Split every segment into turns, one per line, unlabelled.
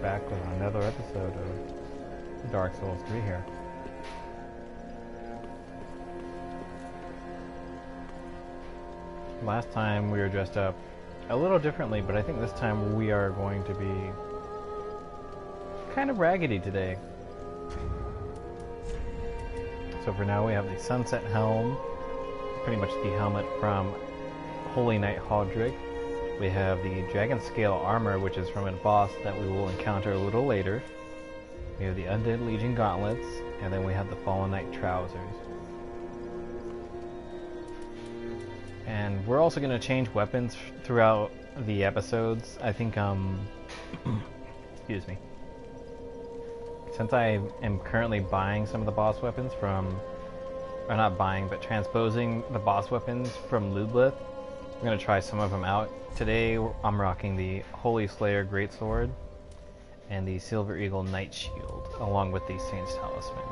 back with another episode of Dark Souls 3 here. Last time we were dressed up a little differently, but I think this time we are going to be kind of raggedy today. So for now we have the Sunset Helm, pretty much the helmet from Holy Knight Hodrick. We have the Dragon Scale Armor, which is from a boss that we will encounter a little later. We have the Undead Legion Gauntlets, and then we have the Fallen Knight Trousers. And we're also going to change weapons throughout the episodes. I think, excuse me. Since I am currently buying some of the boss weapons from, or not buying, but transposing the boss weapons from Ludleth, I'm going to try some of them out. Today I'm rocking the Holy Slayer Greatsword and the Silver Eagle Knight Shield, along with the Saint's Talisman.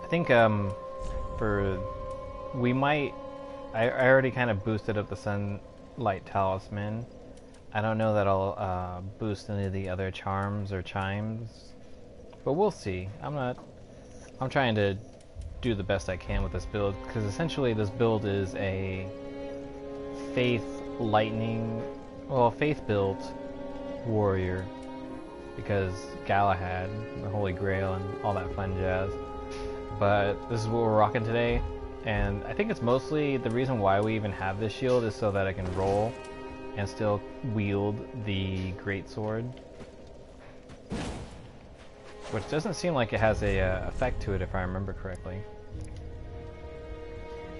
I think I already kind of boosted up the Sunlight Talisman. I don't know that I'll boost any of the other charms or chimes, but we'll see. I'm trying to do the best I can with this build, because essentially this build is a faith built warrior, because Galahad, the Holy Grail, and all that fun jazz. But this is what we're rocking today, and I think it's mostly the reason why we even have this shield is so that I can roll and still wield the greatsword, which doesn't seem like it has a effect to it if I remember correctly.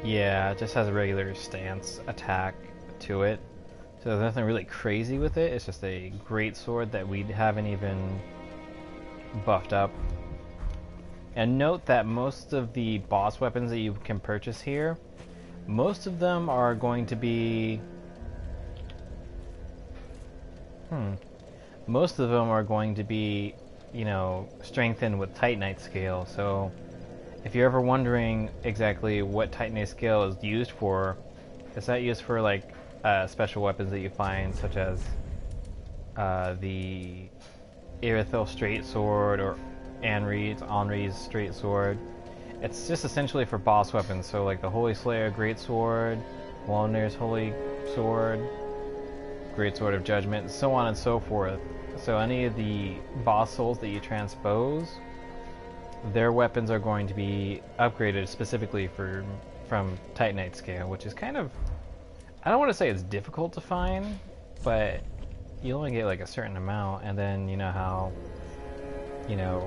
Yeah, it just has a regular stance attack to it, so there's nothing really crazy with it. It's just a great sword that we haven't even buffed up. And note that most of the boss weapons that you can purchase here, most of them are going to be you know, strengthened with Titanite scale. So if you're ever wondering exactly what Titanite scale is used for, it's not used for like special weapons that you find, such as the Irithyll Straight Sword or Anri's Straight Sword. It's just essentially for boss weapons, so like the Holy Slayer Great Sword, Walner's Holy Sword, Great Sword of Judgment, so on and so forth. So any of the boss souls that you transpose, their weapons are going to be upgraded specifically from Titanite scale, which is kind of, I don't want to say it's difficult to find, but you only get like a certain amount, and then you know how, you know,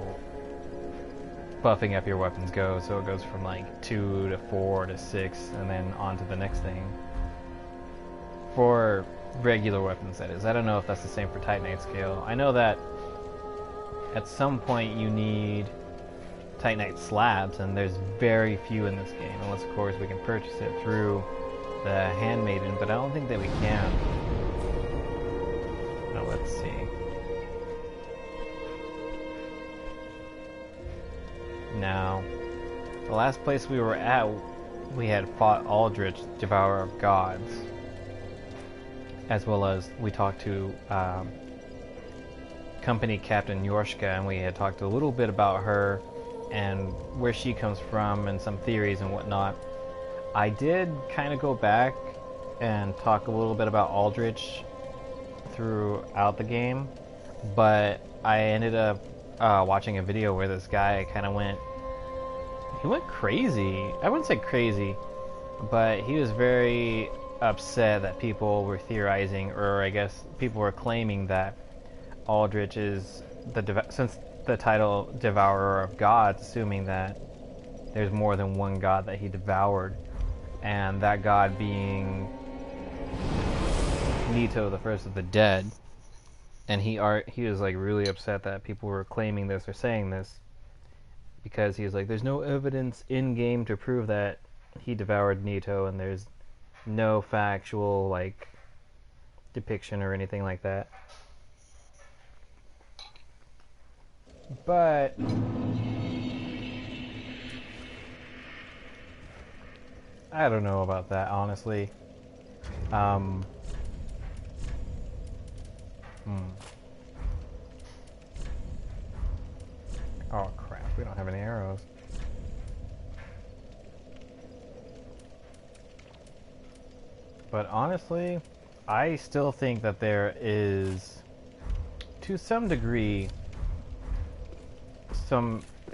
buffing up your weapons go, so it goes from like 2 to 4 to 6 and then on to the next thing. For regular weapons, that is. I don't know if that's the same for Titanite scale. I know that at some point you need Titanite slabs, and there's very few in this game, unless of course we can purchase it through the Handmaiden, but I don't think that we can. Now let's see. Now, the last place we were at, we had fought Aldrich, Devourer of Gods, as well as we talked to Company Captain Yorshka, and we had talked a little bit about her and where she comes from and some theories and whatnot. I did kind of go back and talk a little bit about Aldrich throughout the game, but I ended up watching a video where this guy kind of went crazy. I wouldn't say crazy, but he was very upset that people were theorizing, or I guess people were claiming that Aldrich is since the title Devourer of Gods, assuming that there's more than one god that he devoured, and that god being Nito, the first of the dead. And he was like really upset that people were claiming this or saying this, because he was like, there's no evidence in game to prove that he devoured Nito, and there's no factual like depiction or anything like that. But I don't know about that, honestly. Oh crap, we don't have any arrows. But honestly, I still think that there is, to some degree,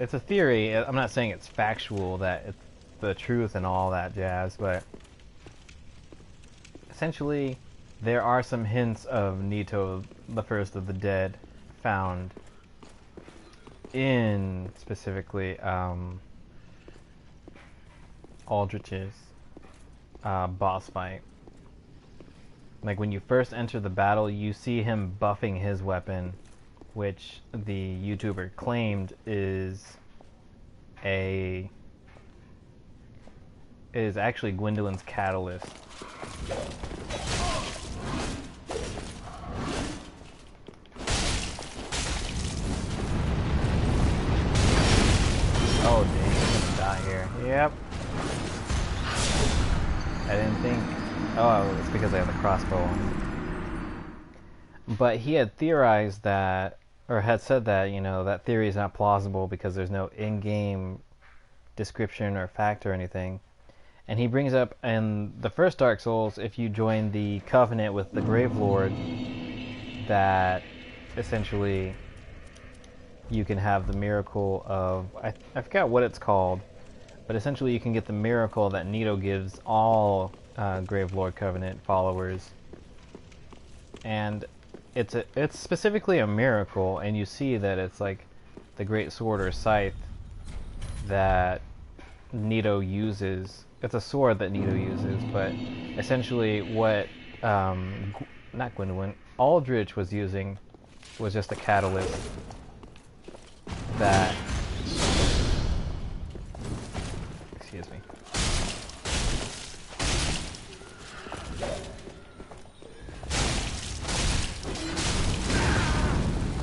it's a theory. I'm not saying it's factual, that it's the truth and all that jazz, but essentially there are some hints of Nito, the first of the dead, found in specifically Aldrich's boss fight. Like when you first enter the battle, you see him buffing his weapon, which the YouTuber claimed is actually Gwendolyn's catalyst. Oh dang, I'm gonna die here. Yep. I didn't think. Oh, it's because I have the crossbow on. But he had theorized that, or had said that, you know, that theory is not plausible because there's no in-game description or fact or anything. And he brings up in the first Dark Souls, if you join the Covenant with the Gravelord, that essentially you can have the miracle of, I forgot what it's called, but essentially you can get the miracle that Nito gives all Gravelord Covenant followers. And it's specifically a miracle, and you see that it's like the Great Sword or Scythe that Nito uses. It's a sword that Nito uses, but essentially what not Gwendolyn, Aldrich was using was just a catalyst that, excuse me.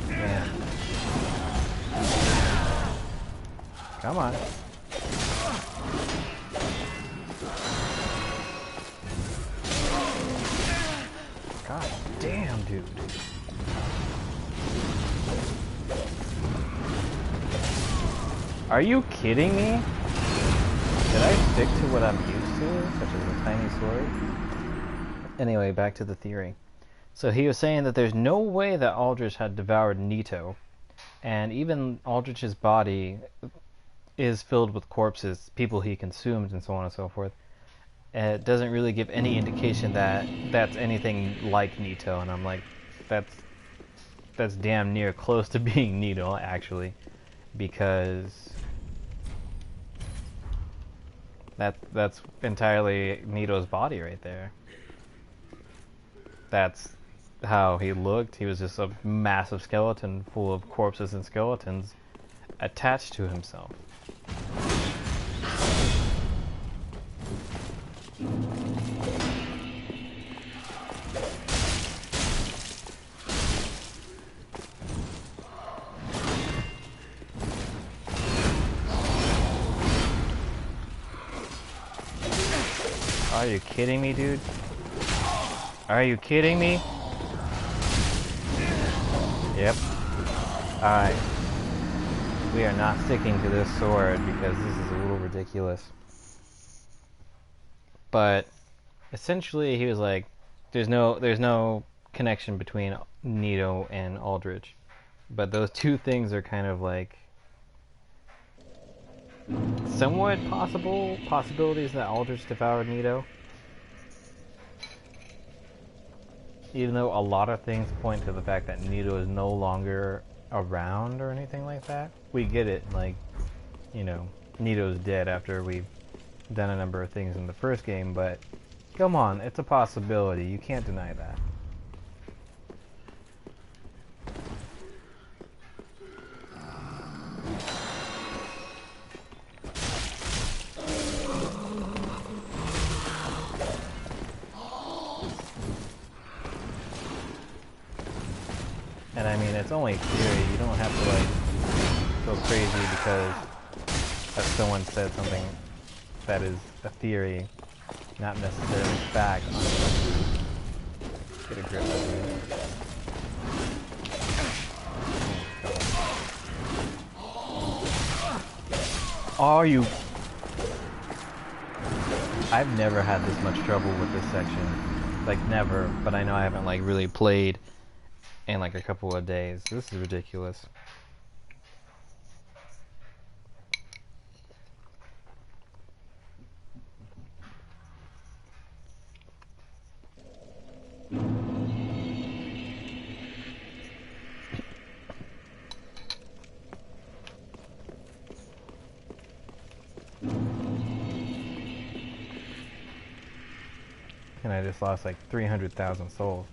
Man. Come on. God damn, dude. Are you kidding me? Did I stick to what I'm used to, such as a tiny sword? Anyway, back to the theory. So he was saying that there's no way that Aldrich had devoured Nito, and even Aldrich's body is filled with corpses, people he consumed, and so on and so forth. It doesn't really give any indication that that's anything like Nito, and I'm like, that's damn near close to being Nito, actually, because that's entirely Nito's body right there. That's how he looked. He was just a massive skeleton full of corpses and skeletons attached to himself. Are you kidding me, dude? Are you kidding me? Yep. Alright. We are not sticking to this sword because this is a little ridiculous. But essentially he was like, there's no connection between Nito and Aldrich. But those two things are kind of like somewhat possibilities that Aldrich devoured Nito. Even though a lot of things point to the fact that Nito is no longer around or anything like that. We get it, like, you know, Nito's dead after we've done a number of things in the first game, but come on, it's a possibility. You can't deny that. And I mean, it's only theory. You don't have to, like, go crazy because someone said something that is a theory, not necessarily fact. Get a grip of it. Are you? I've never had this much trouble with this section. Like, never. But I know I haven't, like, really played in, like, a couple of days. This is ridiculous. And I just lost like 300,000 souls.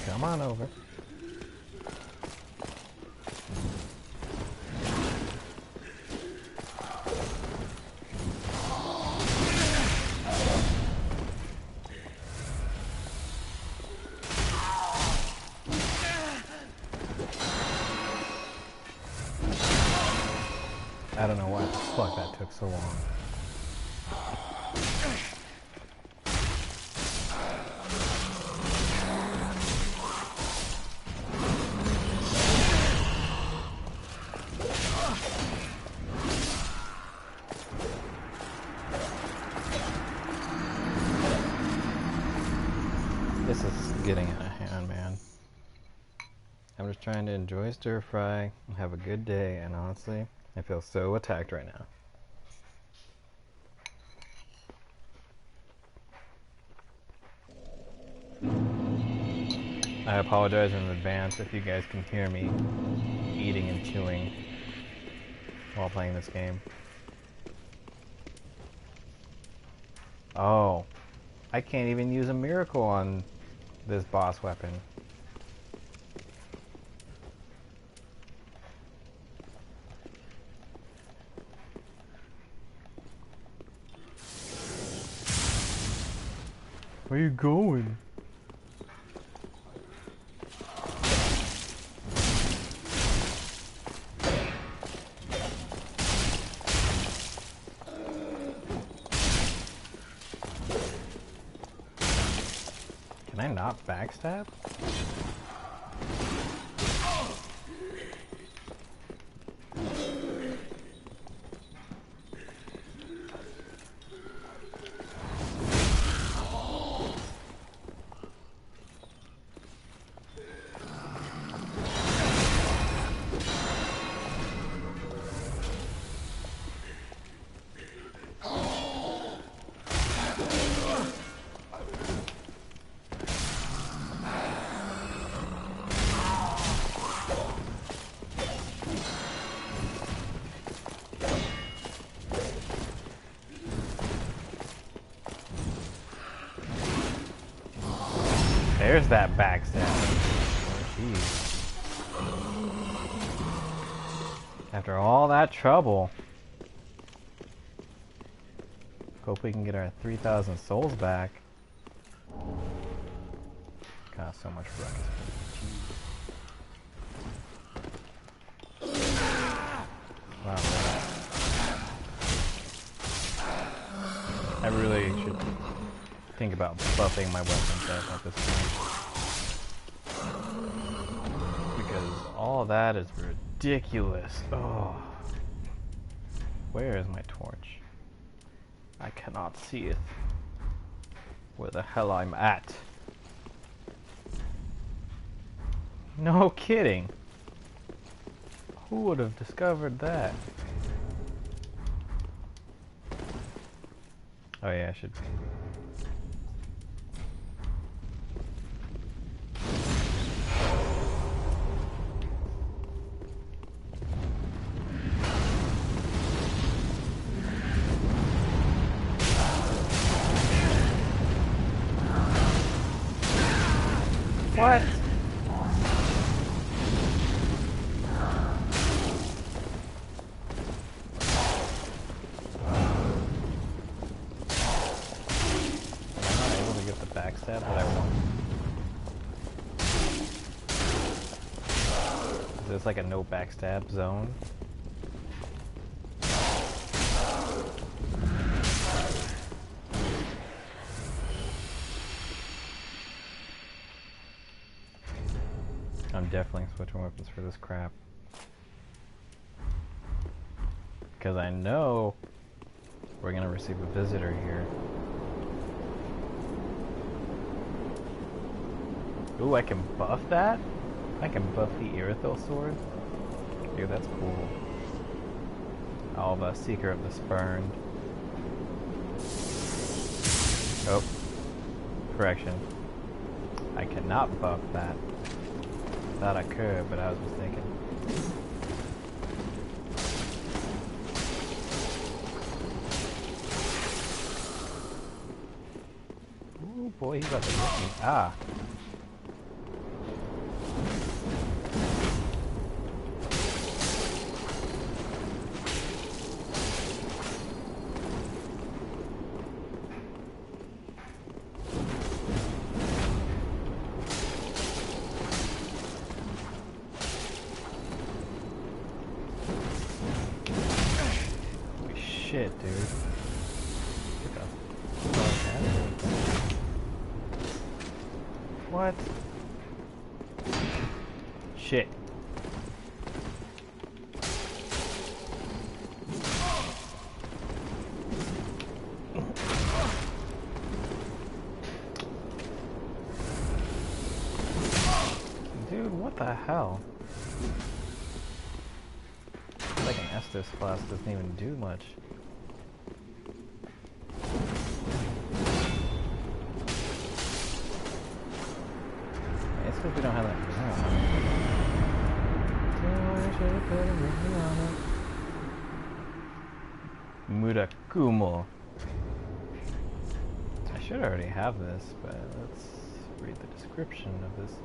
Come on over. I don't know why the fuck that took so long. This is getting out of hand, man. I'm just trying to enjoy stir fry and have a good day, and honestly, I feel so attacked right now. I apologize in advance if you guys can hear me eating and chewing while playing this game. Oh, I can't even use a miracle on this boss weapon. Where are you going? Can I not backstab? There's that backstab. Jeez. After all that trouble. Hope we can get our 3,000 souls back. Cost so much ruckus. Wow. I really should think about buffing my weapons up at this point. Because all of that is ridiculous. Oh. Where is my torch? I cannot see it. Where the hell I'm at? No kidding. Who would have discovered that? Oh yeah, I should. What? it's like a no backstab zone. I'm definitely switching weapons for this crap. Because I know we're gonna receive a visitor here. Ooh, I can buff that? I can buff the Irithil sword? Dude, that's cool. Alva, Seeker of the Spurned. Oh. Correction. I cannot buff that. Thought I could, but I was mistaken. Ooh, boy, he's about to hit me. Ah. Shit, dude. What? Shit. Dude, what the hell? Like an Estus class doesn't even do much. It's because we don't have that. Murakumo. I should already have this, but let's read the description of this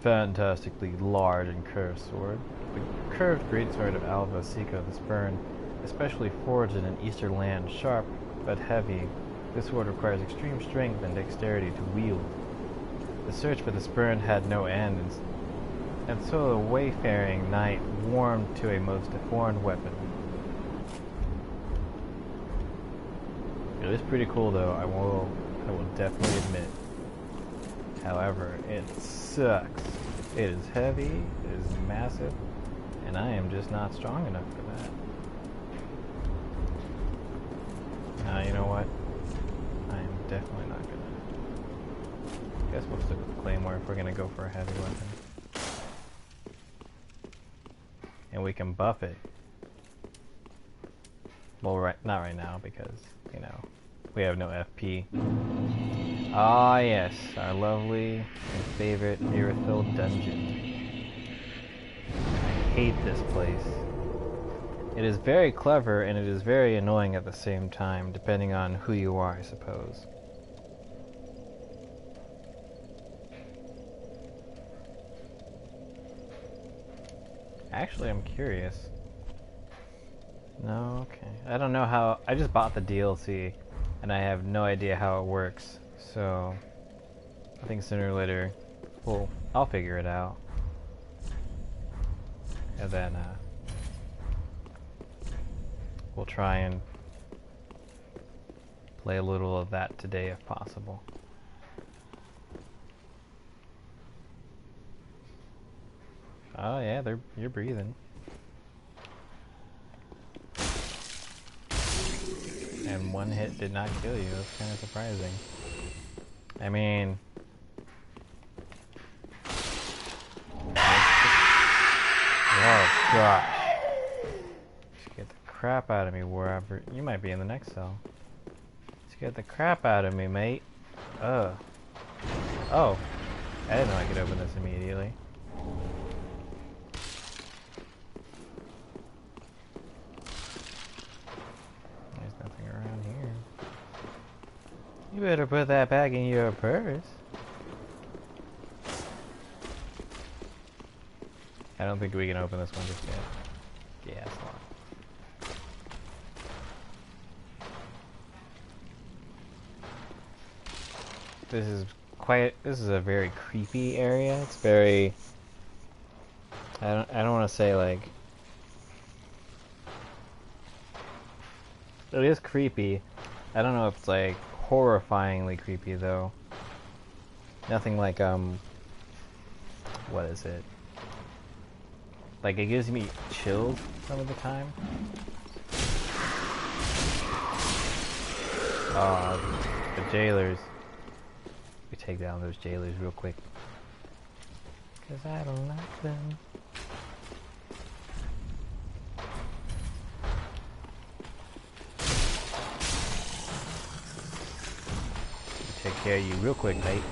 fantastically large and curved sword. The curved greatsword of Alva, Seeker of the Spurn, especially forged in an eastern land, sharp but heavy. This sword requires extreme strength and dexterity to wield. The search for the Spurn had no end, and so the wayfaring knight warmed to a most deformed weapon. It is pretty cool, though. I will definitely admit. However, it sucks. It is heavy. It is massive, and I am just not strong enough for that. You know what? I am definitely not gonna. Guess we'll stick with the Claymore if we're gonna go for a heavy weapon. And we can buff it. Well, not right now because, you know, we have no FP. Ah, yes, our lovely and favorite Irithil dungeon. I hate this place. It is very clever and it is very annoying at the same time, depending on who you are, I suppose. Actually, I'm curious. No, okay. I don't know how. I just bought the DLC, and I have no idea how it works. So, I think sooner or later, well, I'll figure it out. And then, we'll try and play a little of that today if possible. Oh yeah, you're breathing. And one hit did not kill you. That's kind of surprising. I mean, oh gosh! Scared the crap out of me. Wherever you might be in the next cell. Scared the crap out of me, mate. Oh, I didn't know I could open this immediately. You better put that back in your purse. I don't think we can open this one just yet. Yeah, it's locked. This is a very creepy area. It's very I don't want to say like it is creepy. I don't know if it's like horrifyingly creepy though. Nothing like what is it? Like it gives me chills some of the time. The jailers. We take down those jailers real quick. Cause I don't like them. Take care of you real quick, mate.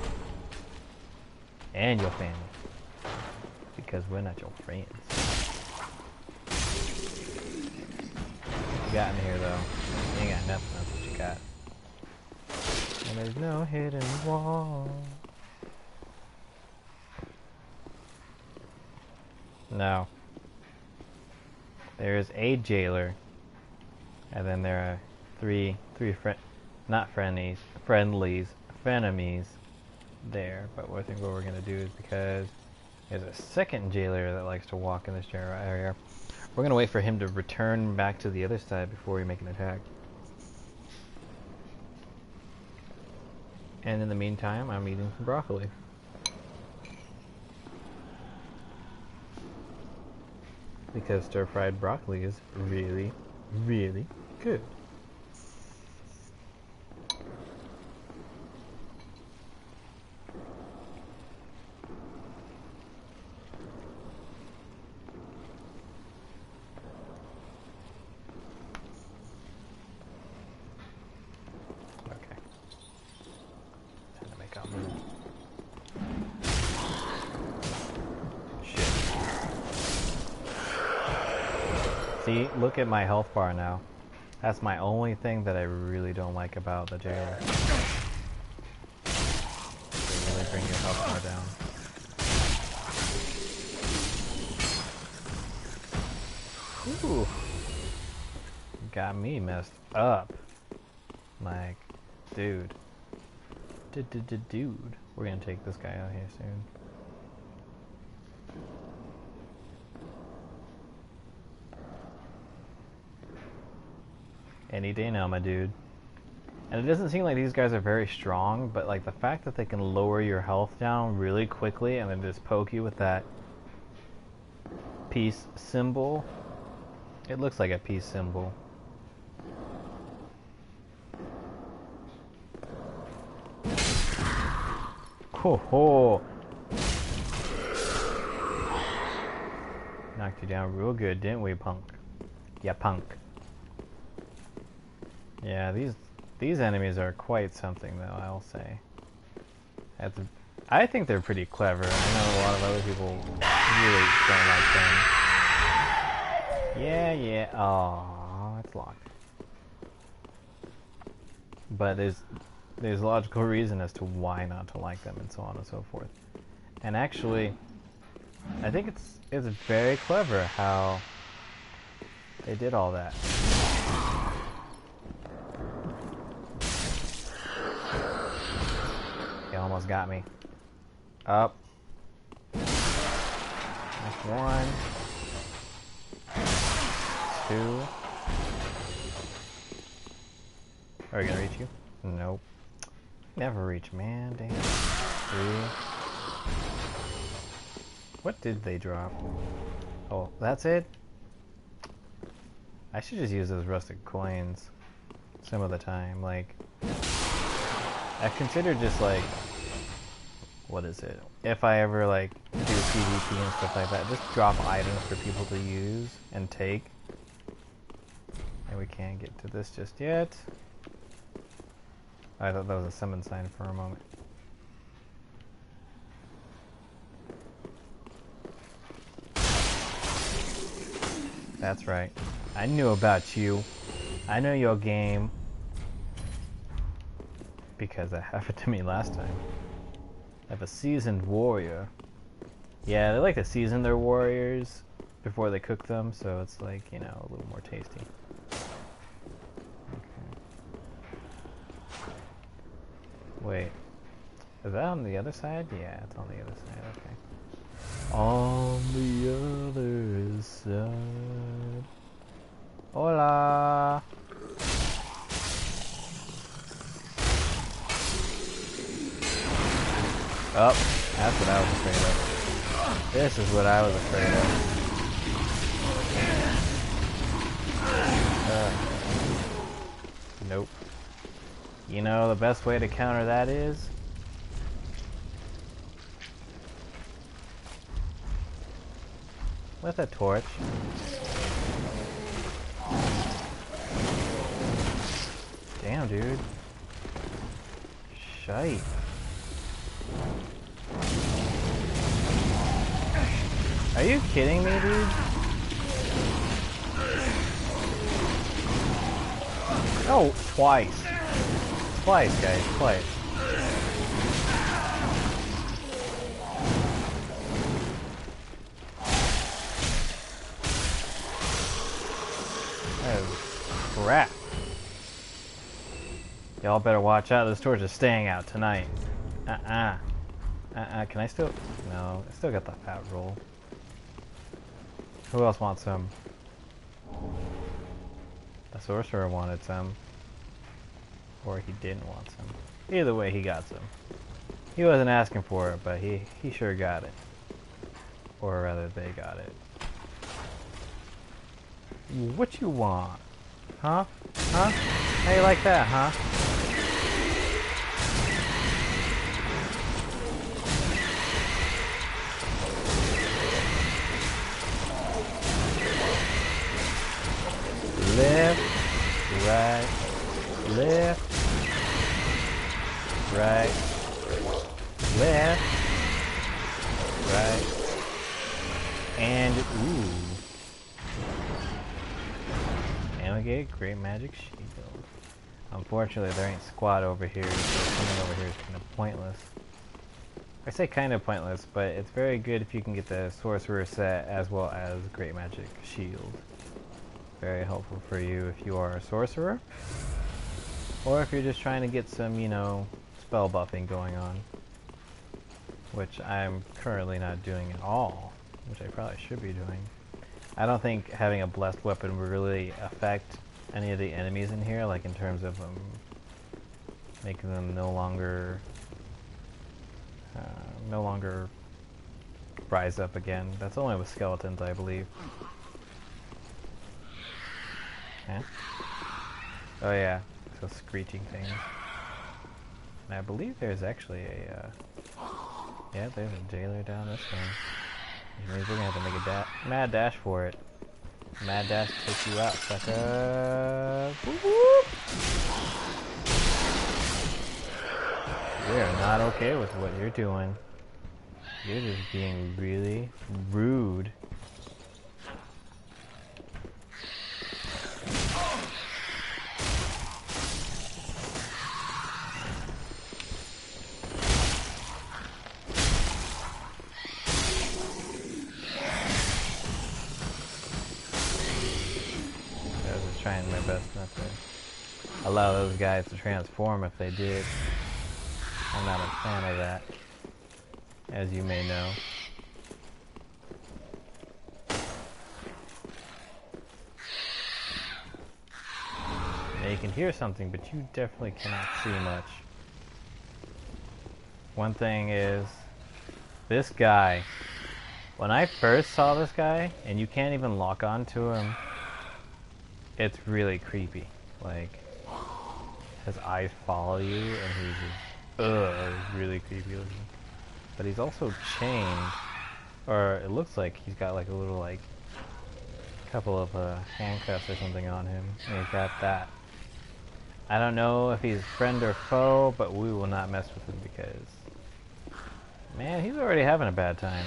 And your family. Because we're not your friends. What you got in here though? You ain't got nothing, that's what you got. And there's no hidden wall. No. There is a jailer. And then there are three frenemies there. But I think what we're gonna do is because there's a second jailer that likes to walk in this general area. We're gonna wait for him to return back to the other side before we make an attack. And in the meantime, I'm eating some broccoli. Because stir-fried broccoli is really, really good. See, look at my health bar now. That's my only thing that I really don't like about the jailer. They really bring your health bar down. Ooh. Got me messed up. Like, dude. Dude. We're gonna take this guy out here soon. Any day now, my dude. And it doesn't seem like these guys are very strong, but like the fact that they can lower your health down really quickly and then just poke you with that peace symbol. It looks like a peace symbol. Ho ho! Knocked you down real good, didn't we, punk? Yeah, punk. Yeah, these enemies are quite something, though, I'll say. I think they're pretty clever. I know a lot of other people really don't like them. Yeah. Oh, it's locked. But there's logical reason as to why not to like them, and so on and so forth. And actually, I think it's very clever how they did all that. He almost got me. Up. That's 1. 2. Are we gonna reach you? Nope. Never reach, man. Damn. 3. What did they drop? Oh, that's it? I should just use those rustic coins some of the time. Like, I've considered just like, what is it? If I ever like do PvP and stuff like that, just drop items for people to use and take. And we can't get to this just yet. I thought that was a summon sign for a moment. That's right. I knew about you. I know your game. Because that happened to me last time. I have a seasoned warrior. Yeah, they like to season their warriors before they cook them, so it's like, you know, a little more tasty. Wait, is that on the other side? Yeah, it's on the other side, okay. On the This is what I was afraid of. Nope. You know, the best way to counter that is... with a torch. Damn, dude. Shite. Are you kidding me, dude? Oh, twice. Twice, guys, twice. That is crap. Y'all better watch out. This torch is staying out tonight. Can I still... No, I still got the fat roll. Who else wants some? The sorcerer wanted some. Or he didn't want some. Either way, he got some. He wasn't asking for it, but he sure got it. Or rather, they got it. What you want? Huh? Huh? How you like that, huh? Left, right, left, right, left, right, and ooh. And we get great magic shield. Unfortunately, there ain't squad over here, so coming over here is kind of pointless. I say kind of pointless, but it's very good if you can get the sorcerer set as well as great magic shield. Very helpful for you if you are a sorcerer, or if you're just trying to get some, you know, spell buffing going on, which I'm currently not doing at all, which I probably should be doing. I don't think having a blessed weapon would really affect any of the enemies in here, like in terms of making them no longer rise up again. That's only with skeletons, I believe. Yeah. Oh yeah, so screeching things. And I believe there's actually a, yeah, there's a jailer down this way. Which means we're gonna have to make a mad dash for it. Mad dash takes you out, sucker. Whoop, whoop. We are not okay with what you're doing. You're just being really rude. Trying my best not to allow those guys to transform if they did. I'm not a fan of that, as you may know. Now you can hear something, but you definitely cannot see much. One thing is, this guy, when I first saw this guy, and you can't even lock onto him, it's really creepy. Like, his eyes follow you, and he's just, it's really creepy looking. But he's also chained, or it looks like he's got like a little, like, couple of handcuffs or something on him, and he's got that. I don't know if he's friend or foe, but we will not mess with him because, man, he's already having a bad time.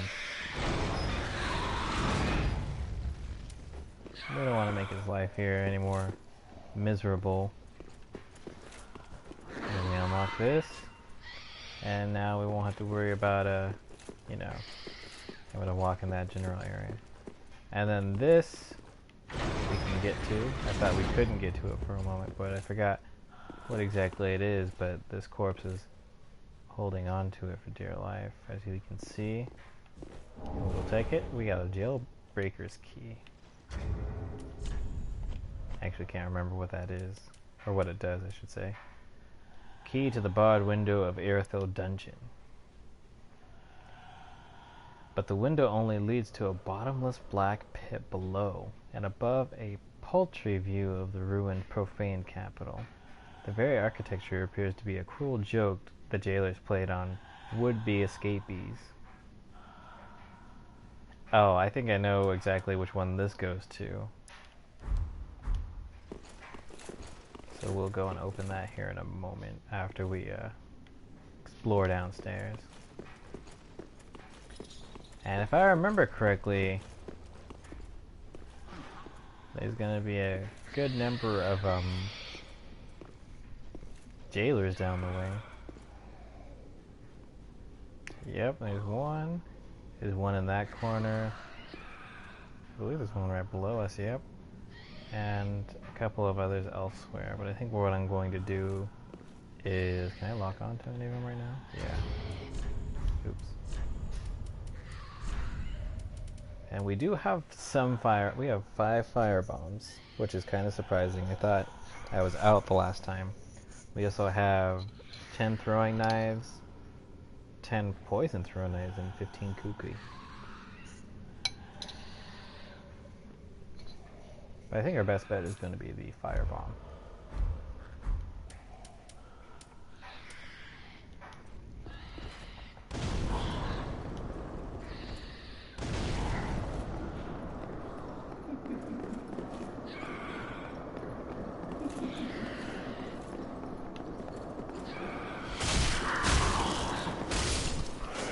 We don't want to make his life here any more miserable. And we unlock this, and now we won't have to worry about, you know, having to walk in that general area. And then this, we can get to. I thought we couldn't get to it for a moment, but I forgot what exactly it is, but this corpse is holding on to it for dear life, as you can see. We'll take it. We got a jailbreaker's key. Actually can't remember what that is, or what it does, I should say. Key to the barred window of Irithyll Dungeon. but the window only leads to a bottomless black pit below, and above a paltry view of the ruined, profane capital. The very architecture appears to be a cruel joke the jailers played on would-be escapees. Oh, I think I know exactly which one this goes to. So we'll go and open that here in a moment after we explore downstairs. And if I remember correctly, there's gonna be a good number of jailers down the way. Yep, there's one. There's one in that corner. I believe there's one right below us, yep. And a couple of others elsewhere. But I think what I'm going to do is... Can I lock on to any of them right now? Yeah. Oops. And we do have some fire... We have 5 fire bombs, which is kind of surprising. I thought I was out the last time. We also have 10 throwing knives, 10 poison throwing knives, and 15 kukri. But I think our best bet is going to be the firebomb.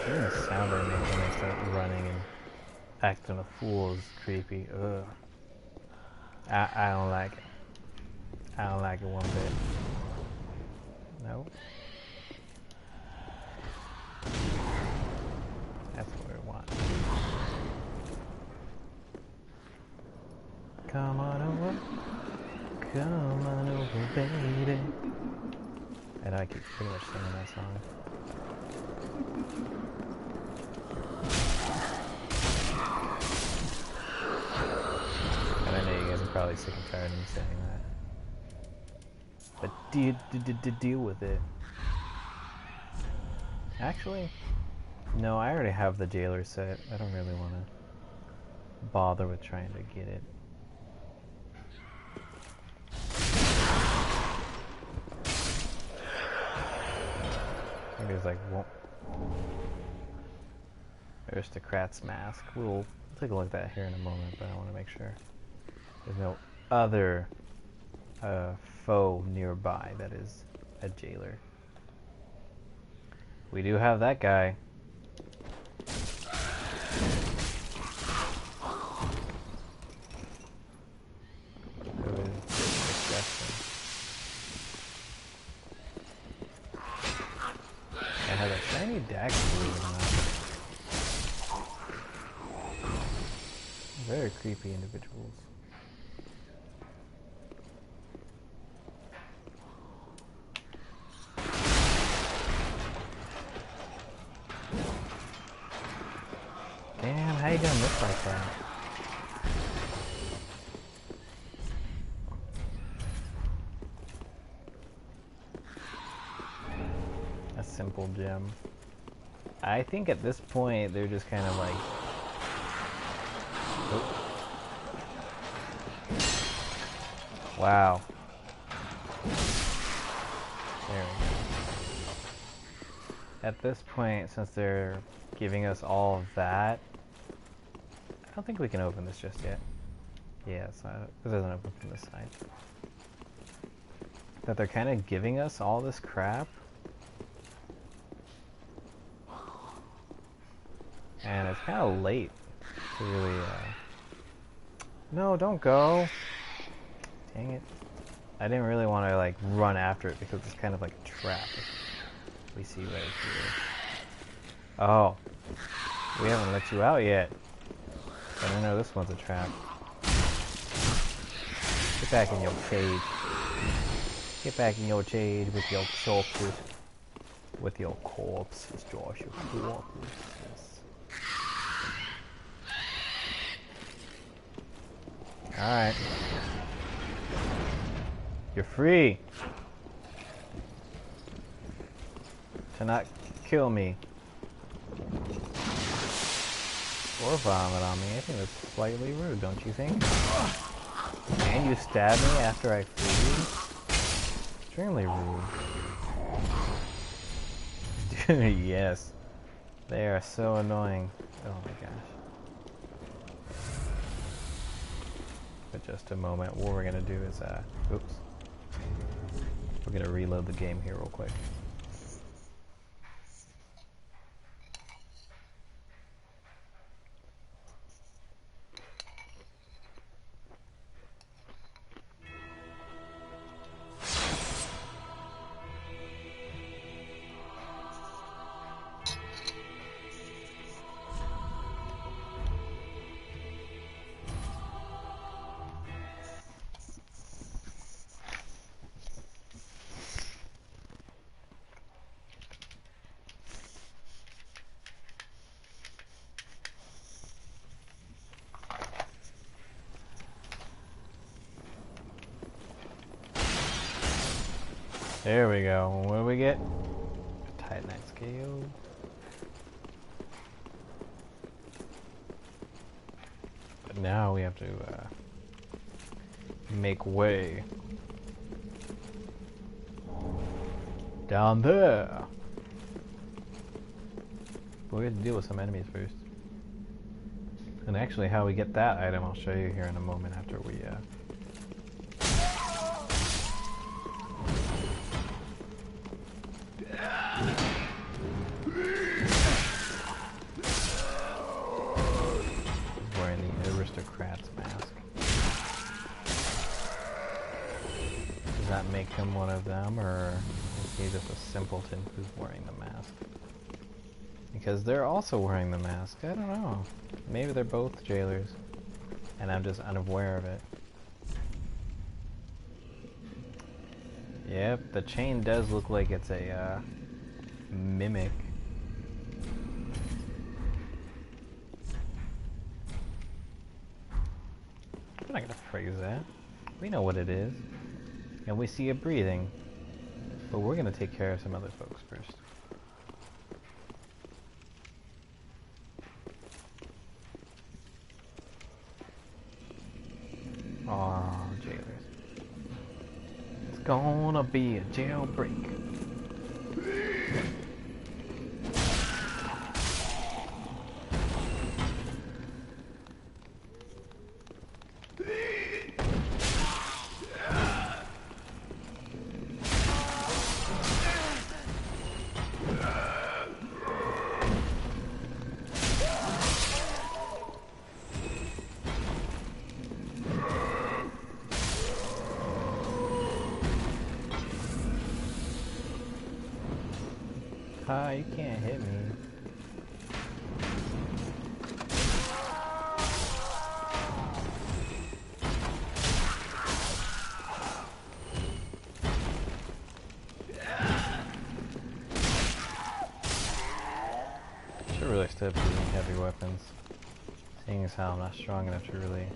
Even the sound I make when I start running and acting a fool is creepy. Ugh. I don't like it. I don't like it one bit. Nope. That's what we want. Come on over. Come on over, baby. And I keep pretty much singing that song. And I know you guys are probably sick and tired of me saying that. But deal with it. Actually, no, I already have the jailer set. I don't really want to bother with trying to get it. I think there's like one aristocrat's mask. We'll take a look at that here in a moment, but I want to make sure there's no other foe nearby that is a jailer. We do have that guy. Who is disgusting. I have a shiny dagger, believe it or not. Very creepy individuals. Damn, how you gonna miss like that? A simple gem. I think at this point they're just kind of like... Oh. Wow. There we go. At this point, since they're giving us all of that, I don't think we can open this just yet. Yeah, it doesn't open from this side. That they're kind of giving us all this crap. And it's kind of late to really, No, don't go! Dang it. I didn't really want to, like, run after it because it's kind of like a trap. We see right here. Oh. We haven't let you out yet. I don't know, this one's a trap. Get back in your cage. Get back in your cage with your corpses. With your corpses, Josh, your corpses. Alright. You're free to not kill me. Or vomit on me. I think that's slightly rude, don't you think? And you stab me after I freeze? Extremely rude. Dude, yes. They are so annoying. Oh my gosh. But just a moment, what we're gonna do is, oops. We're gonna reload the game here real quick. There we go. What do we get? Titanite scale. But now we have to make way down there. But we have to deal with some enemies first. And actually, how we get that item, I'll show you here in a moment after we wearing the aristocrat's mask. Does that make him one of them, or is he just a simpleton who's wearing the mask? Because they're also wearing the mask. I don't know. Maybe they're both jailers, and I'm just unaware of it. Yep, the chain does look like it's a mimic. I'm not gonna phrase that. We know what it is. And we see it breathing. But we're gonna take care of some other folks first. Aw, jailers. It's gonna be a jailbreak. Ha, you can't hit me. Should really stop using heavy weapons, seeing as how I'm not strong enough to really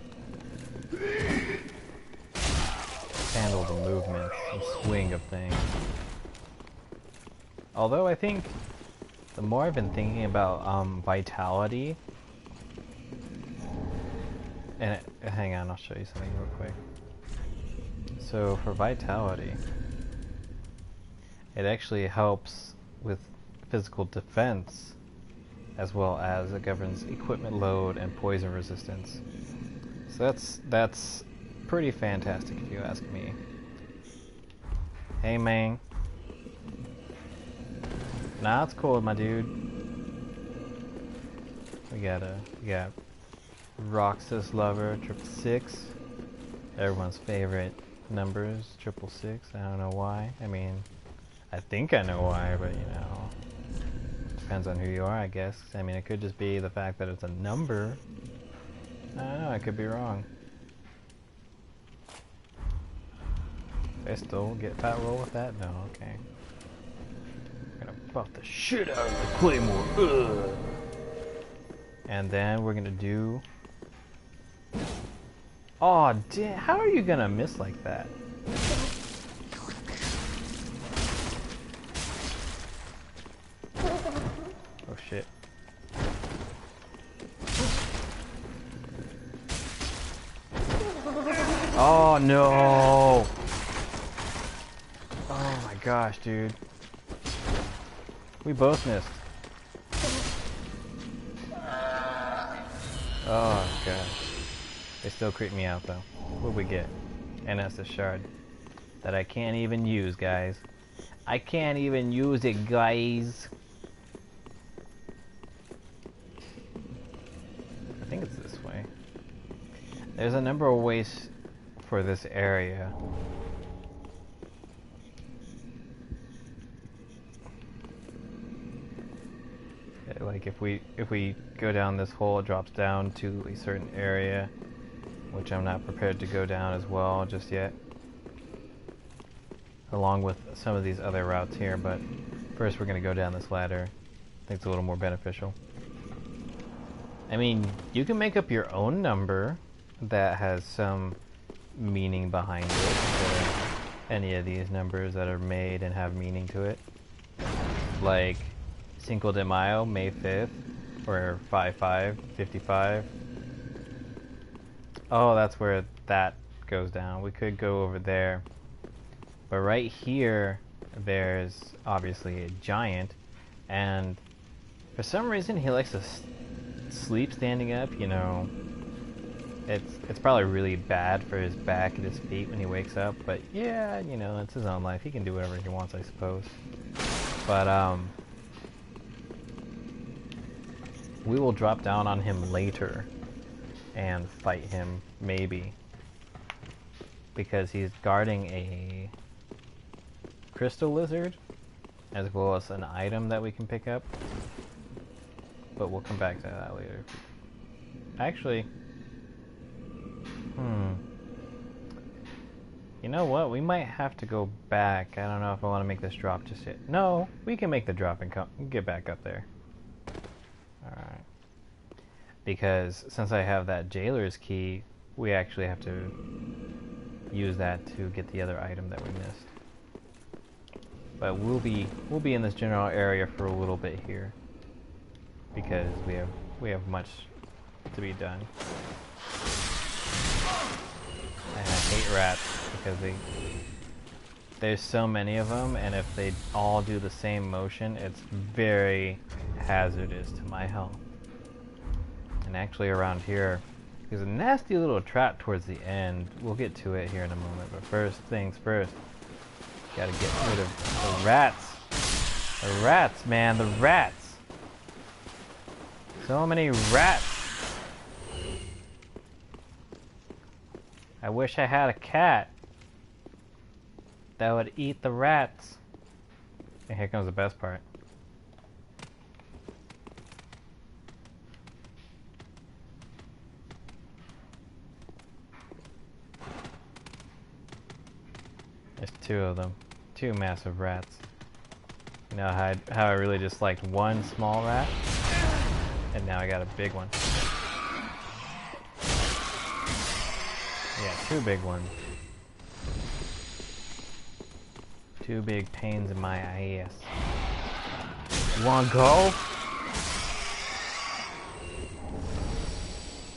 handle the movements and swing of things. Although I think the more I've been thinking about vitality, and hang on, I'll show you something real quick. So for vitality, it actually helps with physical defense, as well as it governs equipment load and poison resistance. So that's pretty fantastic if you ask me. Hey man. Nah, it's cool, my dude. We got Roxas Lover, 666. Everyone's favorite numbers, 666. I don't know why. I mean, I think I know why, but you know, depends on who you are, I guess. I mean, it could just be the fact that it's a number. I don't know, I could be wrong. I still get fat roll with that? No, okay. Buff the shit out of the claymore. Ugh. And then we're gonna do. Aw, damn! How are you gonna miss like that? Oh shit! Oh no! Oh my gosh, dude. We both missed. Oh gosh. They still creep me out though. What'd we get? And that's a shard that I can't even use, guys. I can't even use it, guys. I think it's this way. There's a number of ways for this area. Like if we go down this hole, it drops down to a certain area, which I'm not prepared to go down as well just yet, along with some of these other routes here. But first we're going to go down this ladder. I think it's a little more beneficial. I mean, you can make up your own number that has some meaning behind it, instead of any of these numbers that are made and have meaning to it, like Cinco de Mayo, May 5th, or 5/5, 55. Oh, that's where that goes down. We could go over there. But right here, there's obviously a giant, and for some reason he likes to sleep standing up, you know. It's probably really bad for his back and his feet when he wakes up, but yeah, you know, it's his own life. He can do whatever he wants, I suppose. But, we will drop down on him later and fight him, maybe. Because he's guarding a crystal lizard, as well as an item that we can pick up. But we'll come back to that later. Actually, you know what? We might have to go back. I don't know if I want to make this drop just yet. No, we can make the drop and get back up there. Alright. Because since I have that jailer's key, we actually have to use that to get the other item that we missed. But we'll be in this general area for a little bit here, because we have much to be done. And I hate rats because there's so many of them, and if they all do the same motion, it's very hazardous to my health. And actually around here, there's a nasty little trap towards the end. We'll get to it here in a moment, but first things first, gotta get rid of the rats. The rats, man, the rats. So many rats. I wish I had a cat that would eat the rats. And here comes the best part. There's two of them. Two massive rats. You know how I really just liked one small rat? And now I got a big one. Yeah, two big ones. Two big pains in my ass. You wanna go?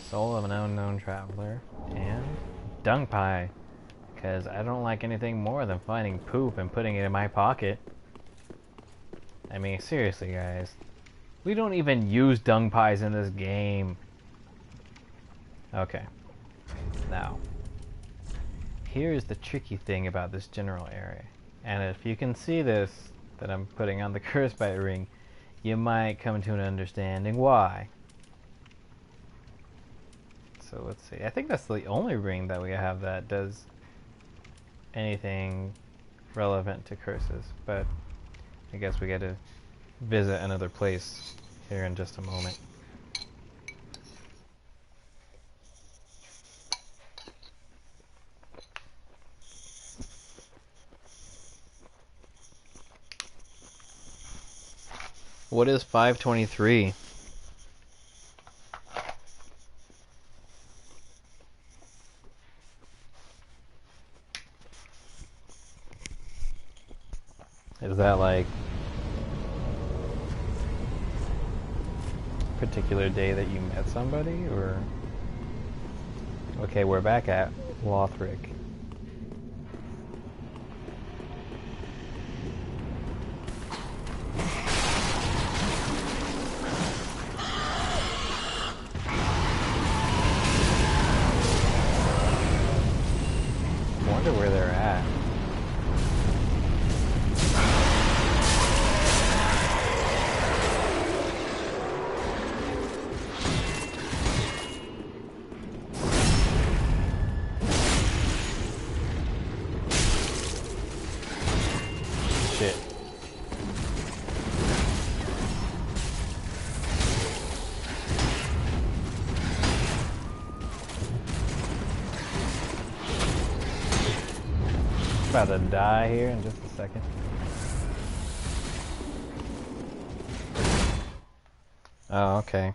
Soul of an unknown traveler. And dung pie. Because I don't like anything more than finding poop and putting it in my pocket. I mean, seriously, guys. We don't even use dung pies in this game. Okay. Now, here's the tricky thing about this general area. And if you can see this, that I'm putting on the curse bite ring, you might come to an understanding why. So let's see. I think that's the only ring that we have that does anything relevant to curses, but I guess we gotta visit another place here in just a moment. What is 523? Is that like a particular day that you met somebody, or? Okay, we're back at Lothric. I wonder where they're at. Shit. About to die here in just a second. Oh, okay.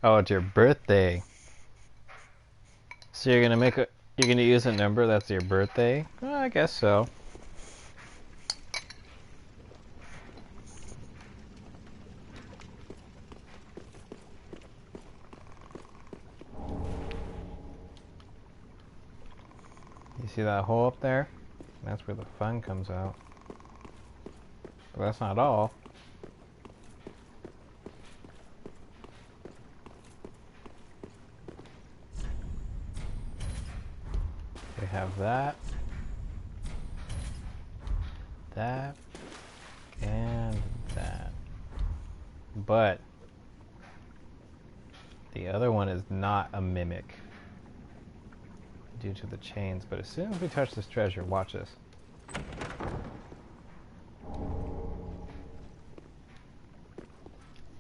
Oh, it's your birthday. So you're gonna use a number that's your birthday? Well, I guess so. You see that hole up there? That's where the fun comes out. But that's not all. We have that, and that. But the other one is not a mimic due to the chains. But as soon as we touch this treasure, watch this.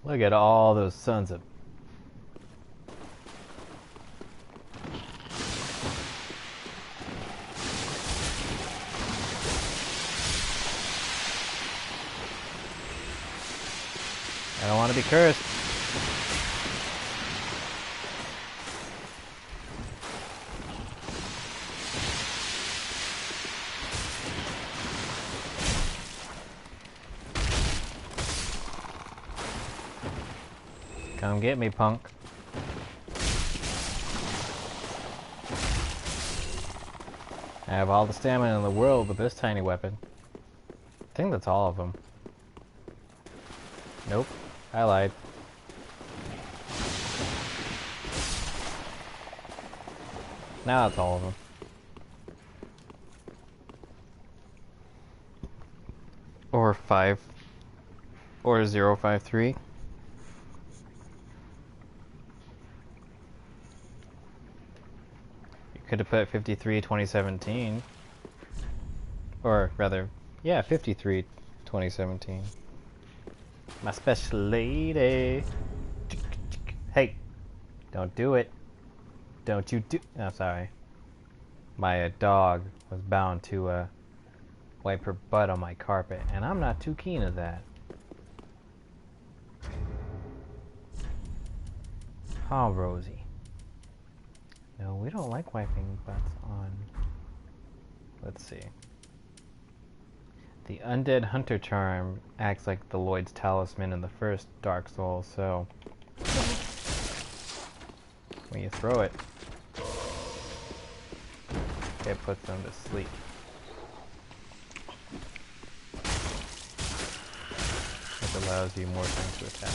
Look at all those sons of... I don't want to be cursed. Come get me, punk. I have all the stamina in the world with this tiny weapon. I think that's all of them. Nope, I lied. Now that's all of them. Or 5. Or 053. You could have put 53 2017. Or rather, yeah, 53 2017. My special lady. Hey, don't do it. Don't you do... Oh, sorry. My dog was bound to wipe her butt on my carpet, and I'm not too keen of that. Oh, Rosie. No, we don't like wiping butts on... Let's see. The Undead Hunter Charm acts like the Lloyd's Talisman in the first Dark Souls, so... when you throw it, it puts them to sleep. Which allows you more time to attack.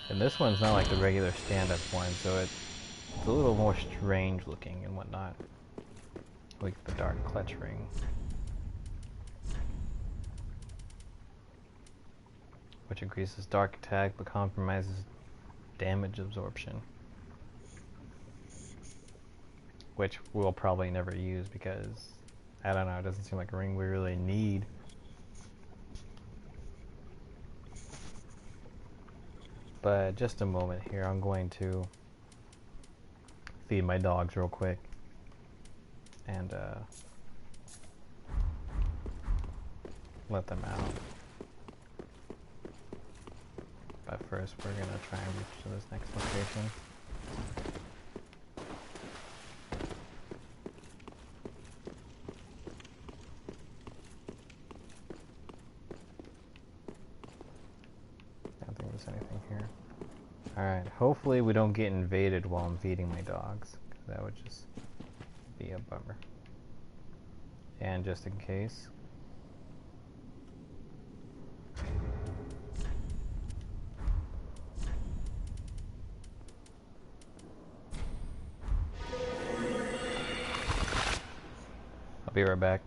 And this one's not like the regular stand-up one, so it's a little more strange looking and whatnot. Like the Dark Clutch Ring. Which increases dark attack but compromises damage absorption. Which we'll probably never use because, I don't know, it doesn't seem like a ring we really need. But just a moment here, I'm going to feed my dogs real quick. And let them out. But first we're gonna try and reach to this next location. I don't think there's anything here. Alright, hopefully we don't get invaded while I'm feeding my dogs. That would just be a bummer. And just in case. I'll be right back.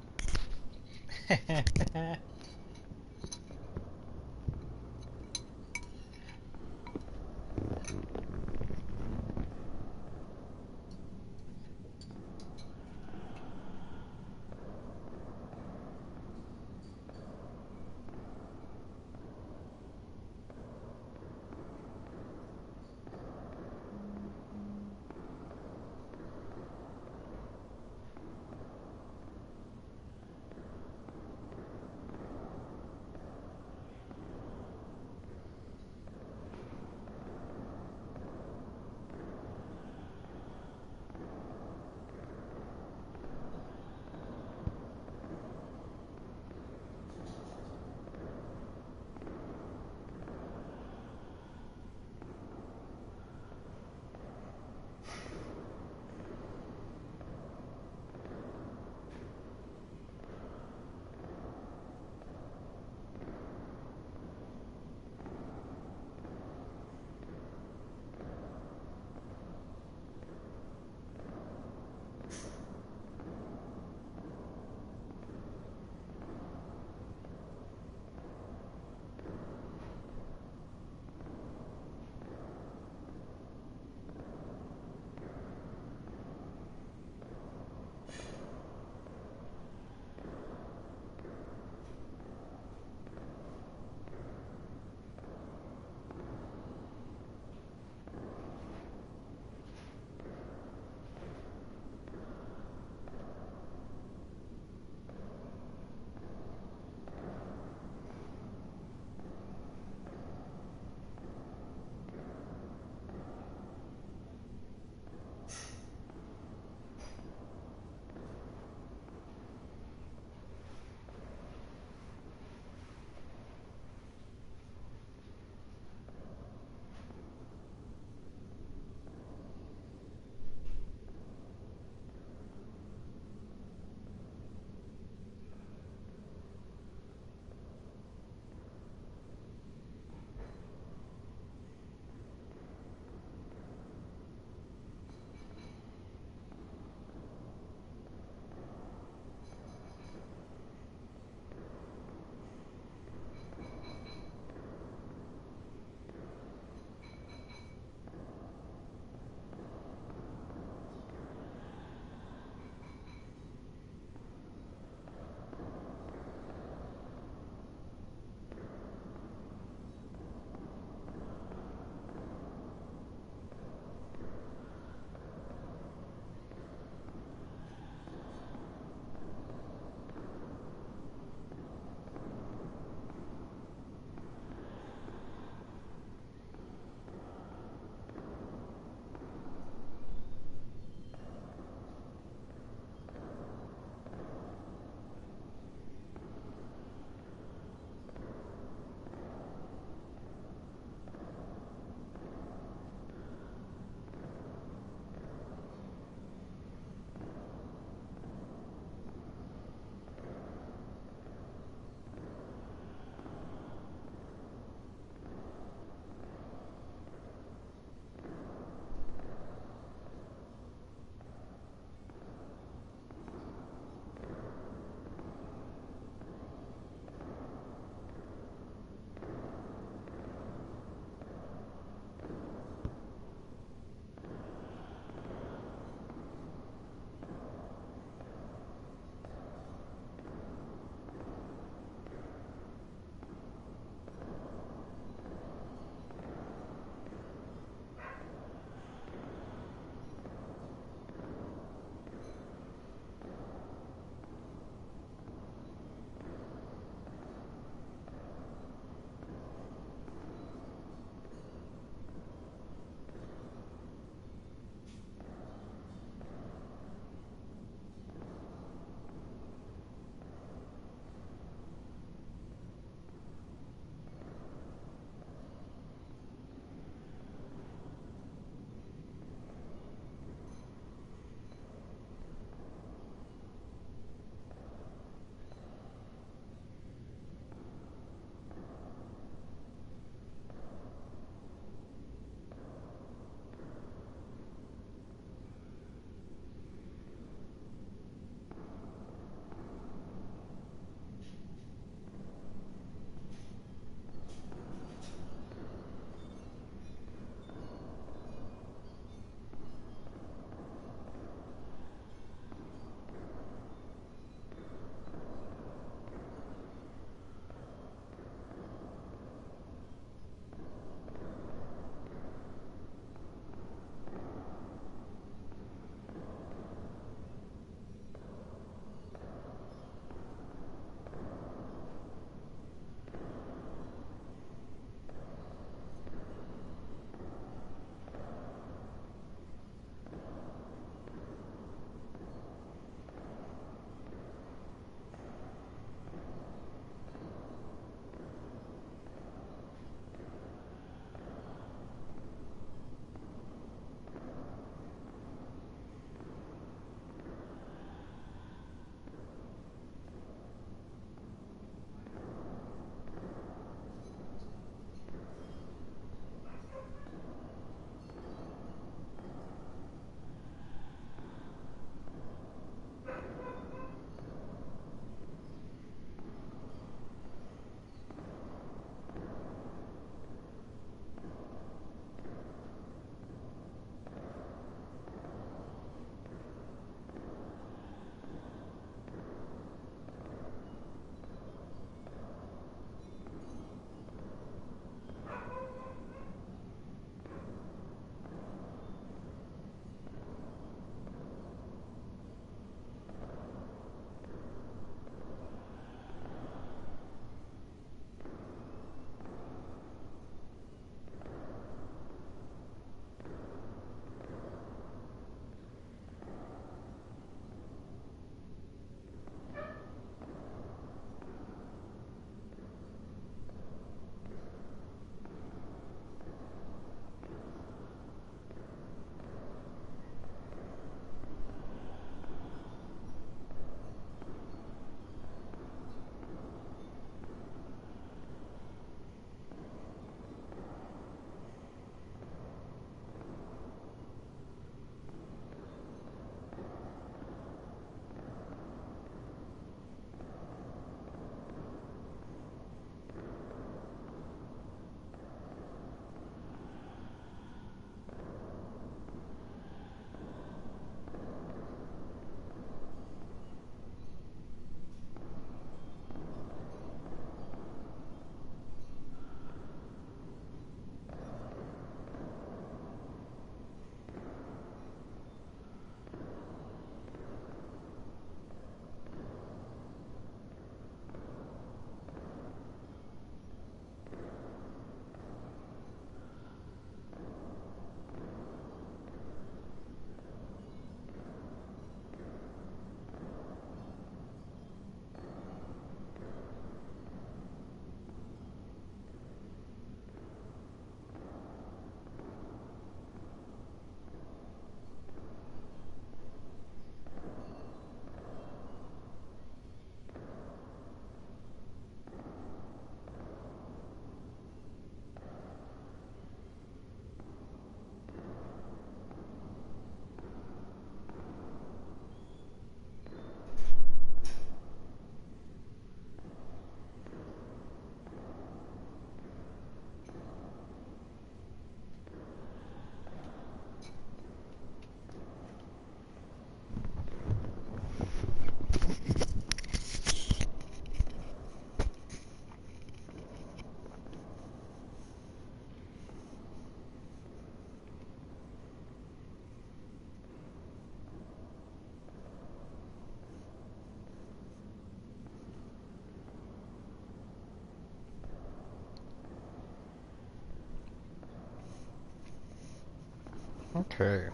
Okay.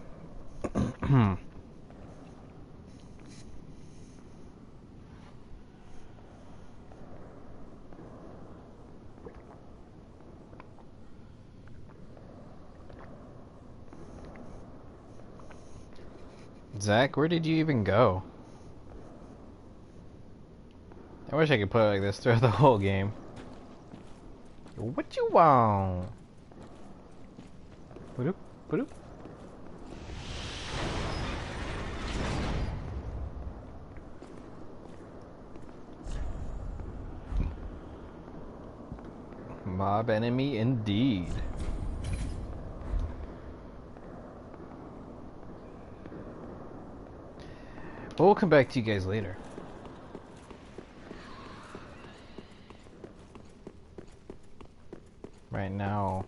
Zach, where did you even go? I wish I could play like this throughout the whole game. What you want? Ba-doop, ba-doop. Mob enemy indeed. But we'll come back to you guys later. Right now,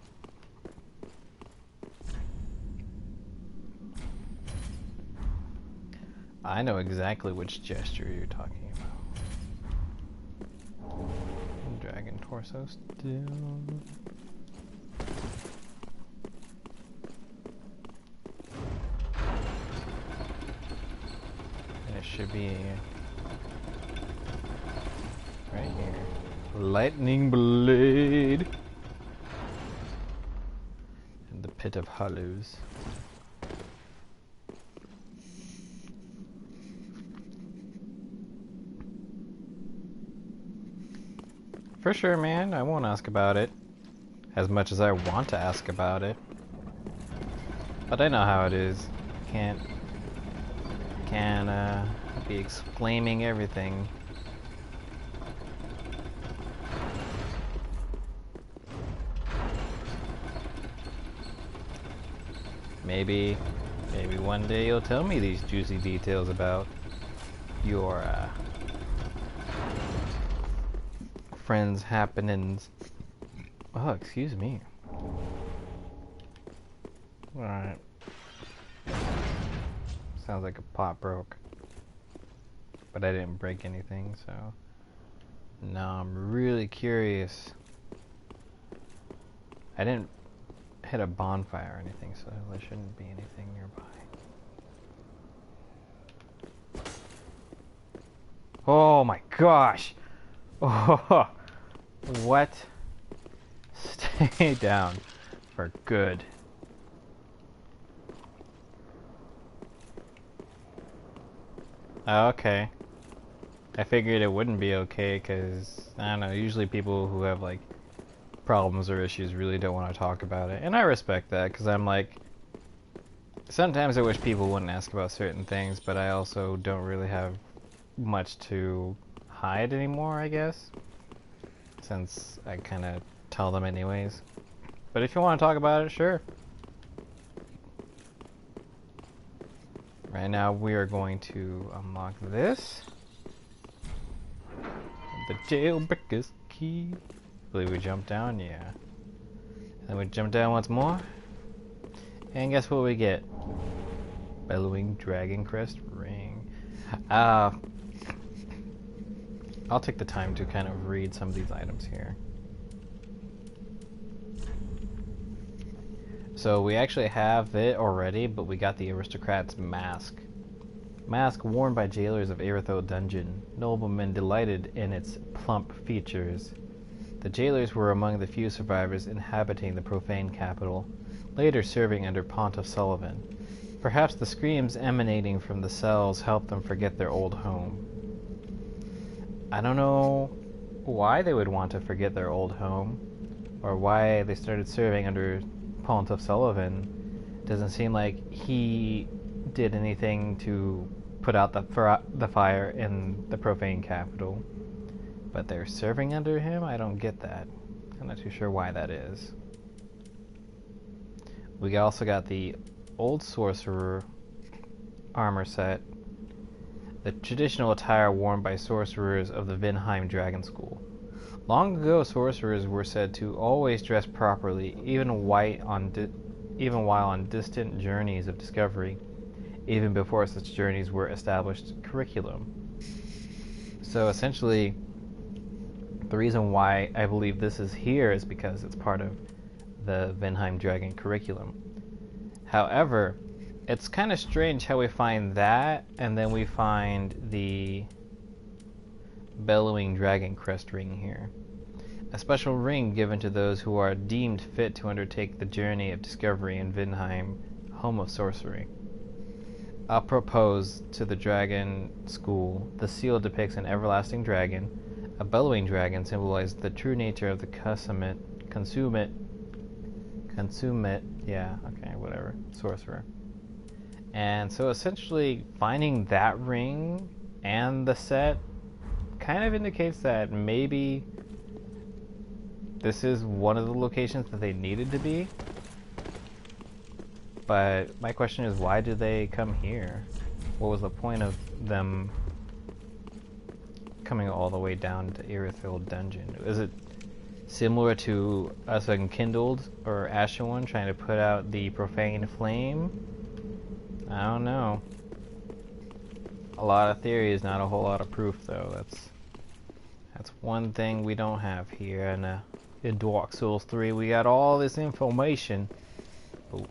I know exactly which gesture you're talking about. Dragon torso still. And it should be right here. Lightning blade. And the pit of hollows. For sure, man. I won't ask about it as much as I want to ask about it. But I know how it is. Can't be explaining everything. Maybe one day you'll tell me these juicy details about your friends' happenings. Oh, excuse me. Alright. Sounds like a pot broke. But I didn't break anything, so... Now I'm really curious. I didn't hit a bonfire or anything, so there shouldn't be anything nearby. Oh my gosh! Oh, what? Stay down for good. Oh, okay. I figured it wouldn't be okay because, I don't know, usually people who have like problems or issues really don't want to talk about it. And I respect that because I'm like, sometimes I wish people wouldn't ask about certain things, but I also don't really have much to hide anymore, I guess. Since I kind of tell them anyways. But if you want to talk about it, sure. Right now we are going to unlock this. The jailbreaker's key. I believe we jump down, yeah. And then we jump down once more. And guess what we get? Bellowing Dragon Crest Ring. I'll take the time to kind of read some of these items here. So we actually have it already, but we got the aristocrat's mask. Mask worn by jailers of Erythel Dungeon, noblemen delighted in its plump features. The jailers were among the few survivors inhabiting the profane capital, later serving under Pontiff Sullivan. Perhaps the screams emanating from the cells helped them forget their old home. I don't know why they would want to forget their old home, or why they started serving under Pontiff Sullivan. Doesn't seem like he did anything to put out the fire in the profane capital. But they're serving under him? I don't get that. I'm not too sure why that is. We also got the Old Sorcerer armor set, the traditional attire worn by sorcerers of the Vinheim Dragon School. Long ago, sorcerers were said to always dress properly, even while on distant journeys of discovery, even before such journeys were established curriculum. So essentially, the reason why I believe this is here is because it's part of the Vinheim Dragon curriculum. However, it's kind of strange how we find that, and then we find the bellowing dragon crest ring here. A special ring given to those who are deemed fit to undertake the journey of discovery in Vinheim, home of sorcery. Apropos to the dragon school, the seal depicts an everlasting dragon. A bellowing dragon symbolizes the true nature of the consummate, yeah, okay, whatever, sorcerer. And so essentially finding that ring and the set kind of indicates that maybe this is one of the locations that they needed to be. But my question is, why did they come here? What was the point of them coming all the way down to Irithyll Dungeon? Is it similar to us Unkindled or Ashen trying to put out the profane flame? I don't know. A lot of theories, not a whole lot of proof, though. That's one thing we don't have here in Dark Souls 3. We got all this information, but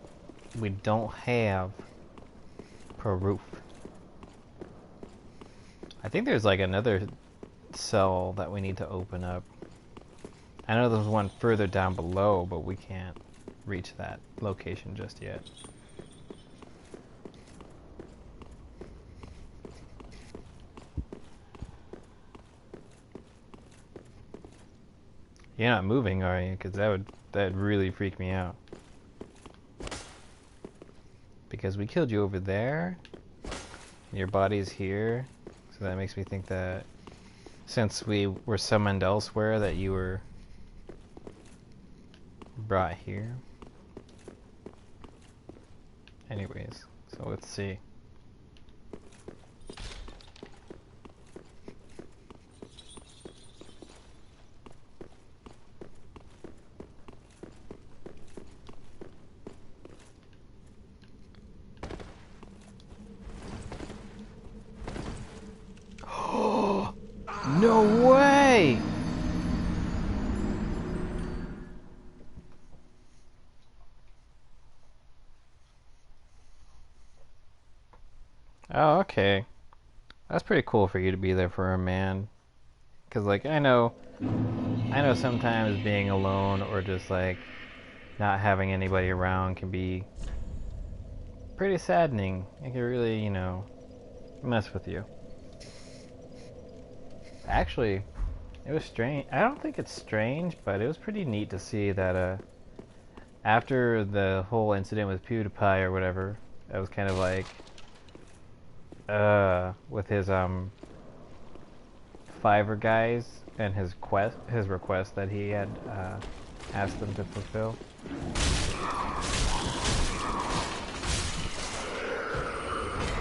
we don't have proof. I think there's like another cell that we need to open up. I know there's one further down below, but we can't reach that location just yet. You're not moving, are you? Because that'd really freak me out. Because we killed you over there, and your body's here, so that makes me think that since we were summoned elsewhere, that you were brought here. Anyways, so let's see. No way! Oh, okay. That's pretty cool for you to be there for a man. Cause like I know sometimes being alone or just like not having anybody around can be pretty saddening. It can really, mess with you. Actually, it was strange. I don't think it's strange, but it was pretty neat to see that after the whole incident with PewDiePie or whatever, I was kind of like with his Fiverr guys and his request that he had asked them to fulfill.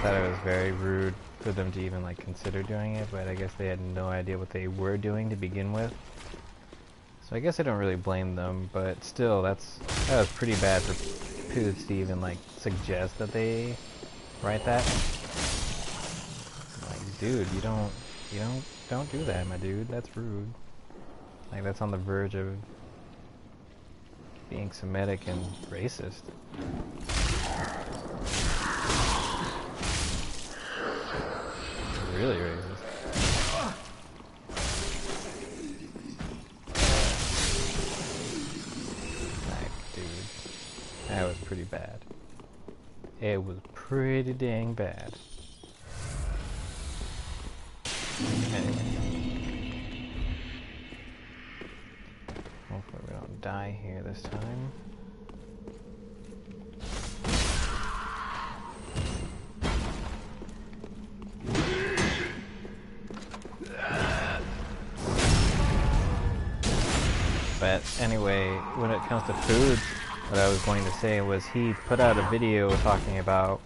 Thought it was very rude for them to even like consider doing it, but I guess they had no idea what they were doing to begin with. So I guess I don't really blame them, but still, that was pretty bad for Poods to even like suggest that they write that. Like, dude, you don't do that, my dude. That's rude. Like, that's on the verge of being Semitic and racist. Really racist. Like, dude, that was pretty bad. It was pretty dang bad. Anyway. Hopefully we don't die here this time. But anyway, when it comes to food, what I was going to say was he put out a video talking about,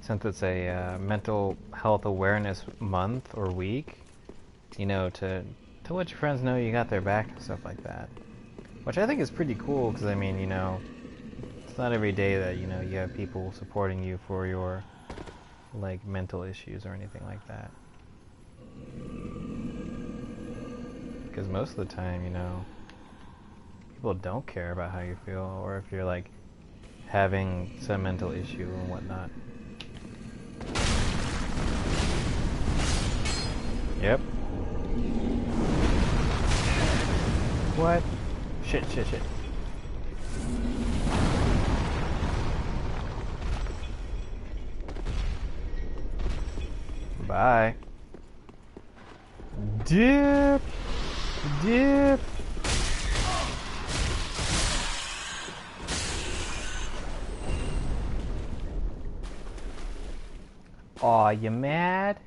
since it's a mental health awareness month or week, to let your friends know you got their back and stuff like that. Which I think is pretty cool, because I mean, it's not every day that, you have people supporting you for your, like, mental issues or anything like that. Because most of the time, people don't care about how you feel, or if you're like having some mental issue and whatnot. Yep. What? Shit. Bye. Dip. Aw, you mad?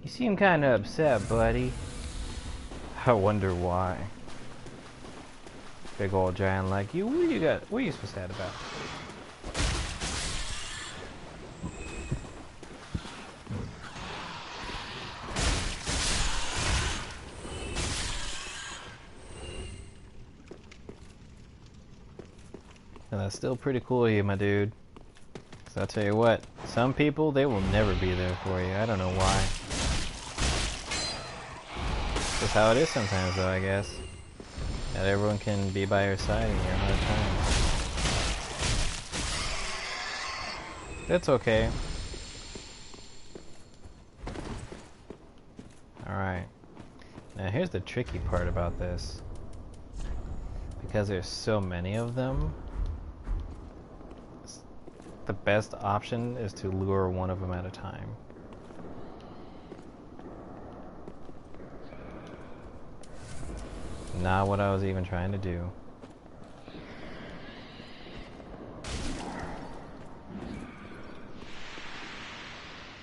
You seem kinda upset, buddy. I wonder why. Big old giant like you. What are you so sad about? And that's still pretty cool of you, my dude. So I'll tell you what, some people, they will never be there for you. I don't know why. That's how it is sometimes, though, I guess. Not everyone can be by your side in your hard times. That's okay. Alright. Now here's the tricky part about this. Because there's so many of them, the best option is to lure one of them at a time. Not what I was even trying to do.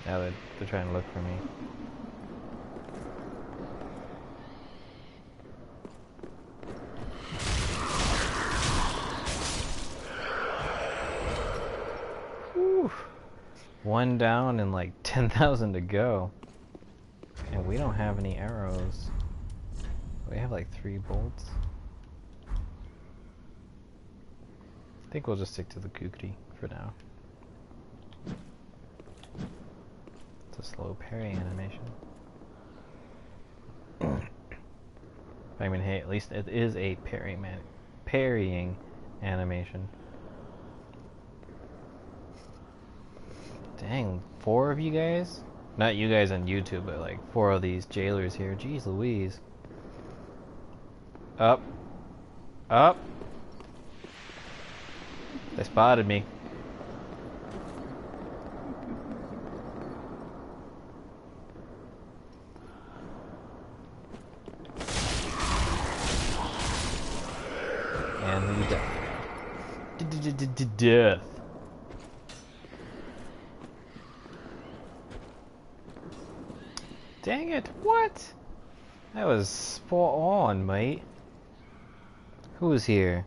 Now they're trying to look for me. Whew. One down and like 10,000 to go. And we don't have any arrows. We have like 3 bolts. I think we'll just stick to the kukri for now. It's a slow parry animation. I mean, hey, at least it is a parrying animation. Dang, 4 of you guys? Not you guys on YouTube, but like 4 of these jailers here. Jeez Louise. Up. They spotted me. And he died. Death. Dang it, what? That was spot on, mate. Who's here?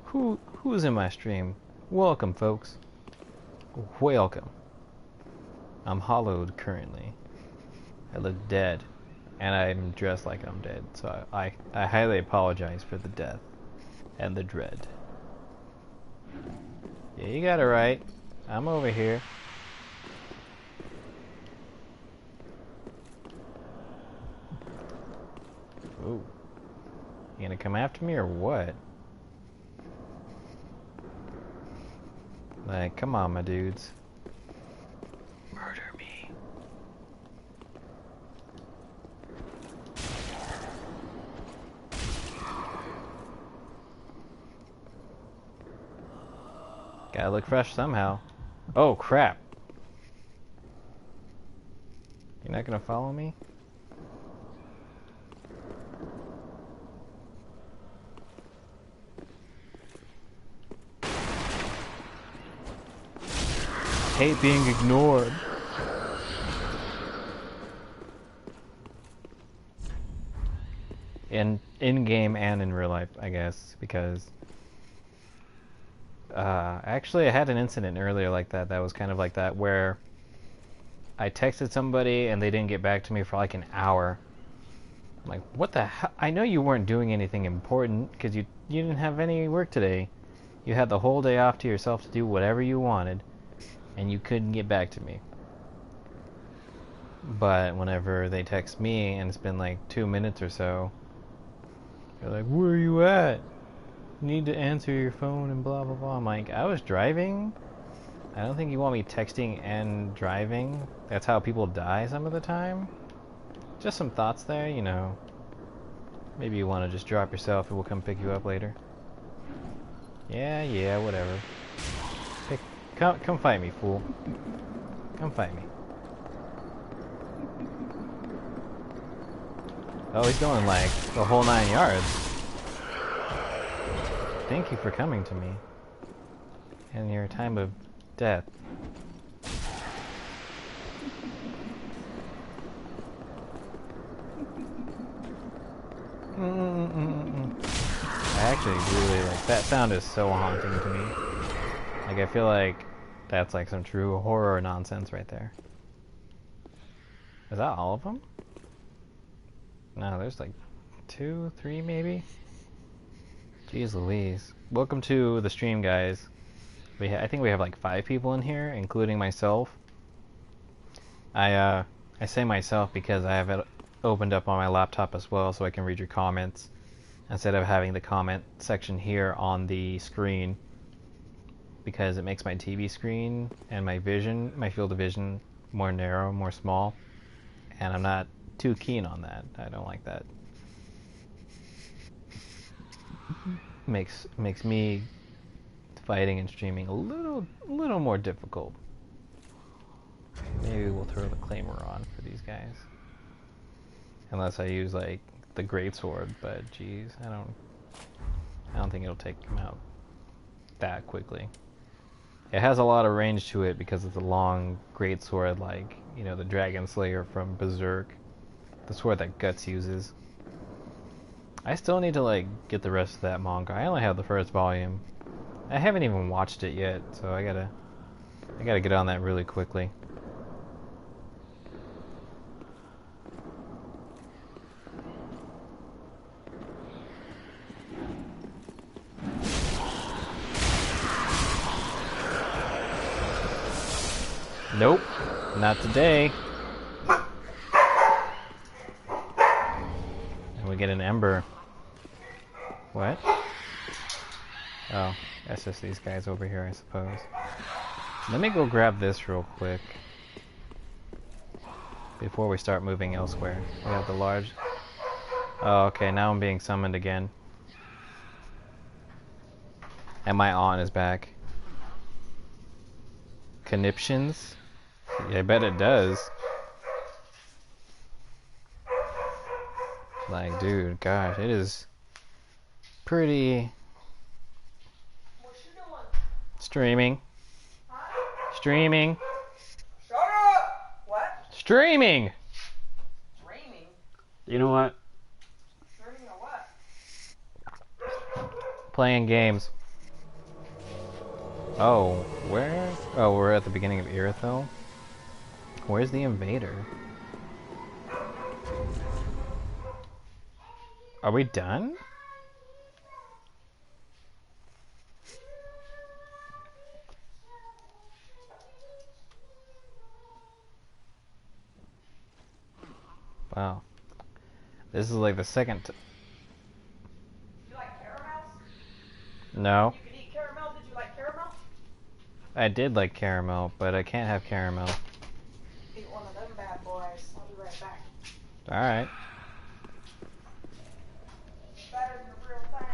Who's in my stream? Welcome, folks. Welcome. I'm hollowed currently. I look dead. And I'm dressed like I'm dead. So I highly apologize for the death. And the dread. Yeah, you got it right. I'm over here. Ooh. You gonna come after me or what? Like, come on, my dudes. Murder me. Gotta look fresh somehow. Oh, crap. You're not gonna follow me? Hate being ignored. In game and in real life, I guess, because actually I had an incident earlier like that was kind of like that, where I texted somebody and they didn't get back to me for like an hour. I'm like, what the hell? I know you weren't doing anything important because you didn't have any work today. You had the whole day off to yourself to do whatever you wanted. And you couldn't get back to me. But whenever they text me and it's been like 2 minutes or so, they're like, where are you at? need to answer your phone and blah blah blah. I'm like, I was driving. I don't think you want me texting and driving. That's how people die some of the time. Just some thoughts there, you know. Maybe you want to just drop yourself and we'll come pick you up later. Yeah, whatever. Come fight me, fool. Come fight me. Oh, he's going like the whole 9 yards. Thank you for coming to me. In your time of death. I actually really like that sound. Is so haunting to me. Like I feel like that's like some true horror nonsense right there. Is that all of them? No, there's like 2, 3 maybe. Jeez Louise. Welcome to the stream, guys. I think we have like 5 people in here, including myself. I say myself because I have it opened up on my laptop as well, so I can read your comments instead of having the comment section here on the screen, because it makes my TV screen and my field of vision more narrow, more small, and I'm not too keen on that. I don't like that. Makes me fighting and streaming a little more difficult. Maybe we'll throw the claimer on for these guys, unless I use like the greatsword. But geez, I don't think it'll take him out that quickly. It has a lot of range to it because it's a long greatsword, like, you know, the Dragon Slayer from Berserk, the sword that Guts uses. I still need to like get the rest of that manga. I only have the first volume. I haven't even watched it yet, so I gotta get on that really quickly. Nope, not today. And we get an ember. What? Oh, that's just these guys over here, I suppose. Let me go grab this real quick before we start moving elsewhere. We have the large... Oh, okay, now I'm being summoned again. And my aunt is back. Conniptions? Yeah, I bet it does. Like, dude, gosh, it is pretty...
What you doing?
Streaming.
Huh?
Streaming.
Shut up! What?
Streaming!
Dreaming?
You know what?
Streaming or what?
Playing games. Oh, where? Oh, we're at the beginning of Irithyll. Where's the invader? Are we done? Wow. This is like the second...
You like caramels?
No.
You can eat caramel. Did you like caramel?
I did like caramel, but I can't have caramel.
Eat one of them bad boys. I'll be right back.
Alright.
Better than the real thing.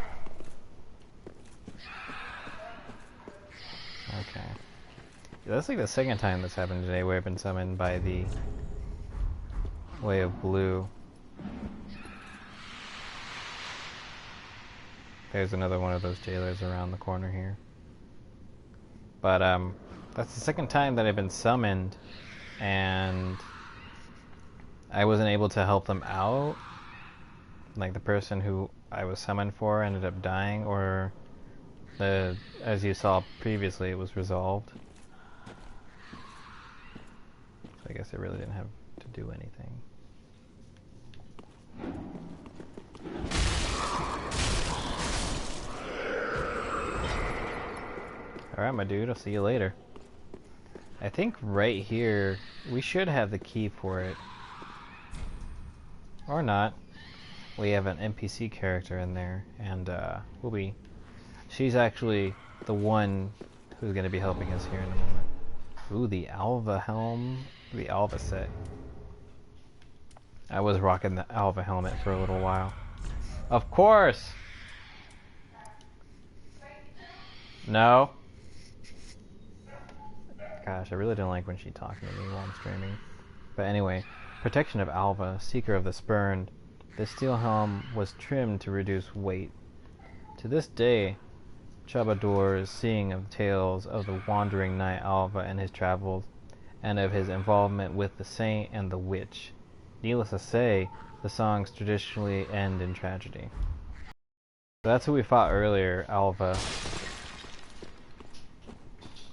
Okay. Yeah, that's like the second time that's happened today where I've been summoned by the Way of Blue. There's another one of those jailers around the corner here. But that's the second time that I've been summoned and I wasn't able to help them out. Like the person who I was summoned for ended up dying, or as you saw previously, it was resolved. So I guess I really didn't have to do anything. Alright, my dude, I'll see you later. I think right here, we should have the key for it. Or not. We have an NPC character in there, and we'll be she's actually the one who's going to be helping us here in a moment. Ooh, the Alva helm, the Alva set. I was rocking the Alva helmet for a little while. Of course! No. Gosh, I really don't like when she's talking to me while I'm streaming. But anyway, protection of Alva, Seeker of the Spurned. This steel helm was trimmed to reduce weight. To this day, troubadours sing of tales of the wandering knight Alva and his travels, and of his involvement with the saint and the witch. Needless to say, the songs traditionally end in tragedy. So that's who we fought earlier, Alva.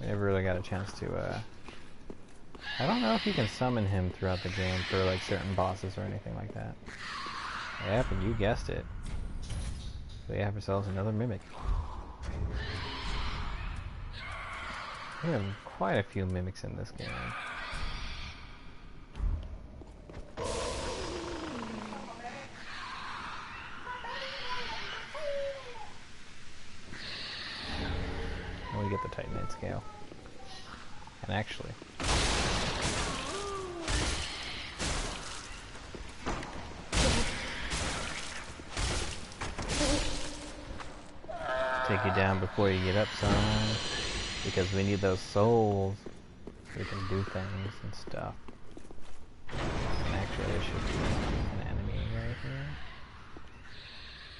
We never really got a chance to, I don't know if you can summon him throughout the game for, like, certain bosses or anything like that. Yep, and you guessed it. We have ourselves another mimic. We have quite a few mimics in this game. And we get the Titanite scale. And actually, take you down before you get up, son. Because we need those souls so we can do things and stuff. And actually, there should be an enemy right here.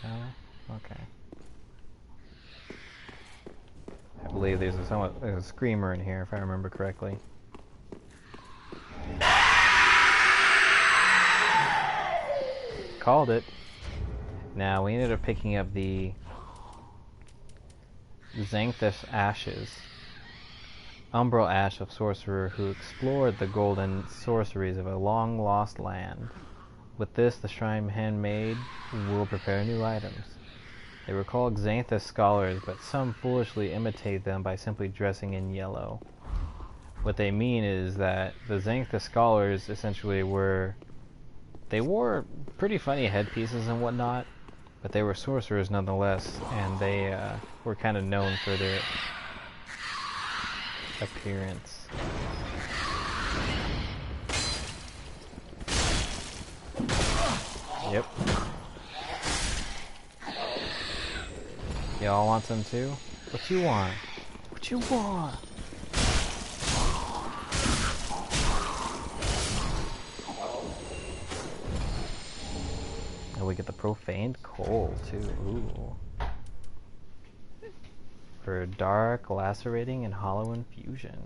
No? Okay. I believe there's a screamer in here, if I remember correctly. Called it. Now, we ended up picking up the Xanthus Ashes. Umbral Ash of Sorcerer who explored the golden sorceries of a long-lost land. With this, the shrine handmaid will prepare new items. They were called Xanthus Scholars, but some foolishly imitate them by simply dressing in yellow. What they mean is that the Xanthus Scholars essentially wore pretty funny headpieces and whatnot, but they were sorcerers nonetheless, and they were kind of known for their appearance. Yep. Y'all want some too? What you want? What you want? And we get the profaned coal too. Ooh. For dark, lacerating, and hollow infusion.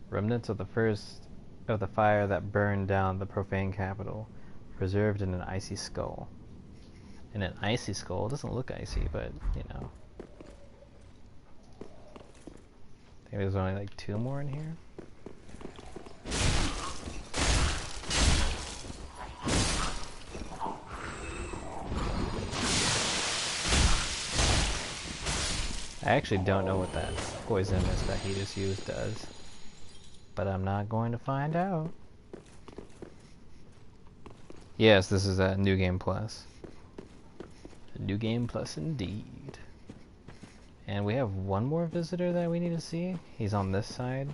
Remnants of the fire that burned down the profane capital, preserved in an icy skull. In an icy skull, it doesn't look icy, but you know. I think there's only like 2 more in here. I actually don't know what that poisonous that he just used does, but I'm not going to find out. Yes, this is a New Game Plus. A New Game Plus indeed. And we have one more visitor that we need to see. He's on this side.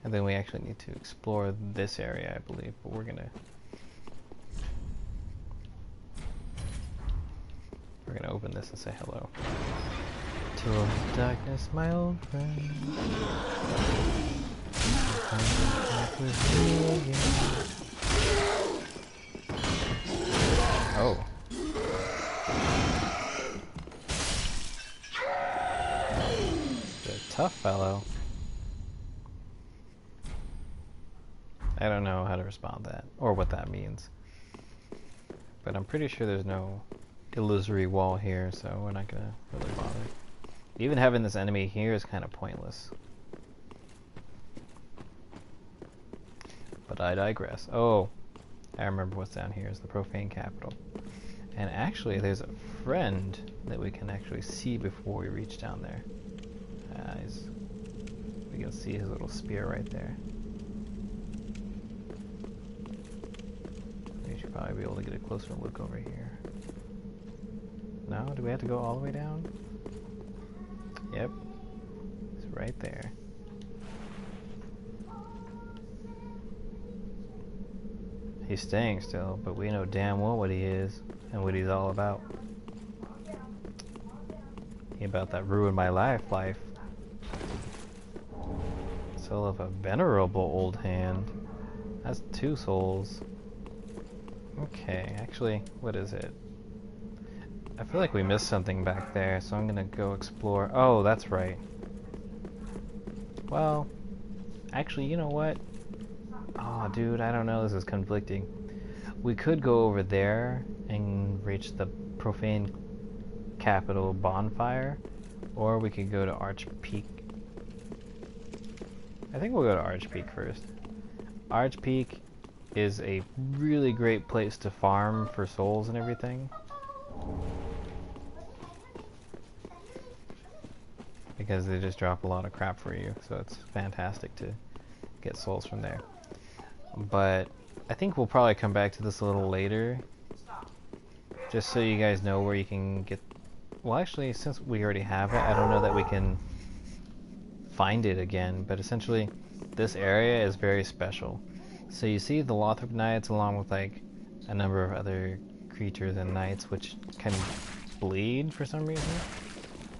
And then we actually need to explore this area, I believe, but we're gonna open this and say hello. To all the darkness, my old friend. Oh. The tough fellow. I don't know how to respond to that, or what that means. But I'm pretty sure there's no illusory wall here, so we're not gonna really bother. Even having this enemy here is kind of pointless. But I digress. Oh, I remember what's down here is the profane capital. And actually there's a friend that we can actually see before we reach down there. We can see his little spear right there. We should probably be able to get a closer look over here. No? Do we have to go all the way down? Yep. It's right there. He's staying still, but we know damn well what he is and what he's all about. He about that ruin my life. Soul of a venerable old hand. That's 2 souls. Okay, actually, what is it? I feel like we missed something back there, so I'm gonna go explore. Oh, that's right. Well, actually, you know what? Oh, dude, I don't know. This is conflicting. We could go over there and reach the profane capital bonfire, or we could go to Arch Peak. I think we'll go to Arch Peak first. Arch Peak is a really great place to farm for souls and everything, because they just drop a lot of crap for you, so it's fantastic to get souls from there. But I think we'll probably come back to this a little later, just so you guys know where you can get. Well, actually, since we already have it, I don't know that we can find it again, but essentially this area is very special. So you see the Lothrop Knights along with like a number of other creatures and knights which can bleed for some reason.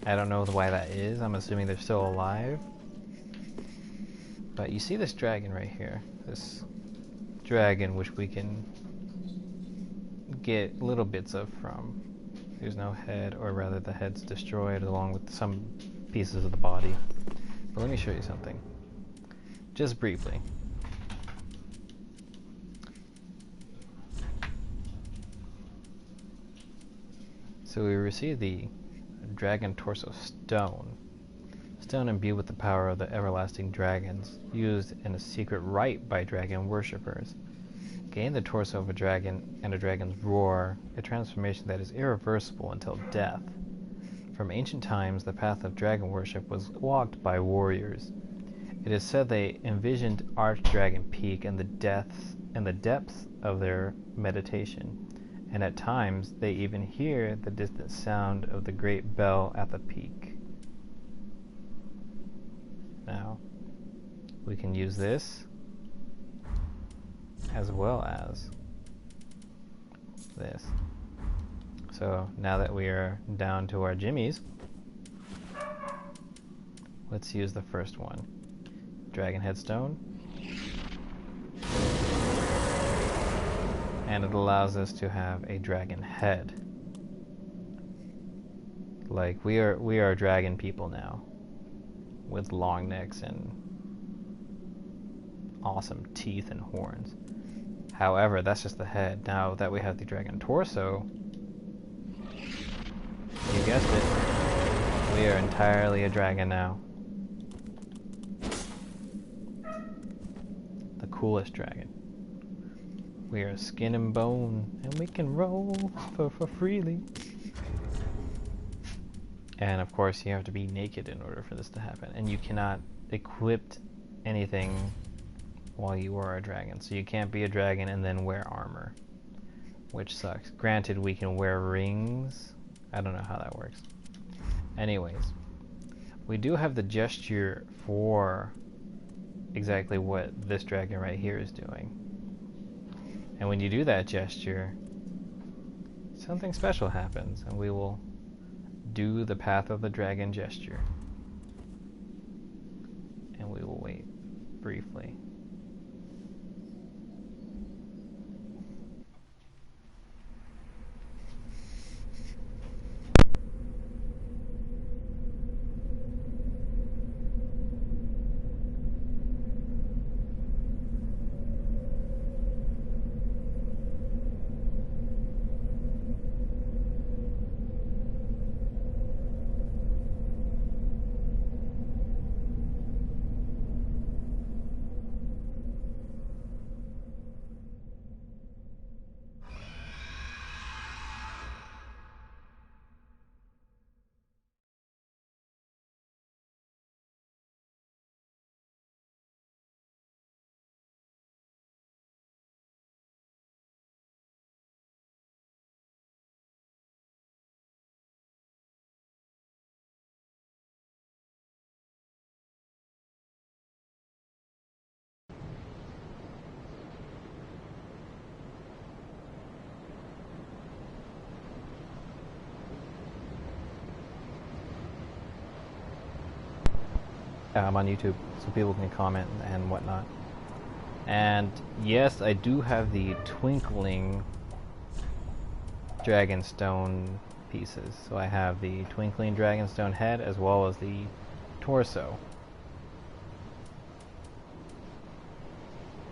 I don't know why that is. I'm assuming they're still alive. But you see this dragon right here. This dragon which we can get little bits of from. There's no head, or rather the head's destroyed along with some pieces of the body. But let me show you something. Just briefly. So we receive the Dragon Torso Stone. Stone imbued with the power of the everlasting dragons, used in a secret rite by dragon worshippers. Gain the torso of a dragon and a dragon's roar, a transformation that is irreversible until death. From ancient times, the path of dragon worship was walked by warriors. It is said they envisioned Archdragon Peak and the depths of their meditation, and at times they even hear the distant sound of the great bell at the peak. Now, we can use this as well as this. So now that we are down to our jimmies, let's use the first one. Dragon Headstone. And it allows us to have a dragon head. Like we are dragon people now, with long necks and awesome teeth and horns. However, that's just the head. Now that we have the dragon torso, you guessed it, we are entirely a dragon now. The coolest dragon. We are skin and bone, and we can roll for freely. And of course, you have to be naked in order for this to happen. And you cannot equip anything while you are a dragon. So you can't be a dragon and then wear armor, which sucks. Granted, we can wear rings. I don't know how that works. Anyways, we do have the gesture for exactly what this dragon right here is doing. And when you do that gesture, something special happens, and we will do the Path of the Dragon gesture. And we will wait briefly. I'm on YouTube, so people can comment and whatnot. And yes, I do have the twinkling dragonstone pieces. So I have the twinkling dragonstone head as well as the torso.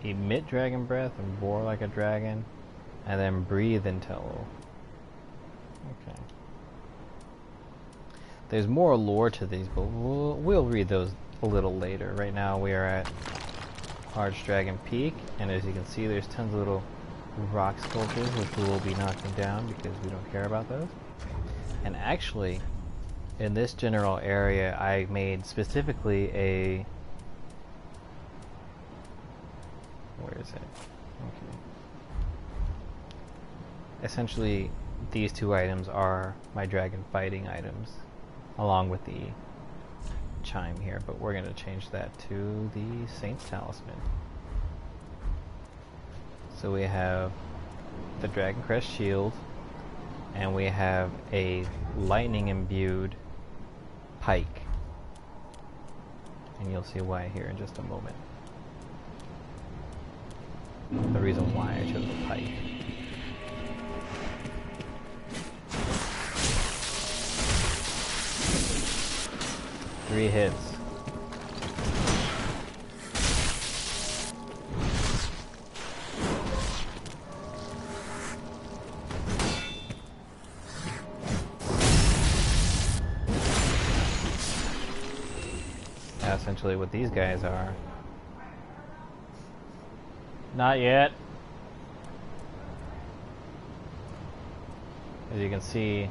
Emit dragon breath and roar like a dragon, and then breathe until. Okay. There's more lore to these, but we'll read those a little later. Right now we are at Archdragon Peak, and as you can see there's tons of little rock sculptures which we will be knocking down because we don't care about those. And actually, in this general area I made specifically a... Where is it? Okay. Essentially, these two items are my dragon fighting items, along with the chime here, but we're going to change that to the Saint's Talisman. So we have the Dragon Crest Shield, and we have a lightning imbued pike. And you'll see why here in just a moment. The reason why I chose the pike. Three hits. That's essentially what these guys are. Not yet. As you can see,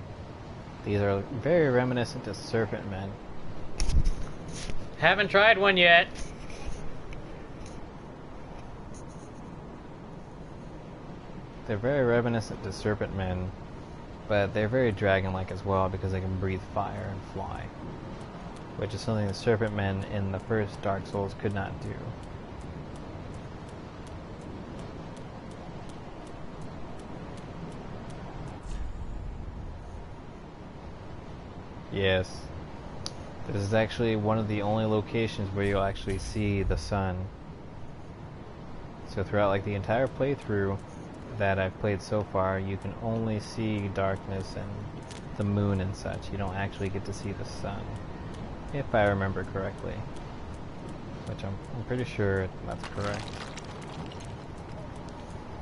these are very reminiscent of serpent men. Haven't tried one yet. They're very reminiscent to serpent men, but they're very dragon-like as well because they can breathe fire and fly, which is something the serpent men in the first Dark Souls could not do. Yes. This is actually one of the only locations where you'll actually see the sun. So throughout like the entire playthrough that I've played so far, you can only see darkness and the moon and such. You don't actually get to see the sun, if I remember correctly. Which I'm pretty sure that's correct.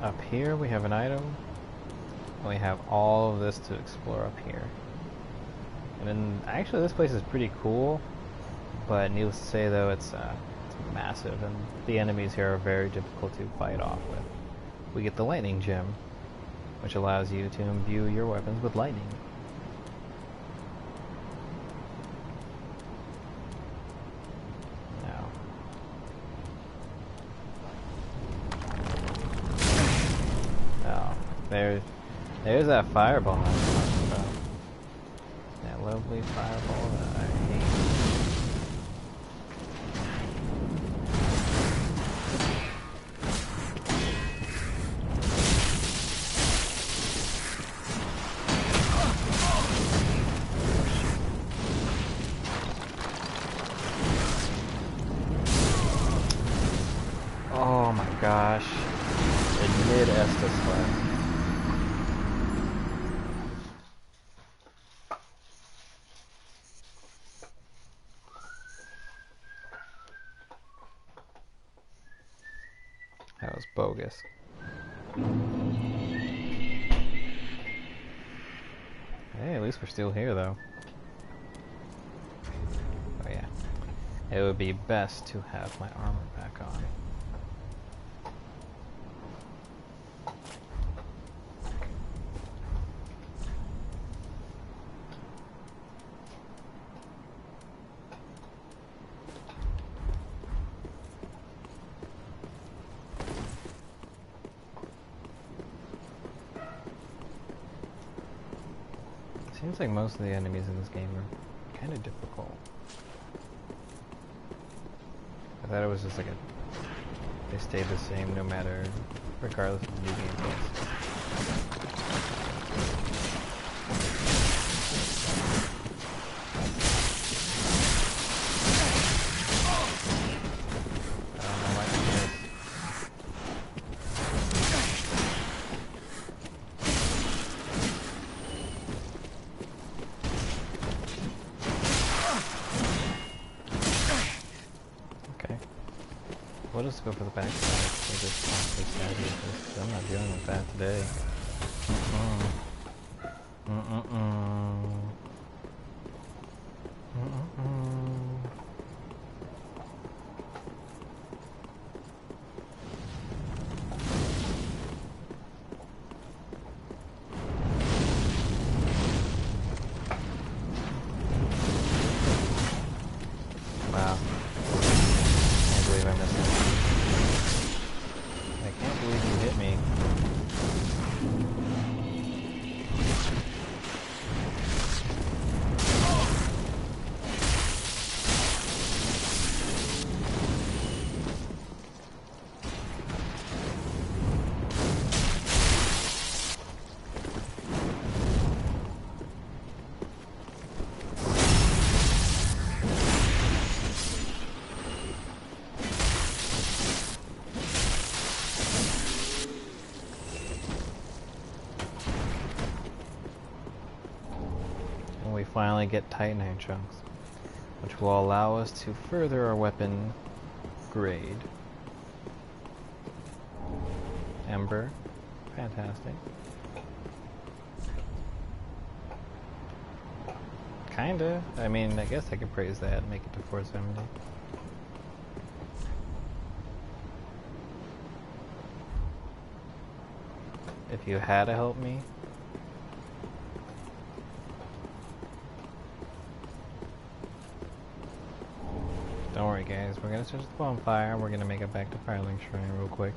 Up here we have an item, and we have all of this to explore up here. And then, actually this place is pretty cool, but needless to say though, it's massive, and the enemies here are very difficult to fight off with. We get the lightning gem, which allows you to imbue your weapons with lightning. Now, there's that fireball I was talking about. That lovely fireball that I hate. Oh my gosh. Admit Estes left. That was bogus. Hey, at least we're still here though. Oh yeah. It would be best to have my armor back on. Seems like most of the enemies in this game are kind of difficult. I thought it was just like they stayed the same no matter, regardless of the new game plus. We'll just go for the backside. We'll just possibly stab you because I'm not dealing with that today. Wow. Can't believe I missed it. I can't believe you hit me. We finally get Titanite chunks, which will allow us to further our weapon grade. Ember, fantastic. Kinda. I mean, I guess I could praise that and make it to 470. If you had to help me. Don't worry guys, we're gonna search the bonfire, we're gonna make it back to Firelink Shrine real quick.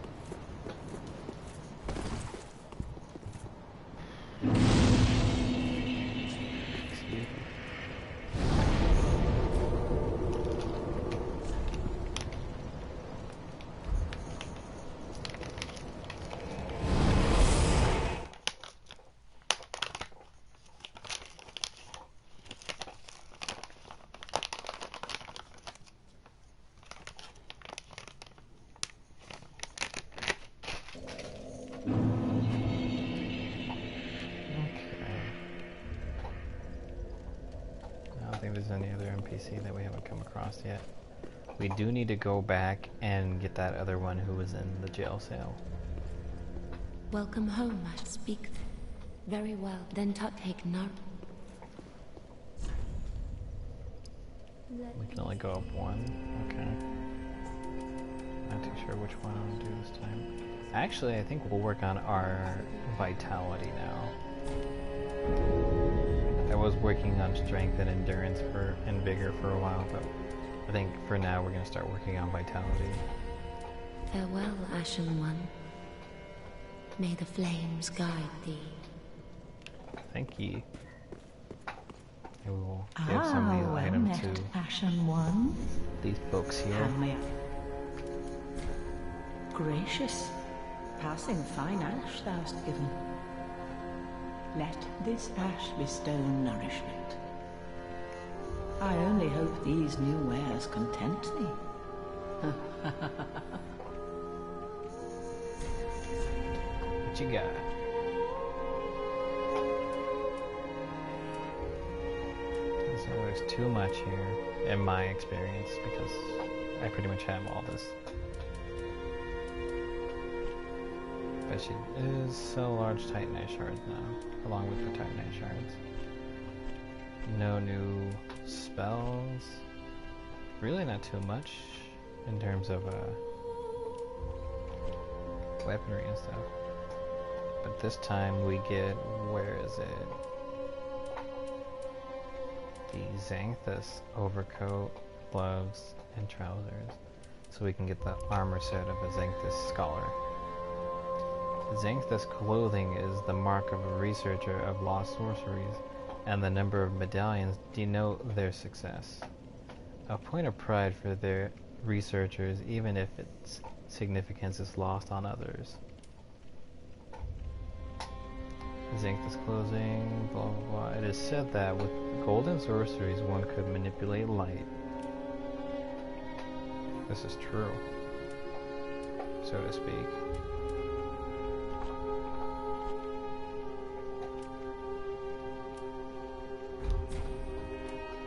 There's any other NPC that we haven't come across yet. We do need to go back and get that other one who was in the jail cell.
Welcome home, I speak. Very well, then take note.
We can only go up one. Okay. Not too sure which one I'll do this time. Actually, I think we'll work on our vitality now. I was working on strength and endurance and vigor for a while, but I think for now we're going to start working on vitality.
Farewell, Ashen One. May the flames guide thee.
Thank ye. And we will give some of these items to
Ashen One.
these folks here.
Gracious, passing fine ash thou hast given. Let this ash bestow nourishment. I only hope these new wares content thee.
What you got? So there's too much here, in my experience, because I pretty much have all this. But she is sell large Titanite shards now, along with the Titanite shards. No new spells. Really not too much in terms of weaponry and stuff. But this time we get, where is it? The Xanthus overcoat, gloves, and trousers. So we can get the armor set of a Xanthus scholar. Xanthus clothing is the mark of a researcher of lost sorceries, and the number of medallions denote their success. A point of pride for their researchers, even if its significance is lost on others. Xanthus clothing, blah blah blah. It is said that with golden sorceries one could manipulate light. This is true, so to speak.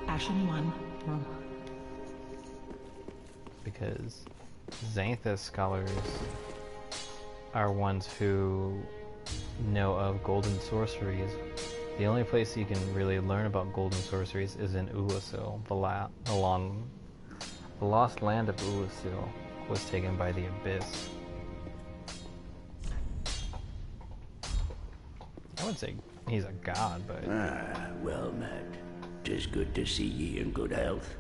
Ashen One.
Because Xanthus scholars are ones who know of golden sorceries. The only place you can really learn about golden sorceries is in Ulasil. The lost land of Ulasil was taken by the Abyss. I would say he's a god, but...
Ah, well met. 'Tis good to see ye in good health.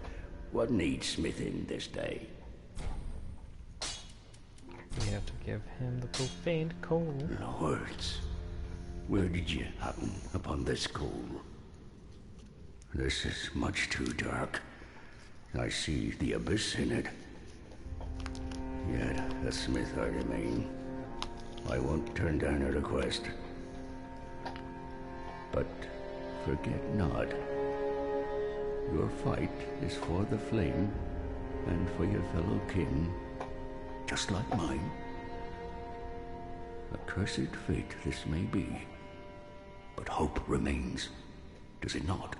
What needs smithing this day?
We have to give him the profaned coal.
Lords, where did you happen upon this coal? This is much too dark. I see the abyss in it. Yet a smith I remain. I won't turn down a request. But forget not, your fight is for the flame and for your fellow kin, just like mine. A cursed fate this may be, but hope remains, does it not?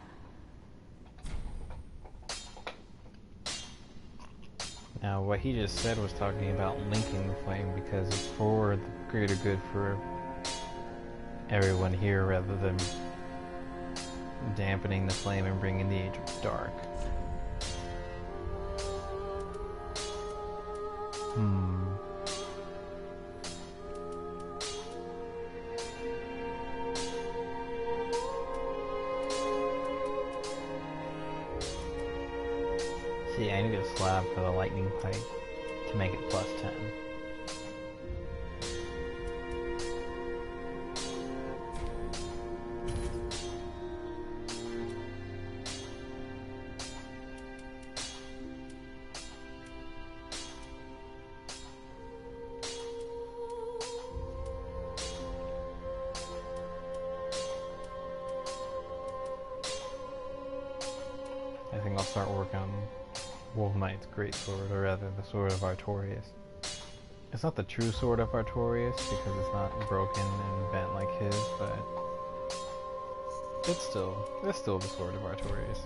Now, what he just said was talking about linking the flame because it's for the greater good for everyone here rather than dampening the flame and bringing the Age of Dark. See, I need a slab for the lightning pike to make it plus 10. I think I'll start working on Wolf Knight's greatsword, or rather the Sword of Artorias. It's not the true Sword of Artorias because it's not broken and bent like his, but it's still the Sword of Artorias.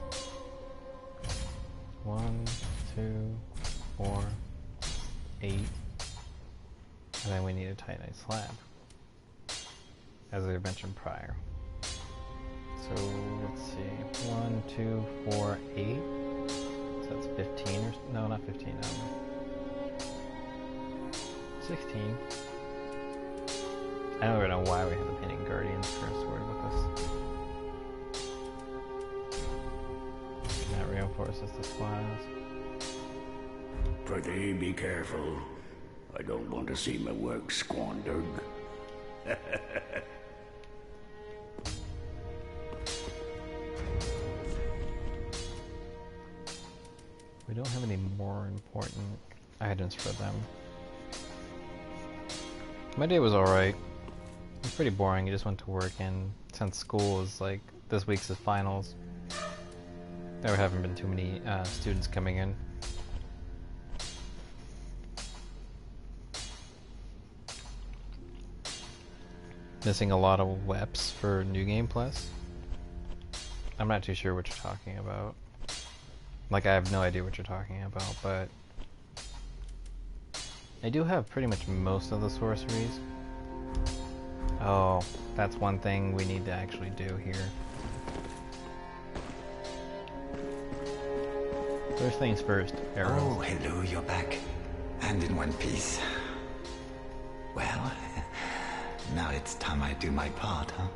1, 2, 4, 8, and then we need a Titanite slab, as I mentioned prior. So let's see, 1, 2, 4, 8. So that's 15 or no, not 15. 16. I don't know why we have the Painting Guardian's first word with us. And that reinforces the squads.
Prithee, be careful. I don't want to see my work squandered.
We don't have any more important items for them. My day was alright. It was pretty boring. I just went to work, and since school is like this week's is finals, there haven't been too many students coming in. Missing a lot of weps for New Game Plus. I'm not too sure what you're talking about. Like, I have no idea what you're talking about, but I do have pretty much most of the sorceries. Oh, that's one thing we need to actually do here. First things first, arrows.
Oh, hello, you're back. And in one piece. Well, now it's time I do my part, huh?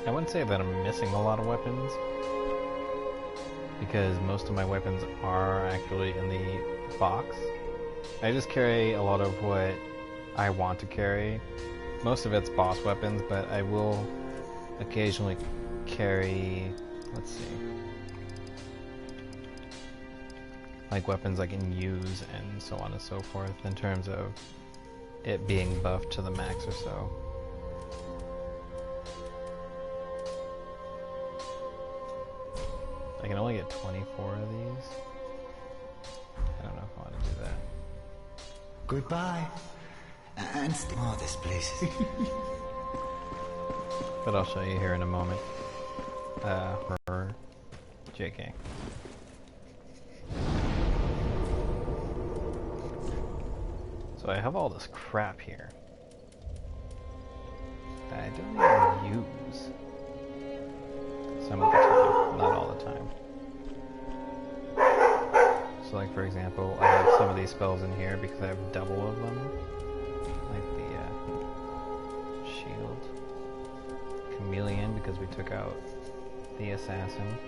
I wouldn't say that I'm missing a lot of weapons, because most of my weapons are actually in the box. I just carry a lot of what I want to carry. Most of it's boss weapons, but I will occasionally carry, let's see, like weapons I can use and so on and so forth in terms of it being buffed to the max or so. I can only get 24 of these. I don't know if I want to do that.
Goodbye. And oh, this place is...
But I'll show you here in a moment. JK. So I have all this crap here that I don't even use some of the time, not all the time. So like for example, I have some of these spells in here because I have double of them. Like the shield. Chameleon because we took out the assassin.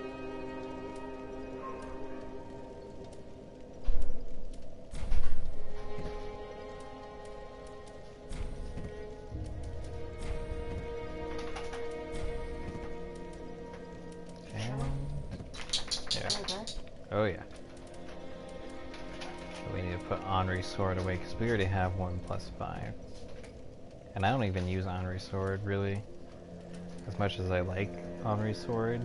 Oh yeah. So we need to put Henri's sword away because we already have 1+5. And I don't even use Henri's sword really. As much as I like Henri's sword.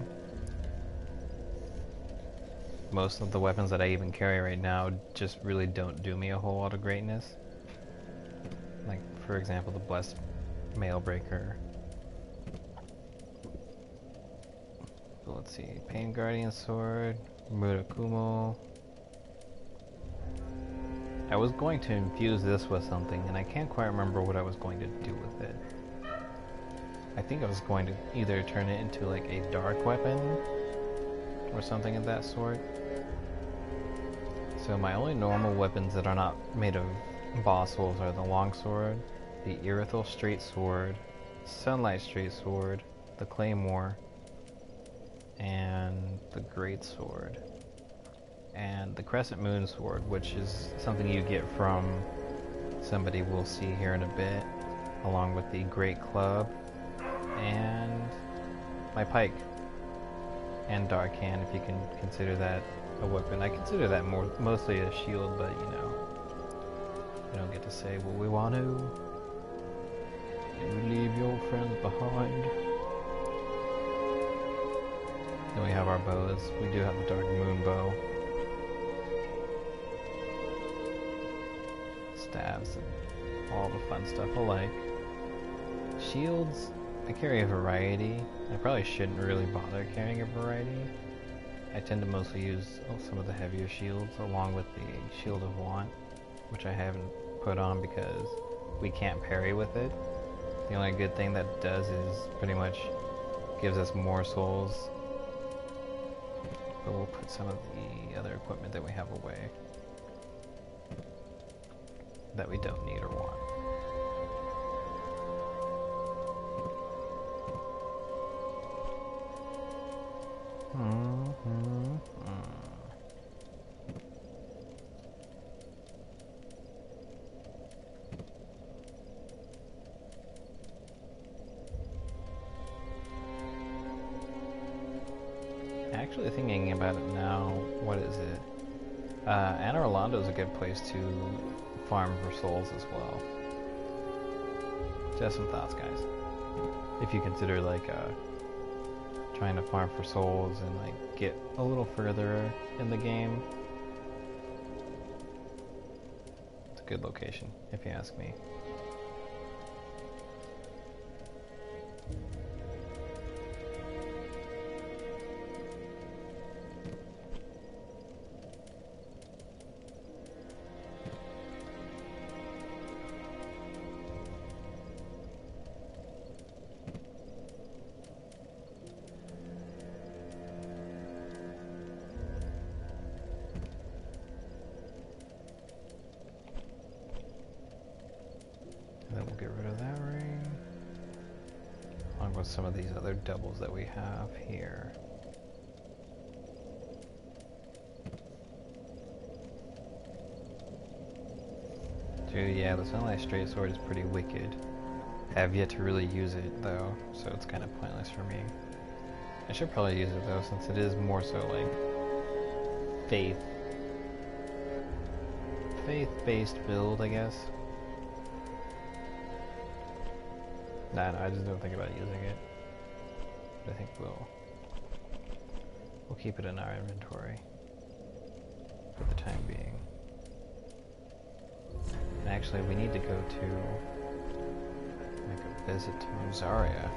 Most of the weapons that I even carry right now just really don't do me a whole lot of greatness. Like for example the Blessed Mailbreaker. So let's see, Pain Guardian Sword. Murakumo. I was going to infuse this with something and I can't quite remember what I was going to do with it. I think I was going to either turn it into like a dark weapon or something of that sort. So my only normal weapons that are not made of boss souls are the longsword, the Irithyll straight sword, Sunlight straight sword, the claymore, and the great sword, and the Crescent Moon sword, which is something you get from somebody we'll see here in a bit, along with the great club, and my pike, and dark hand, if you can consider that a weapon. I consider that mostly a shield, but you know, we don't get to say what we want to. You leave your friends behind. Then we have our bows. We do have the Dark Moon bow. Staves and all the fun stuff alike. Shields, I carry a variety. I probably shouldn't really bother carrying a variety. I tend to mostly use some of the heavier shields along with the Shield of Want, which I haven't put on because we can't parry with it. The only good thing that does is pretty much gives us more souls. But we'll put some of the other equipment that we have away that we don't need or want. Actually thinking about it now, what is it? Anne Orlando is a good place to farm for souls as well. Just some thoughts, guys. If you consider like trying to farm for souls and like get a little further in the game, it's a good location, if you ask me. Some of these other doubles that we have here. Dude, yeah, the Sunlight Straight Sword is pretty wicked. I have yet to really use it though, so it's kind of pointless for me. I should probably use it though, since it is more so like faith faith-based build, I guess. Nah, no, I just don't think about using it. But I think we'll keep it in our inventory for the time being. And actually, we need to go to make a visit to Rosaria.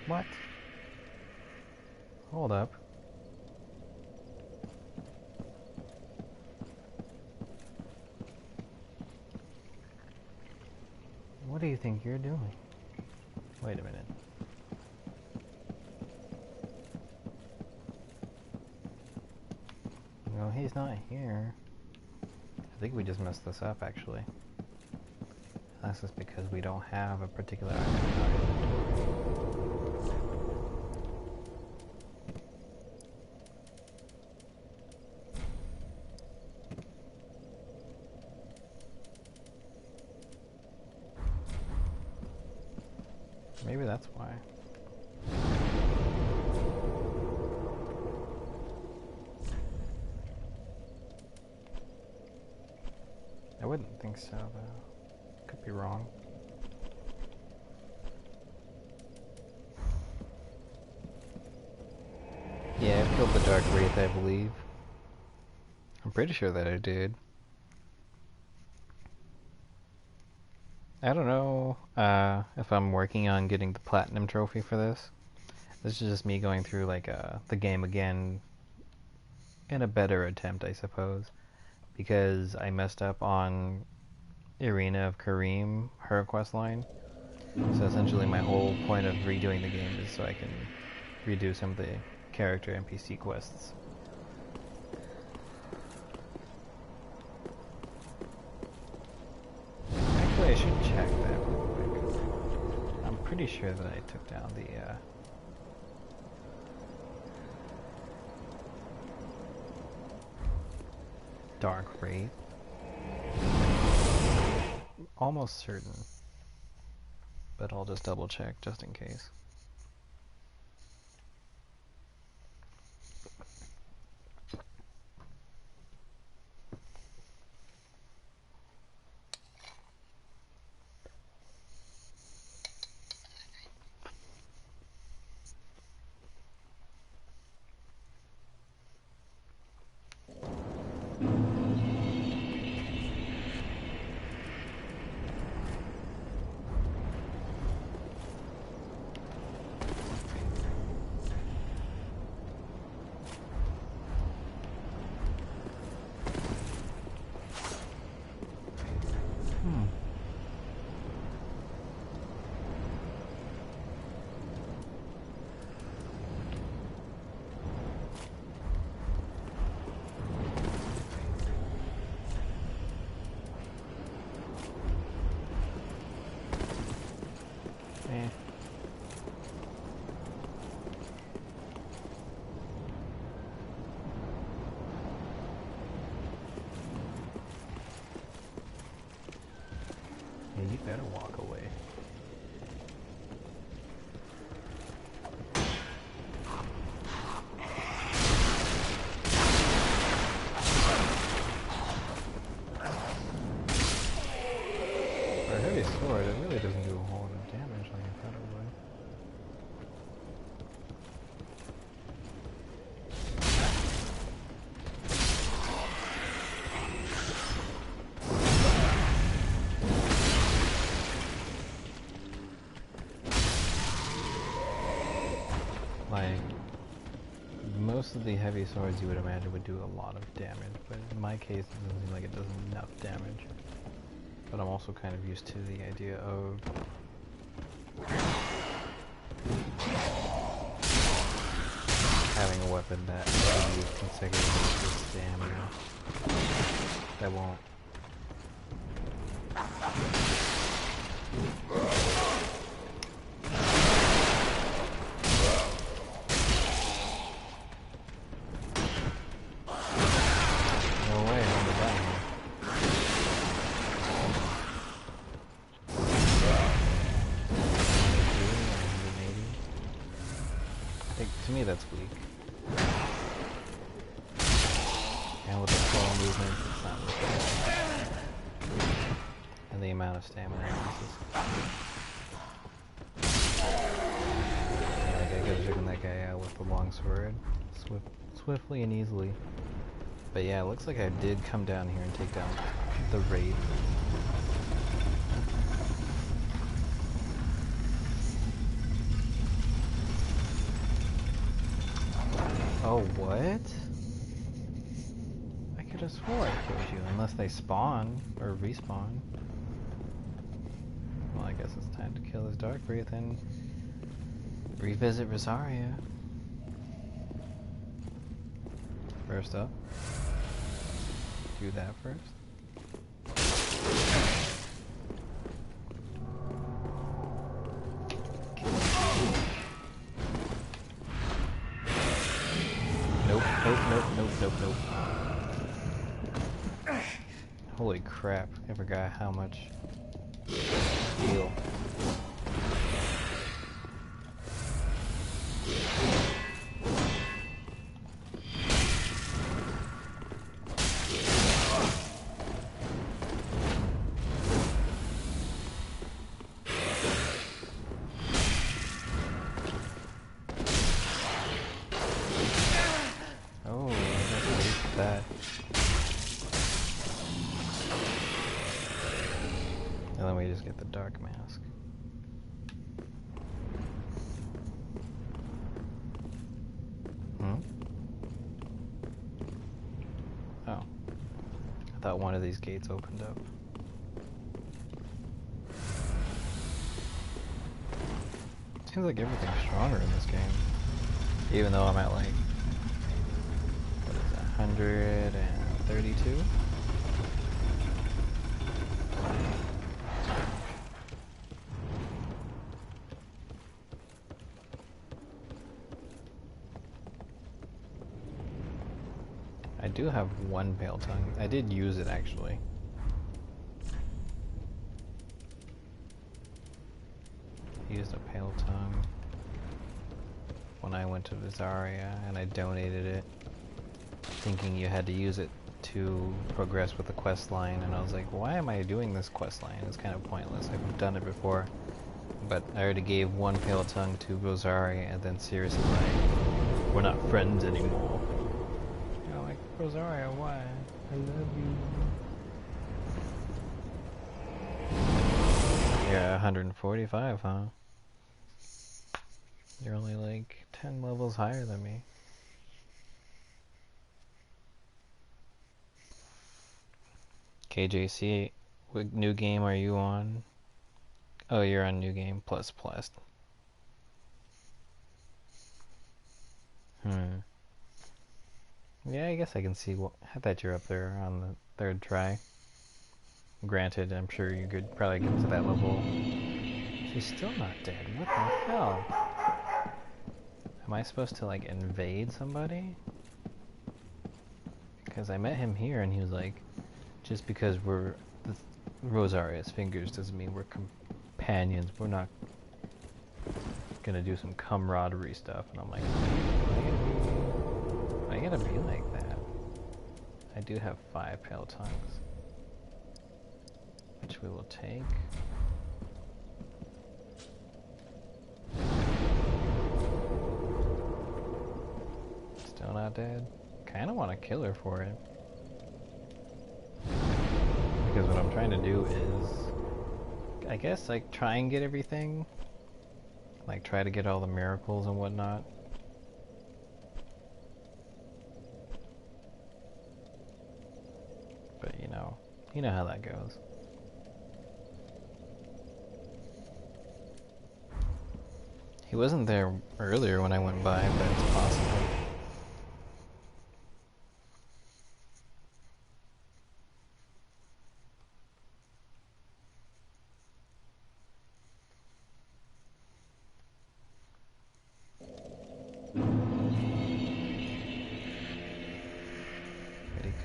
What? Hold up. What do you think you're doing? Wait a minute. No, he's not here. I think we just messed this up, actually. That's just because we don't have a particular item in our inventory. Maybe that's why. I wouldn't think so, though. Could be wrong. Yeah, I killed the Dark Wraith, I believe. I'm pretty sure that I did. I don't know if I'm working on getting the Platinum Trophy for this. This is just me going through like the game again in a better attempt, I suppose. Because I messed up on Irina of Karim, her quest line. So essentially my whole point of redoing the game is so I can redo some of the character NPC quests. Actually, I should check that real quick. I'm pretty sure that I took down the Dark Wraith. Almost certain. But I'll just double check just in case. You better walk away. For a heavy sword, it really doesn't do a whole lot of damage like I thought it would. Like, most of the heavy swords you would imagine would do a lot of damage, but in my case it doesn't seem like it does enough damage. But I'm also kind of used to the idea of having a weapon that can use consecutively with stamina. That won't. No way, I'm gonna die here. To me, that's weak. And with the slow movement, it's not worth it. And the amount of stamina it uses. Like, I could've taken that guy out with the long sword. Swiftly and easily. But yeah, it looks like I did come down here and take down the raid. Oh, what? I could have swore I killed you, unless they spawn, or respawn. Well, I guess it's time to kill this Darkwraith and revisit Rosaria. First up. Do that first. Nope. Holy crap, I forgot how much heal. That. And then we just get the dark mask. Oh. I thought one of these gates opened up. Seems like everything's stronger in this game. Even though I'm at like 132? I do have one pale tongue. I did use it actually. I used a pale tongue when I went to Visaria and I donated it, thinking you had to use it to progress with the quest line, and I was like, why am I doing this quest line? It's kind of pointless. I've done it before. But I already gave one pale tongue to Rosaria, and then Sirius is like, we're not friends anymore. And I'm like, Rosaria, why? I love you. Yeah, 145, huh? You're only like 10 levels higher than me. KJC, what new game are you on? Oh, you're on New Game Plus Plus. Yeah, I guess I can see that you're up there on the third try. Granted, I'm sure you could probably get to that level. She's still not dead. What the hell? Am I supposed to like invade somebody? Because I met him here and he was like, just because we're Rosaria's fingers doesn't mean we're companions. We're not gonna do some camaraderie stuff. And I'm like, I gotta be like that. I do have 5 pale tongues, which we will take. Still not dead. Kinda wanna kill her for it. Because what I'm trying to do is, I guess, like, try and get everything. Like, try to get all the miracles and whatnot. But, you know how that goes. He wasn't there earlier when I went by, but it's possible.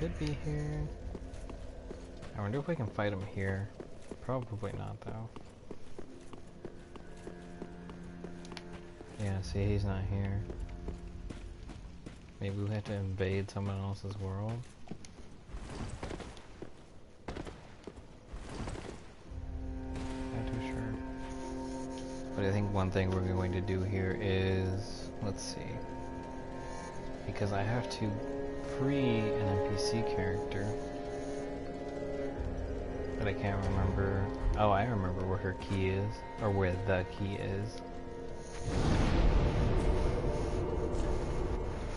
could be here. I wonder if we can fight him here. Probably not, though. Yeah, see, he's not here. Maybe we have to invade someone else's world. Not too sure. But I think one thing we're going to do here is, let's see. Because I have to free an NPC character. But I can't remember. Oh, I remember where her key is. Or where the key is.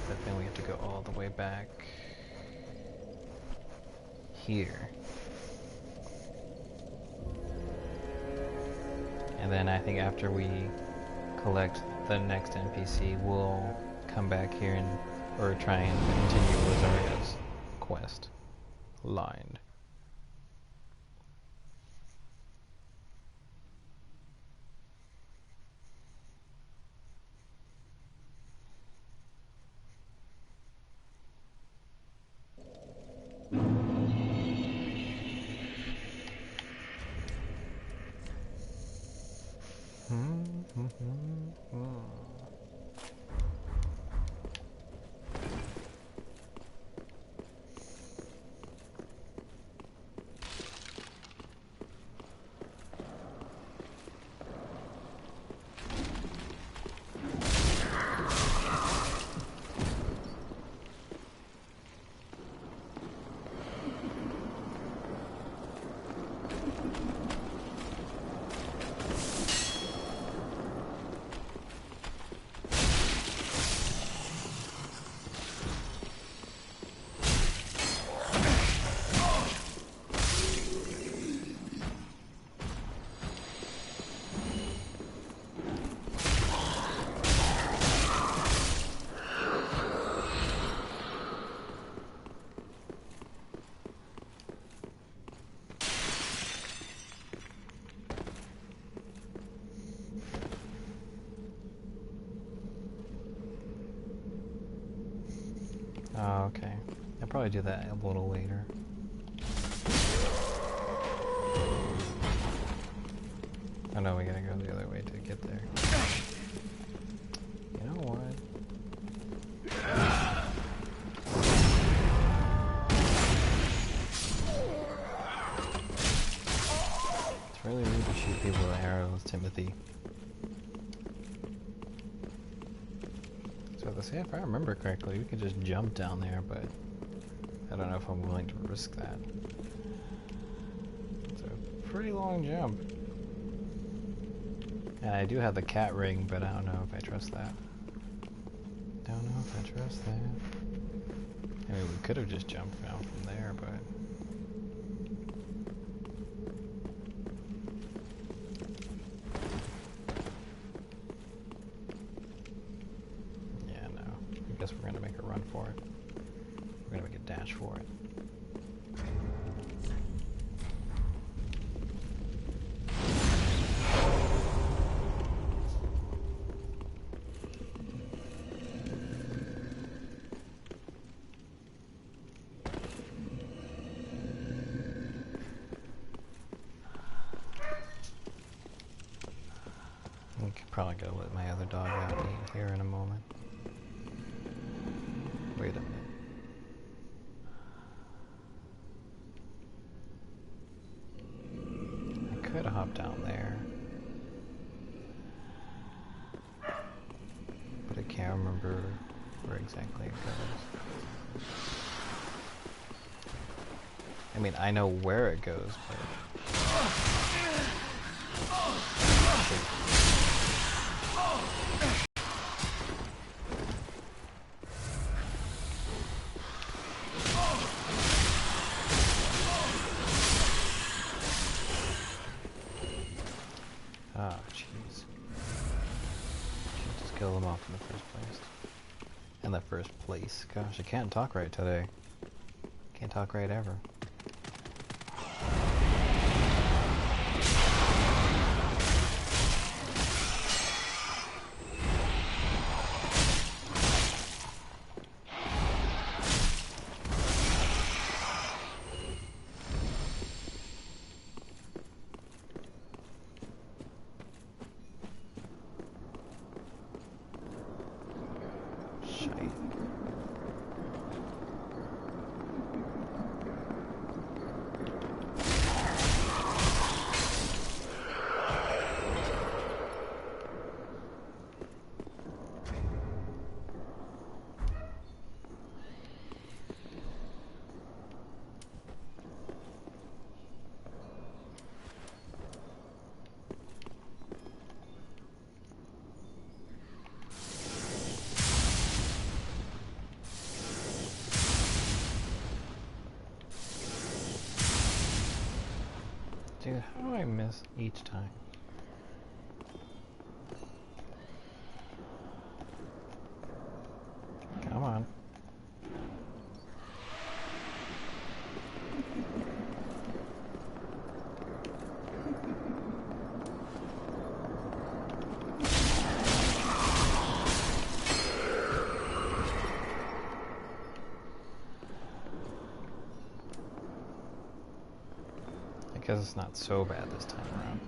But then we have to go all the way back here. And then I think after we collect the next NPC, we'll come back here and or try and continue Rosaria's quest line. Oh, okay. I'll probably do that a little later. Oh no, we gotta go the other way to get there. You know what? It's really rude to shoot people with arrows, Timothy. So to say, if I remember correctly, we could just jump down there, but I don't know if I'm willing to risk that. It's a pretty long jump. And I do have the cat ring, but I don't know if I trust that. Don't know if I trust that. I mean, we could have just jumped down from there, but... yeah, no. I guess we're gonna make a run for it. We're gonna make a dash for it. Probably gotta let my other dog out here in a moment. Wait a minute. I could hop down there, but I can't remember where exactly it goes. I mean, I know where it goes, but... oh, jeez. Should just kill them off in the first place. In the first place. Gosh, I can't talk right today. Can't talk right ever. shite. Dude, how do I miss each time? Come on. I guess it's not so bad this time around.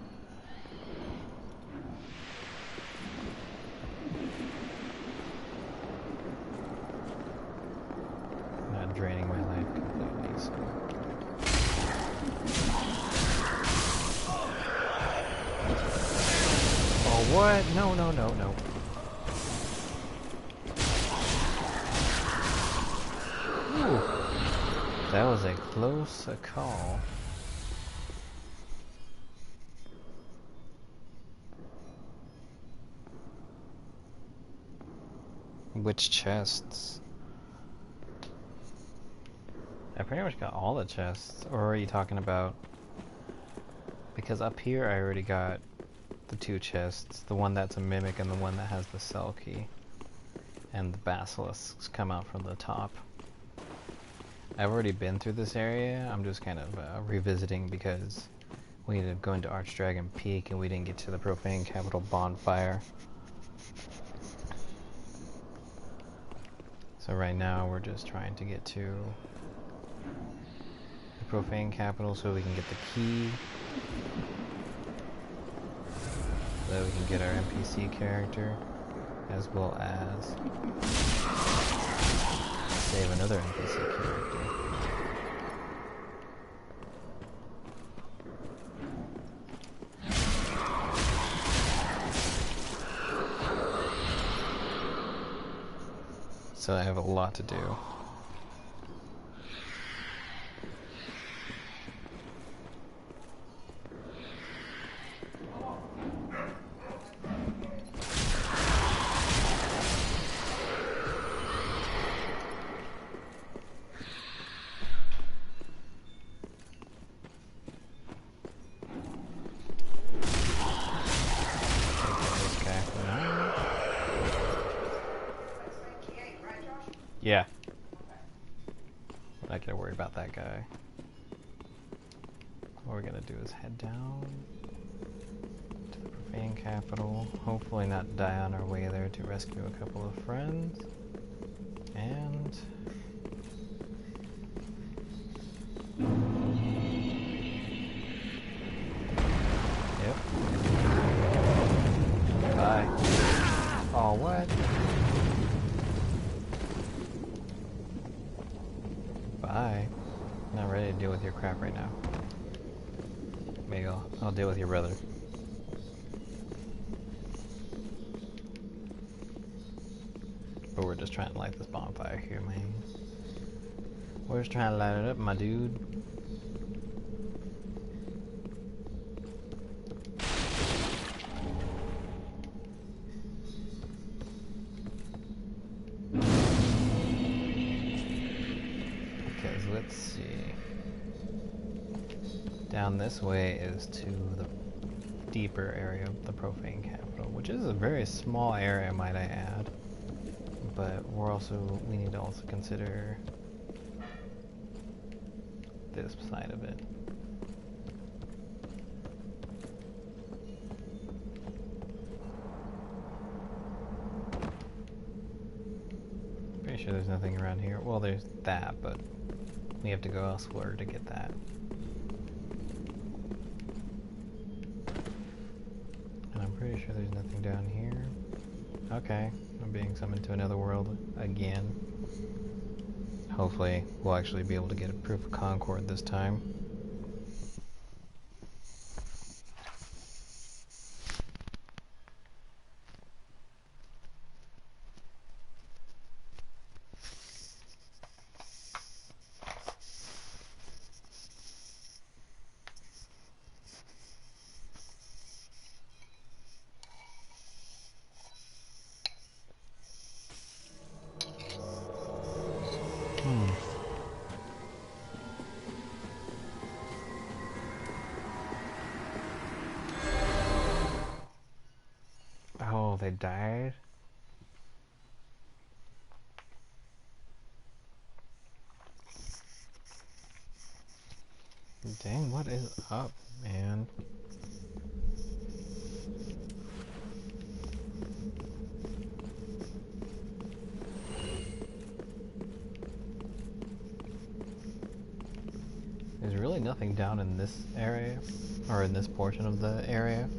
Not draining my life completely, so. Oh, what? No, no, no, no. Ooh. That was a close call. Which chests? I pretty much got all the chests. Or are you talking about... Because up here I already got the 2 chests. The one that's a mimic and the one that has the cell key. And the basilisks come out from the top. I've already been through this area. I'm just kind of revisiting because we need to go into Archdragon Peak and we didn't get to the Profane Capital bonfire. So right now we're just trying to get to the Profane Capital so we can get the key. So that we can get our NPC character, as well as save another NPC character. So I have a lot to do. Yeah. Not gonna worry about that guy. What we're gonna do is head down to the Profane Capital. Hopefully not die on our way there to rescue a couple of friends. And... Yep. Bye. Oh, what? Bye. Not ready to deal with your crap right now. Maybe I'll deal with your brother. But we're just trying to light this bonfire here, man. We're just trying to light it up, my dude. Because let's see. Down this way is to the deeper area of the Profane Capital, which is a very small area, might I add. But we need to also consider this side of it. Pretty sure there's nothing around here. Well, there's that, but we have to go elsewhere to get that. And I'm pretty sure there's nothing down here. Okay, I'm being summoned to another world again. Hopefully, we'll actually be able to get a proof of Concord this time. Oh, they died? Dang, what is up, man? There's really nothing down in this area, or in this portion of the area.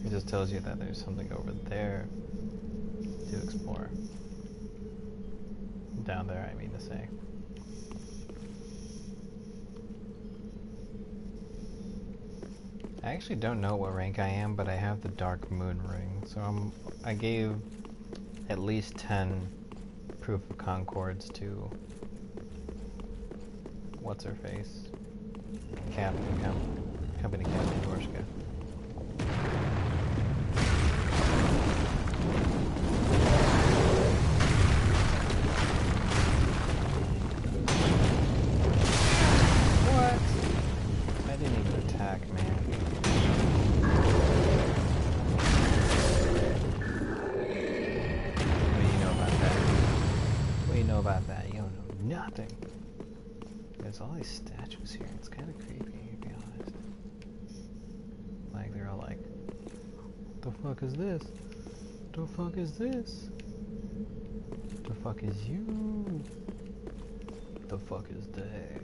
It just tells you that there's something over there to explore. Down there, I mean to say. I actually don't know what rank I am, but I have the Dark Moon ring, so I gave at least 10 proof of Concords to what's her face? Company Captain Dorshka. What? I didn't even attack, man. What do you know about that? What do you know about that? You don't know nothing. There's all these statues here. It's kind of creepy, to be honest. Like, they're all like, the fuck is this? The fuck is this? The fuck is you? The fuck is they?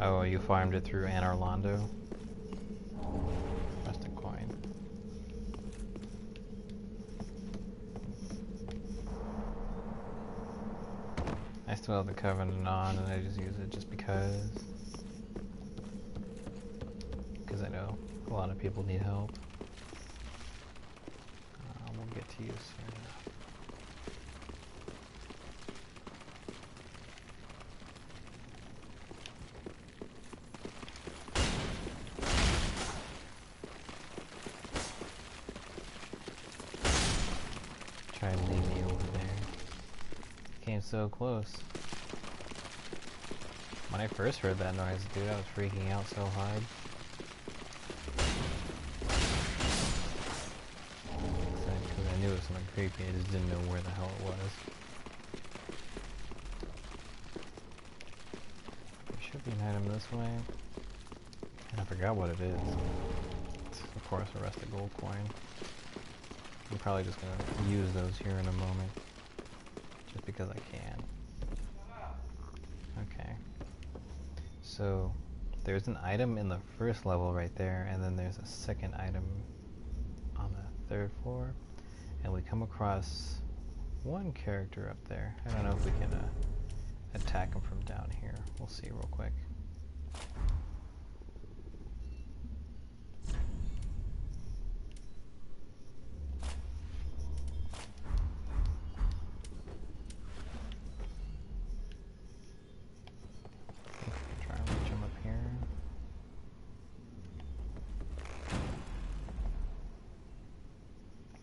Oh, you farmed it through Anor Londo? Just a coin. I still have the Covenant on, and I just use it just because. Because I know a lot of people need help. We'll get to you soon. Try and leave me over there. Came so close. When I first heard that noise, dude, I was freaking out so hard. Because I knew it was something creepy, I just didn't know where the hell it was. There should be an item this way. And I forgot what it is. It's, of course, a rusted gold coin. I'm probably just gonna use those here in a moment. Just because I can. Okay. So, there's an item in the first level right there, and then there's a second item on the third floor. And we come across one character up there. I don't know if we can attack him from down here. We'll see real quick.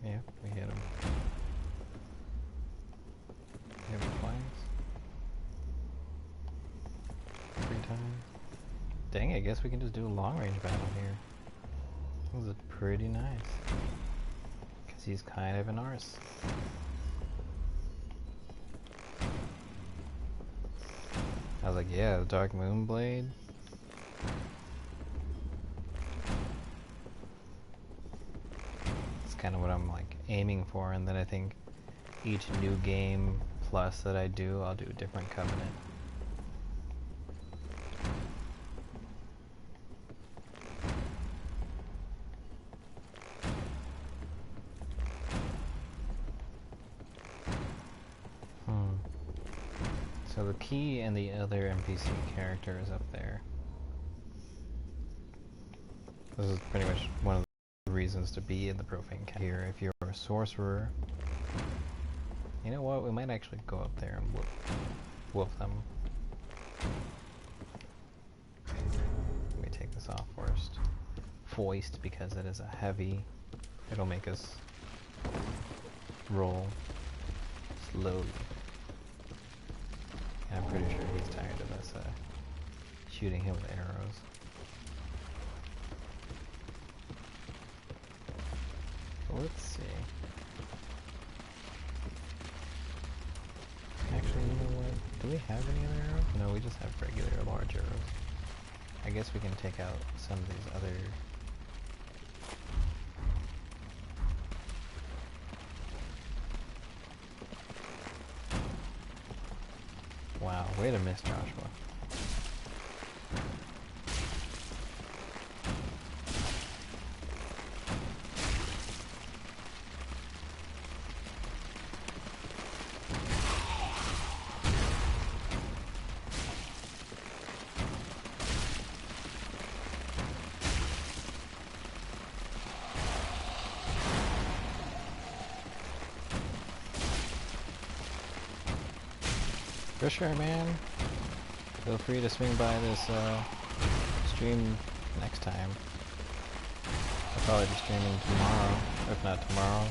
Yeah, we hit him. Every twice. 3 times. Dang, I guess we can just do a long range battle here. This is pretty nice. Because he's kind of an arse. I was like, yeah, the Dark Moon Blade. Kind of what I'm like aiming for, and then I think each new game plus that I do, I'll do a different covenant. So the key and the other NPC character is up there. This is pretty much one of the reasons to be in the Profane Camp here. If you're a sorcerer, you know what? We might actually go up there and whoop them. Let me take this off first. Foist, because it is a heavy. It'll make us roll slowly. I'm pretty sure he's tired of us shooting him with arrows. Let's see. Actually, you know what? Do we have any other arrows? No, we just have regular large arrows. I guess we can take out some of these other... Wow, way to miss, Joshua. For sure, man. Feel free to swing by this stream next time. I'll probably be streaming tomorrow, if not tomorrow,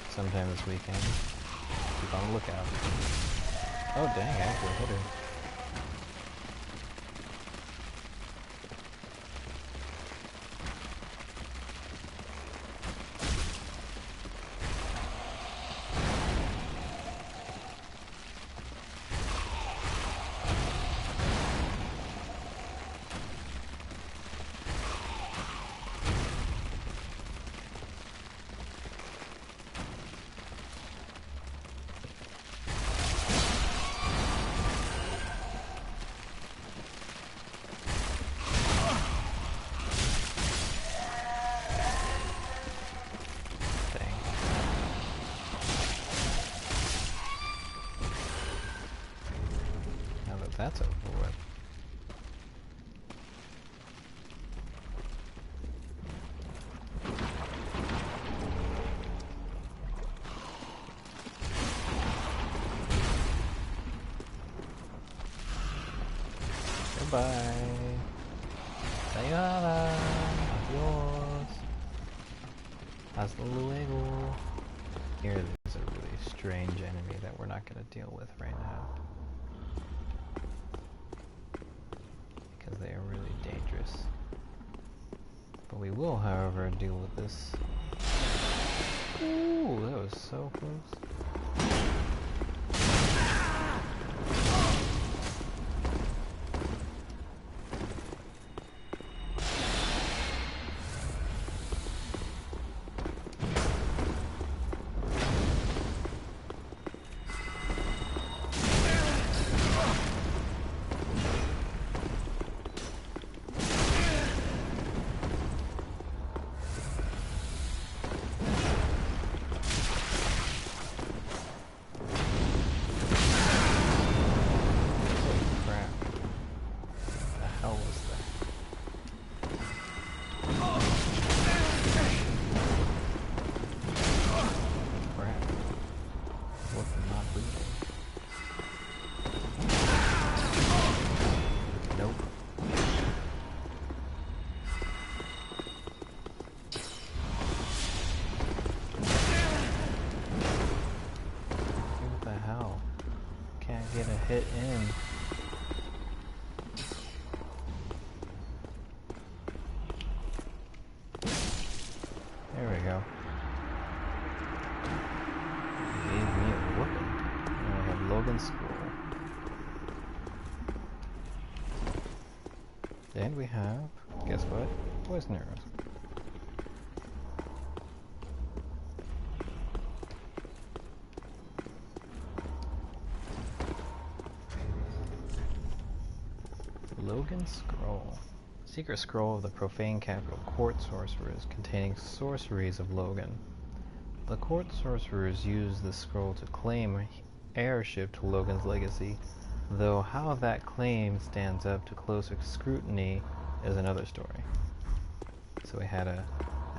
sometime this weekend. Keep on the lookout. Oh dang, I actually hit her. That's over with. Goodbye. Sayonara. Adios. Hasta luego. Here there's a really strange enemy that we're not going to deal with right now. They are really dangerous. But we will, however, deal with this. Ooh, that was so close. Get a hit in. There we go. Gave me a whooping. And I have Logan's School. And we have, guess what? Poison arrows. Logan Scroll. Secret scroll of the profane capital court sorcerers containing sorceries of Logan. The court sorcerers use this scroll to claim heirship to Logan's legacy, though how that claim stands up to closer scrutiny is another story. So we had a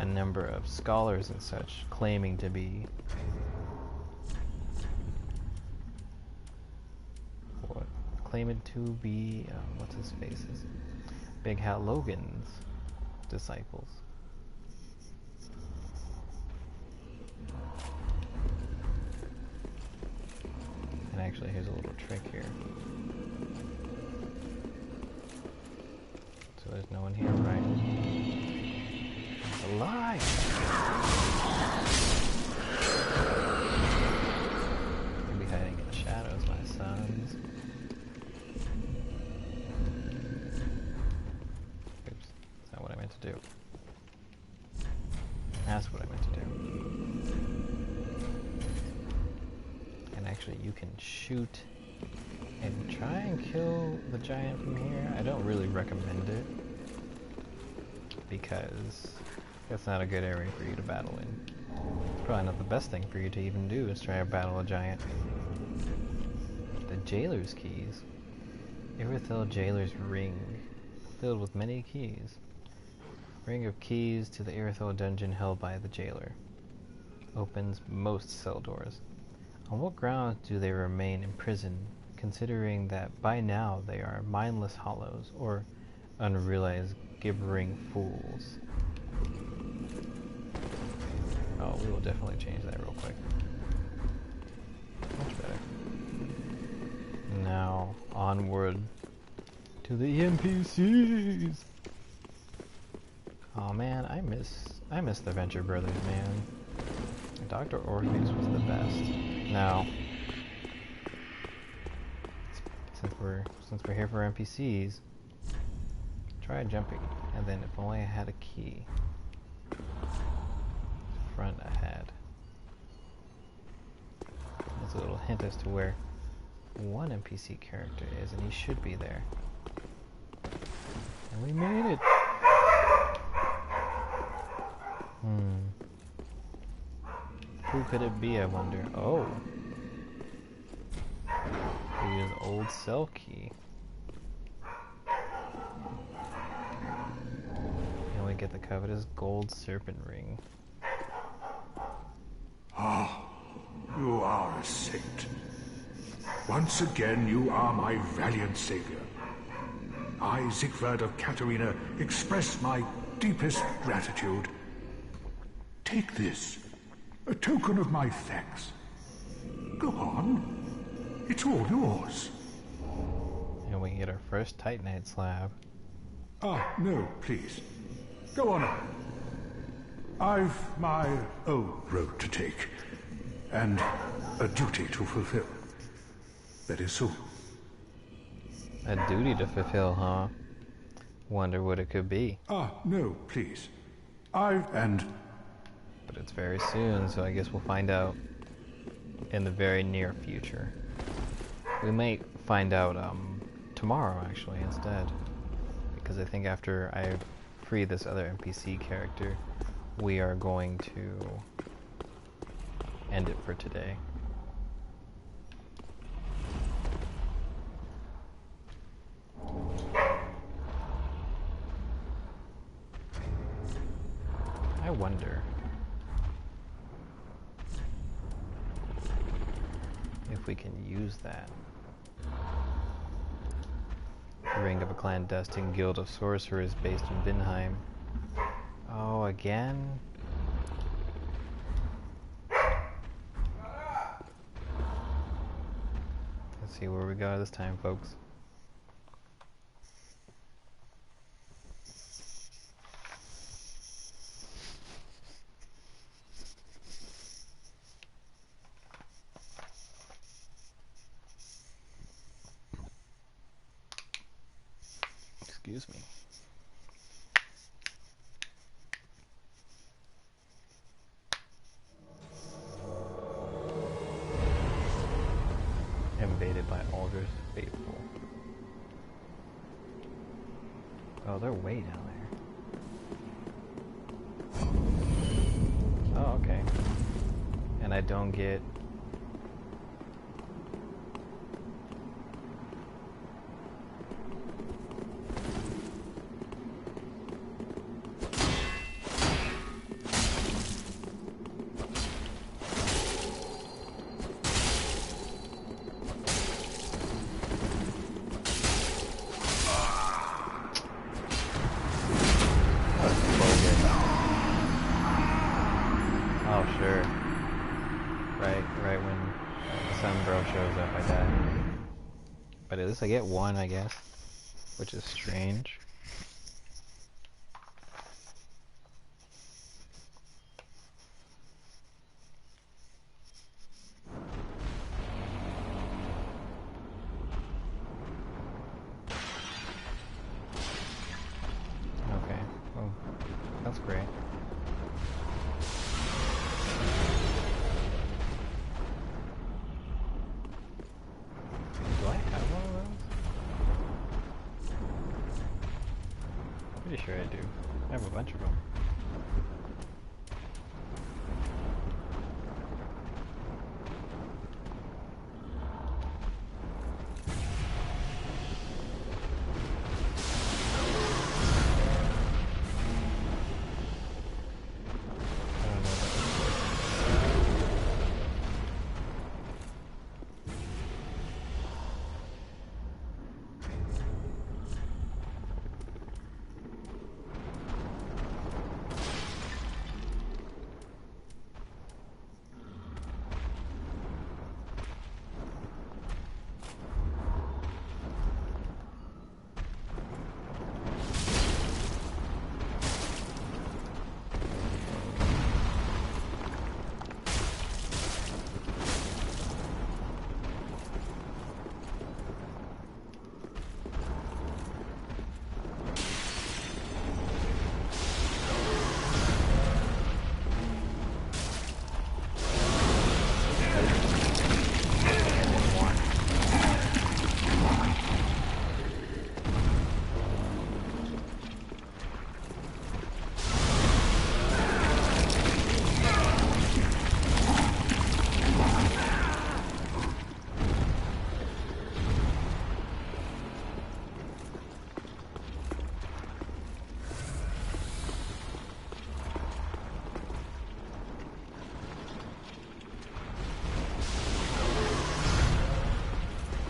number of scholars and such claiming to be what's his faces? Big Hat Logan's disciples. And actually, here's a little trick here. So there's no one here, right? It's alive! You'll be hiding in the shadows, my sons. Oops, that's not what I meant to do. That's what I meant to do. And actually, you can shoot and try and kill the giant from here. I don't really recommend it because that's not a good area for you to battle in. It's probably not the best thing for you to even do is try to battle a giant. The Jailer's Keys. Irithyll Jailer's Ring, filled with many keys. Ring of keys to the Irithyll dungeon held by the Jailer. Opens most cell doors. On what grounds do they remain imprisoned, considering that by now they are mindless hollows or unrealized gibbering fools? Oh, we will definitely change that real quick. Much better. Now, onward to the NPCs! Oh man, I miss the Venture Brothers, man. Dr. Orpheus was the best. Now, since we're here for NPCs, try jumping, and then if only I had a key. Front ahead. That's a little hint as to where one NPC character is, and he should be there. And we made it! Who could it be, I wonder? Oh! We use old cell key. And we get the covetous gold serpent ring.
Ah, you are a saint. Once again, you are my valiant savior. I, Siegfried of Katarina, express my deepest gratitude. Take this, a token of my thanks. Go on, it's all yours.
And we get our first Titanite slab.
Ah, no, please. Go on. I've my own road to take, and a duty to fulfill. Very soon.
A duty to fulfill, huh? Wonder what it could be.
Ah, no, please.
But it's very soon, so I guess we'll find out in the very near future. We might find out tomorrow, actually, instead. Because I think after I free this other NPC character, we are going to end it for today. I wonder if we can use that. Ring of a clandestine guild of sorcerers based in Vinheim. Oh, again? Let's see where we go this time, folks. Excuse me. Invaded by Alder's faithful. Oh, they're way down there. Oh, okay. And I don't get... Oh, sure. Right when the Sunbro shows up, I die. But at least I get one, I guess. Which is strange. Okay. Well, that's great. Do I have one of those? Pretty sure I do. I have a bunch of them. I don't know what that is.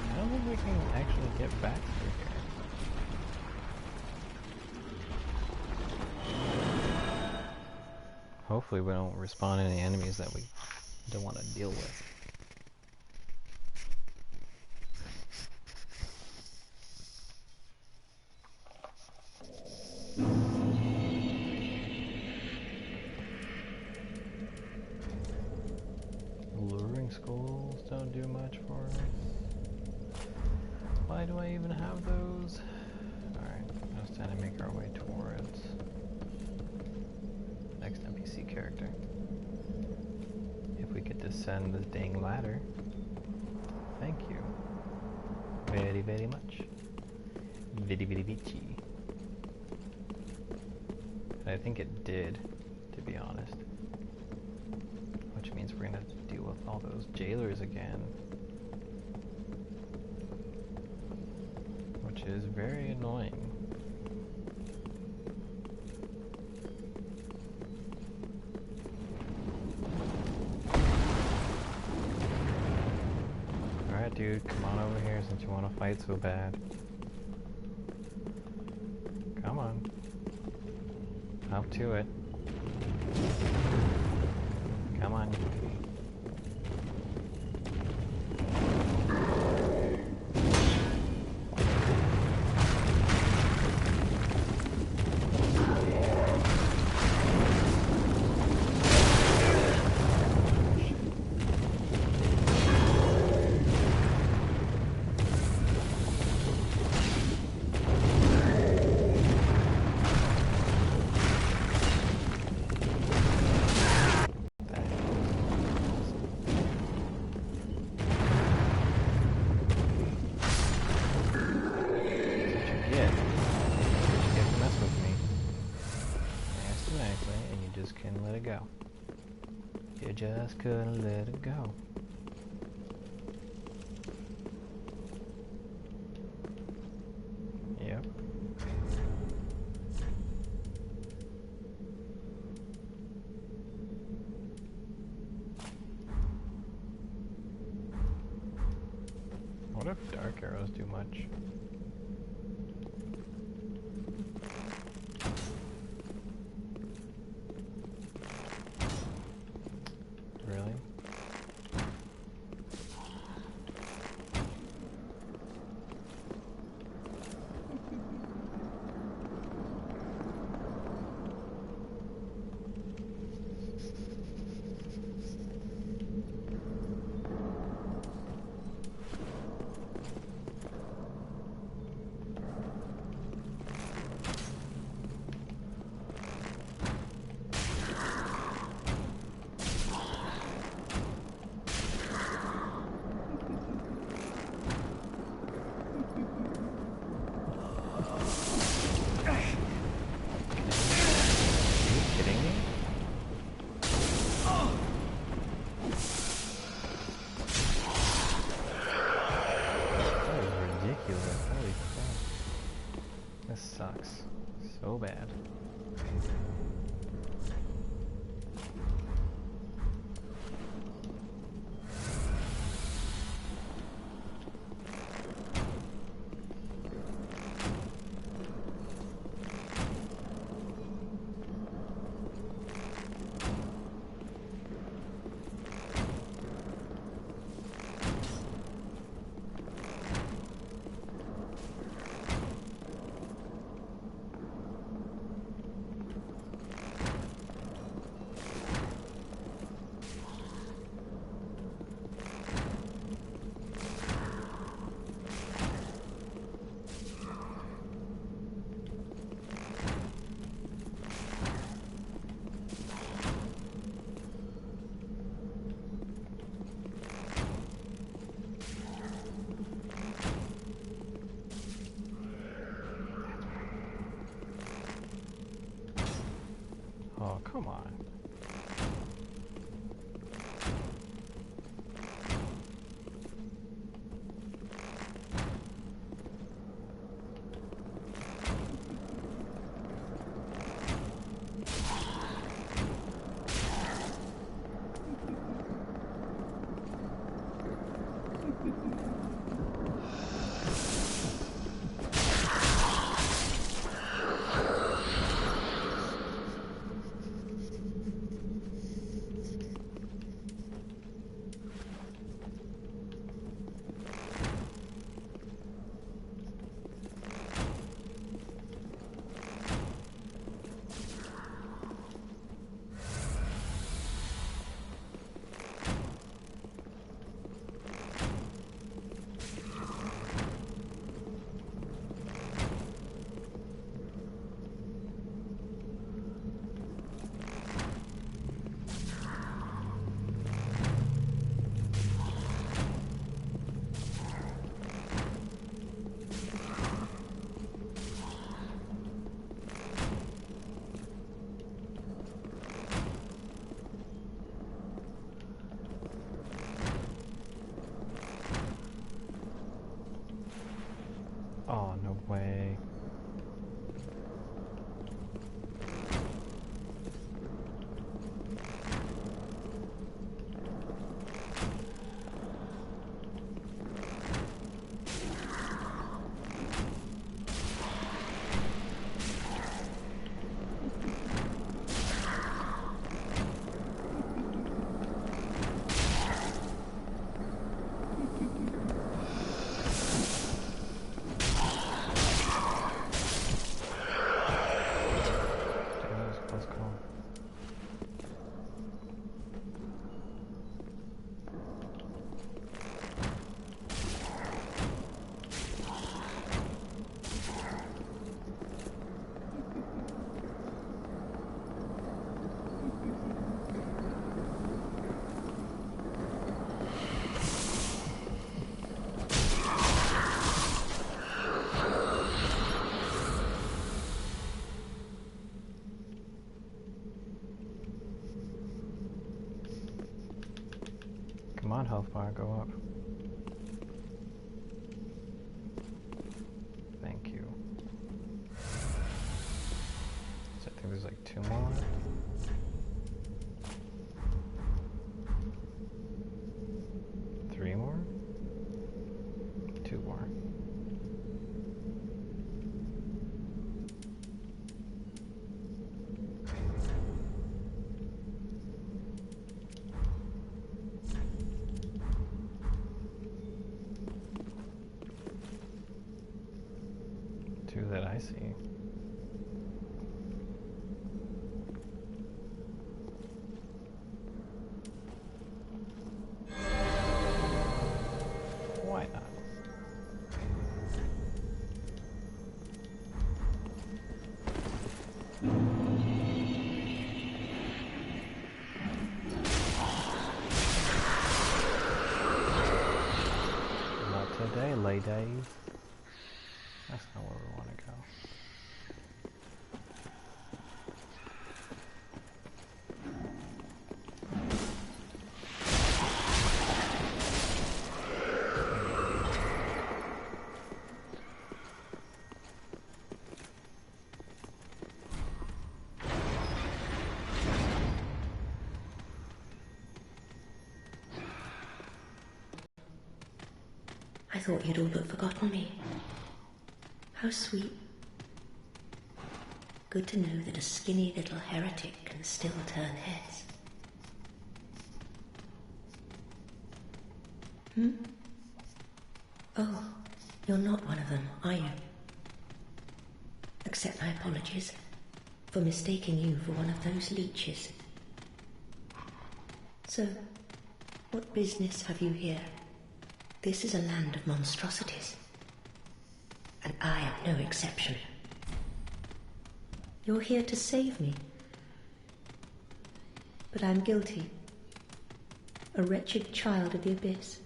I don't think we can actually get back through here. Hopefully we don't respawn any enemies that we don't want to deal with. Luring skulls don't do much for us. Why do I even have those? Alright, now it's time to make our way towards the next NPC character. If we could descend this dang ladder. Thank you. Very, very much. Very, very bitchy. I think it did, to be honest. Which means we're gonna have to deal with all those jailers again. Which is very annoying. Alright dude, come on over here since you want to fight so bad. Come on. Up to it. Come on. couldn't let it go. You just couldn't let it go. Yep. What if dark arrows do much? Really? This sucks so bad. Oh, come on. on, health bar, go up. Thank you. So I think there's like 2 more left. Three more? 2 more. That I see. Why not? Not today, lady. That's not where we want to go.
I thought you'd all but forgotten me. How sweet. Good to know that a skinny little heretic can still turn heads. Oh, you're not one of them, are you? Accept my apologies for mistaking you for one of those leeches. So, what business have you here? This is a land of monstrosities, and I am no exception. You're here to save me, but I'm guilty. A wretched child of the abyss.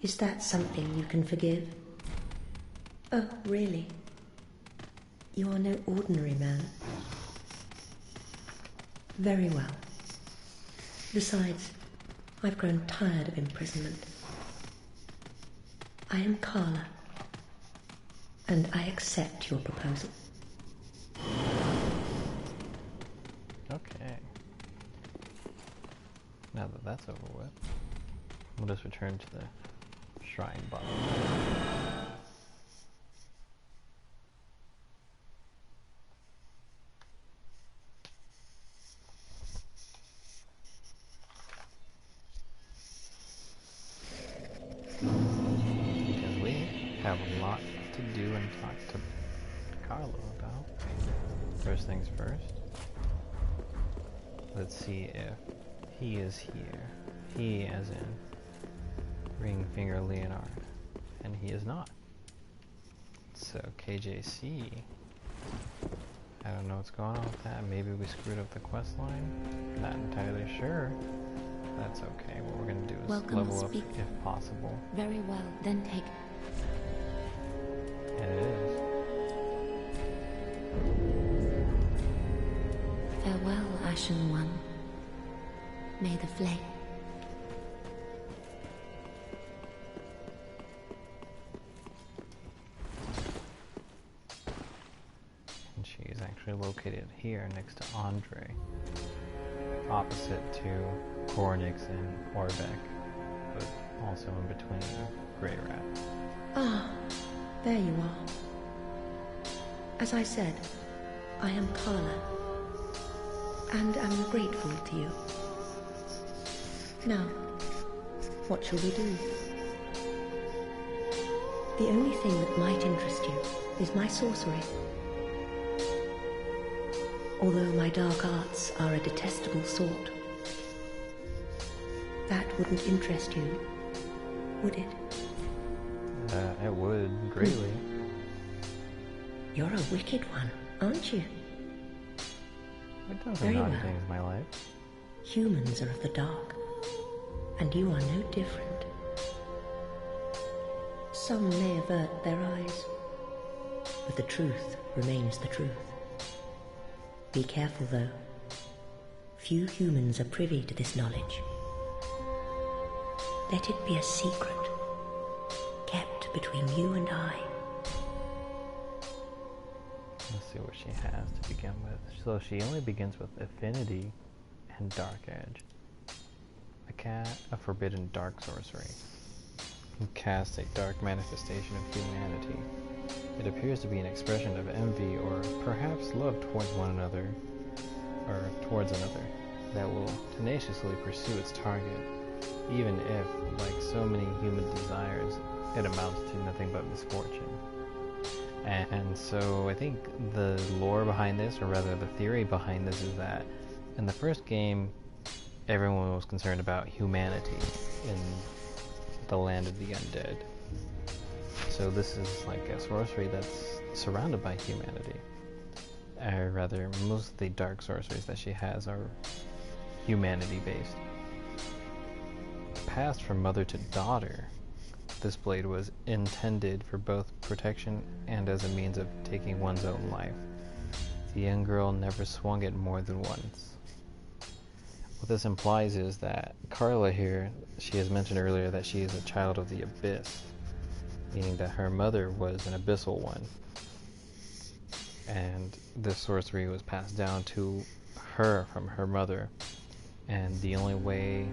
Is that something you can forgive? Oh, really? You are no ordinary man. Very well. Besides, I've grown tired of imprisonment. I am Carla, and I accept your proposal.
Okay. Now that that's over with, we'll just return to the shrine bottom. Because we have a lot to do and talk to Carlo about. First things first. Let's see if he is here. He as in Ringfinger Leonard. And he is not. So KJC. I don't know what's going on with that. Maybe we screwed up the quest line. Not entirely sure. That's okay. What we're going to do is level up if possible.
Very well, then take...
And it is.
Farewell, Ashen One. May the flame...
And she is actually located here next to Andre. Opposite to Cornix and Orbeck, but also in between Grey Rat.
Ah, there you are. As I said, I am Carla, and am grateful to you. Now, what shall we do? The only thing that might interest you is my sorcery. Although my dark arts are a detestable sort. That wouldn't interest you, would it?
It would, greatly.
You're a wicked one, aren't you?
I've done some
Very
naughty
well.
things in my life.
Humans are of the dark, and you are no different. Some may avert their eyes, but the truth remains the truth. Be careful, though. Few humans are privy to this knowledge. Let it be a secret, kept between you and I.
Let's see what she has to begin with. So she only begins with Affinity and Dark Edge. A forbidden dark sorcery. You cast a dark manifestation of humanity. It appears to be an expression of envy or perhaps love towards one another, or towards another, that will tenaciously pursue its target, even if, like so many human desires, it amounts to nothing but misfortune. And so I think the lore behind this, or rather the theory behind this, is that in the first game, everyone was concerned about humanity in the land of the undead. So this is like a sorcery that's surrounded by humanity. Or rather, most of the dark sorceries that she has are humanity-based. Passed from mother to daughter, this blade was intended for both protection and as a means of taking one's own life. The young girl never swung it more than once. What this implies is that Carla here, she has mentioned earlier that she is a child of the abyss, meaning that her mother was an abyssal one. And this sorcery was passed down to her from her mother. And the only way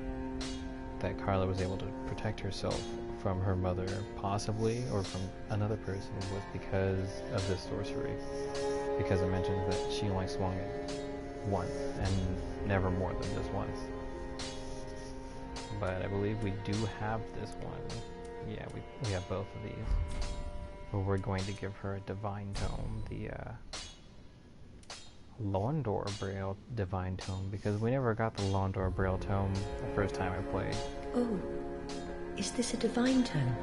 that Carla was able to protect herself from her mother, possibly, or from another person, was because of this sorcery. Because it mentions that she only swung it once, and never more than just once. But I believe we do have this one. Yeah, we have both of these. But we're going to give her a divine tome, the Londor Braille divine tome, because we never got the Londor Braille tome the first time I played.
Oh, is this a divine tome?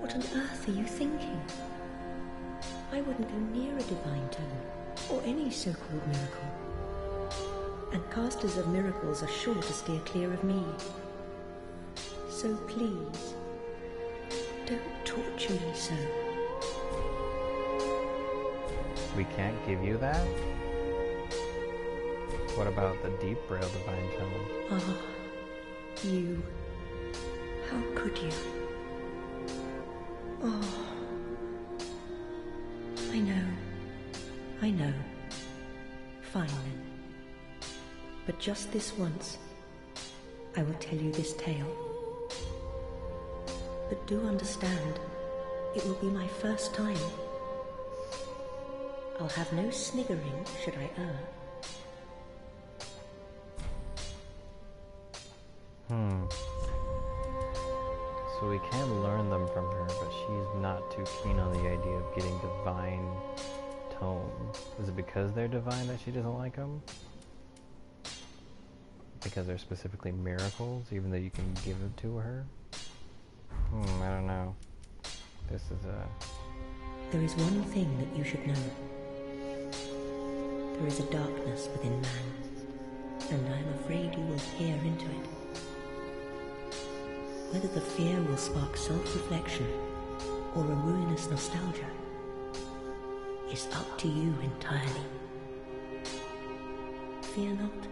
What on earth are you thinking? I wouldn't go near a divine tome, or any so-called miracle. And casters of miracles are sure to steer clear of me. So please, don't torture me so.
We can't give you that? What about the Deep Braille divine tome?
Ah, you. How could you? Oh. I know. Fine then. But just this once, I will tell you this tale. But do understand, it will be my first time. I'll have no sniggering should I err.
So we can learn them from her, but she's not too keen on the idea of getting divine tomes. Is it because they're divine that she doesn't like them? Because they're specifically miracles, even though you can give them to her? I don't know. This is
There is one thing that you should know. There is a darkness within man, and I am afraid you will peer into it. Whether the fear will spark self-reflection or a ruinous nostalgia is up to you entirely. Fear not.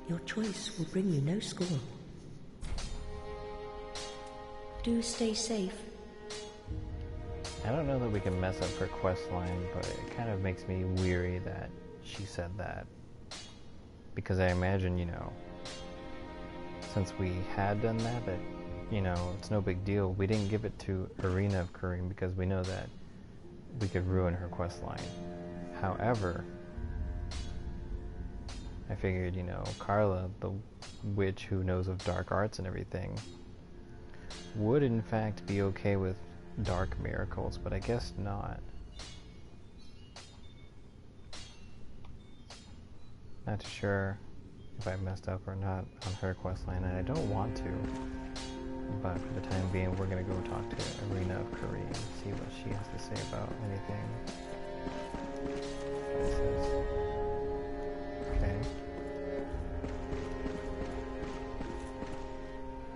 Your choice will bring you no scorn. Do stay safe.
I don't know that we can mess up her quest line, but it kind of makes me weary that she said that. Because I imagine, since we had done that, it's no big deal. We didn't give it to Arena of Kareem because we know that we could ruin her quest line. However, I figured, Carla, the witch who knows of dark arts and everything, would in fact be okay with dark miracles, but I guess not. Not too sure if I messed up or not on her questline, and I don't want to. But for the time being, we're gonna go talk to Arena of Kareem, see what she has to say about anything. It says, okay.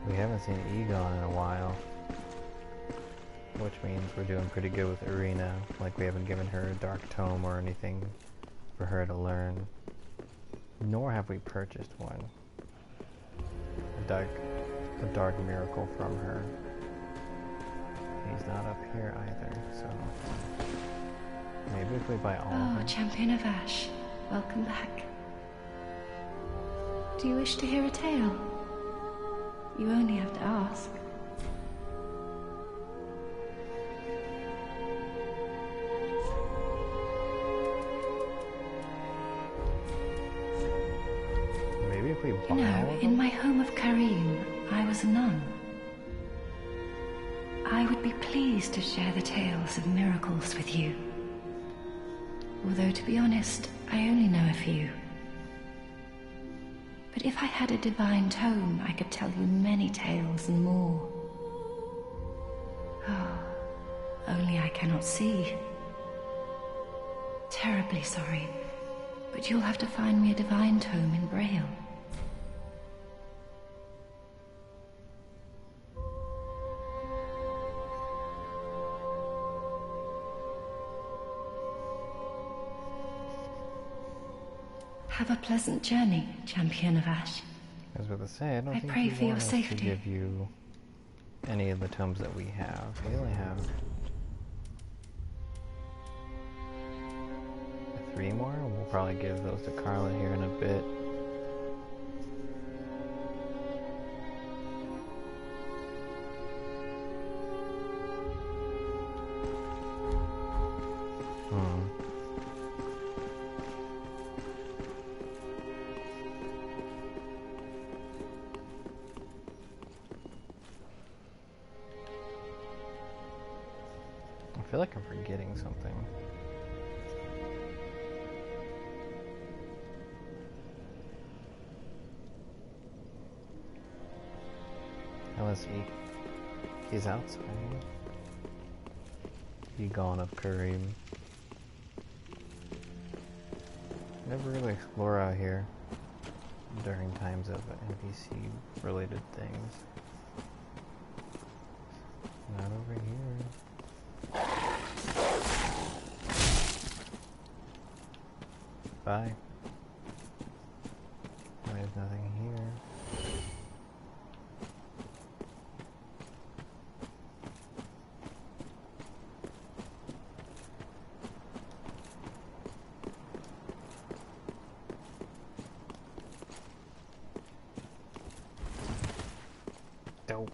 We haven't seen Egon in a while, which means we're doing pretty good with Arena. Like, we haven't given her a dark tome or anything for her to learn. Nor have we purchased one. the dark miracle from her. He's not up here either, so maybe if we buy all of
Oh,
them.
Champion of Ash, welcome back. Do you wish to hear a tale? You only have to ask.
Maybe if we buy
You
all
know,
of
in
them?
my home of Karim, I was a nun. I would be pleased to share the tales of miracles with you. Although, to be honest, I only know a few. But if I had a divine tome, I could tell you many tales and more. Oh, only I cannot see. Terribly sorry, but you'll have to find me a divine tome in Braille. Have a pleasant journey, Champion of Ash.
I was about to say, I don't
I
think
pray
you
for your
want us
safety.
to give you any of the tomes that we have. We only have 3 more. We'll probably give those to Carla here in a bit. I feel like I'm forgetting something. Unless he's outside. He gone of Kareem. Never really explore out here during times of NPC related things. Not over here. Bye. There's nothing here. Dope.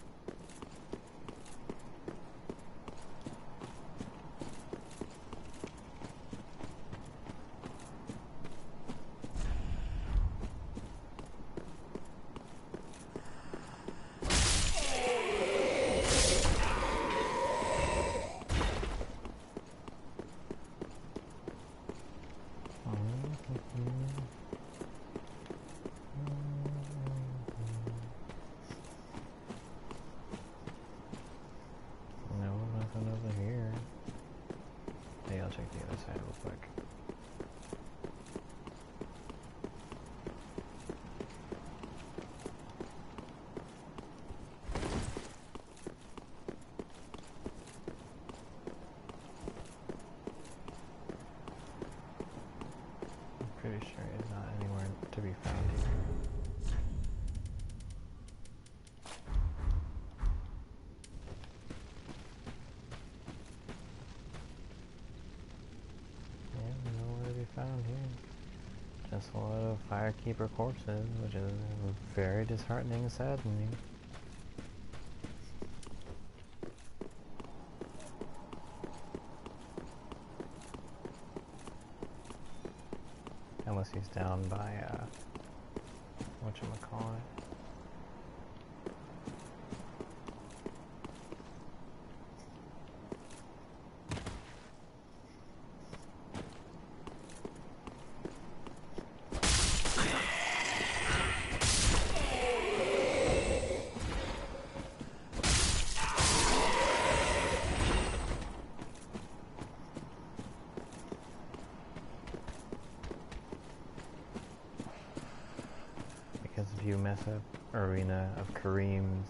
No, nothing over here. Hey, I'll check the other side real quick. I'm pretty sure it's not anywhere to be found here. Yeah, nowhere to be found here. Just a lot of Firekeeper corpses, which is very disheartening and saddening. Unless he's down by, whatchamacallit. Because if you mess up Arena of Kareem's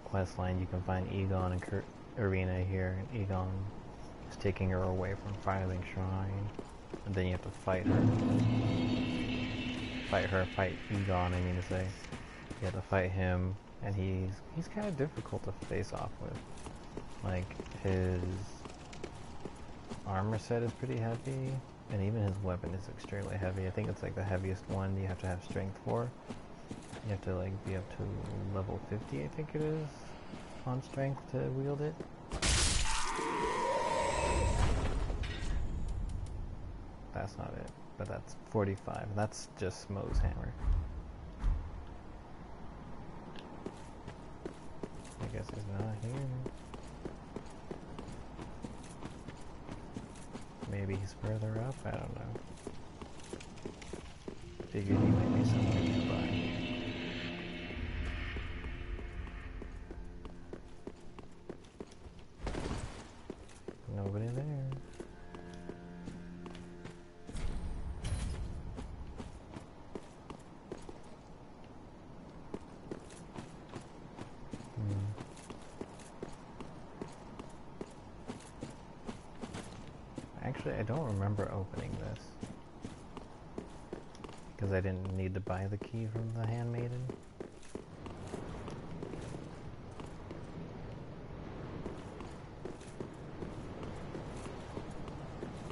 questline, you can find Egon and Arena here, and Egon is taking her away from Firelink Shrine, and then you have to fight her. Fight Egon, I mean to say. You have to fight him, and he's kind of difficult to face off with. Like, his armor set is pretty heavy, and even his weapon is extremely heavy. I think it's like the heaviest one you have to have strength for. You have to like be up to level 50, I think it is, on strength to wield it. That's not it, but that's 45. That's just Smo's hammer. I guess he's not here. Maybe he's further up? I don't know. Figured he might be somewhere nearby. Nobody there. Actually, I don't remember opening this because I didn't need to buy the key from the handmaiden.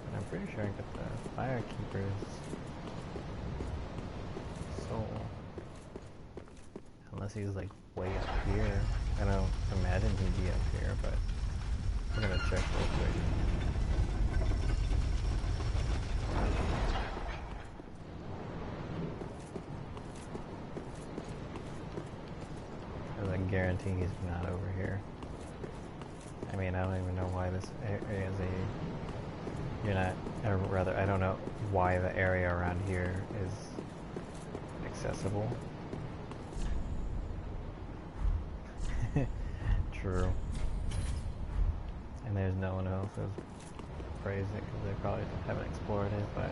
But I'm pretty sure I got the firekeeper's soul. Unless he's like way up here. I don't imagine he'd be up here, but I'm gonna check real quick. I guarantee he's not over here. I mean, I don't even know why this area is you're not, or rather, I don't know why the area around here is accessible. True. And there's no one else who's praised it because they probably haven't explored it, but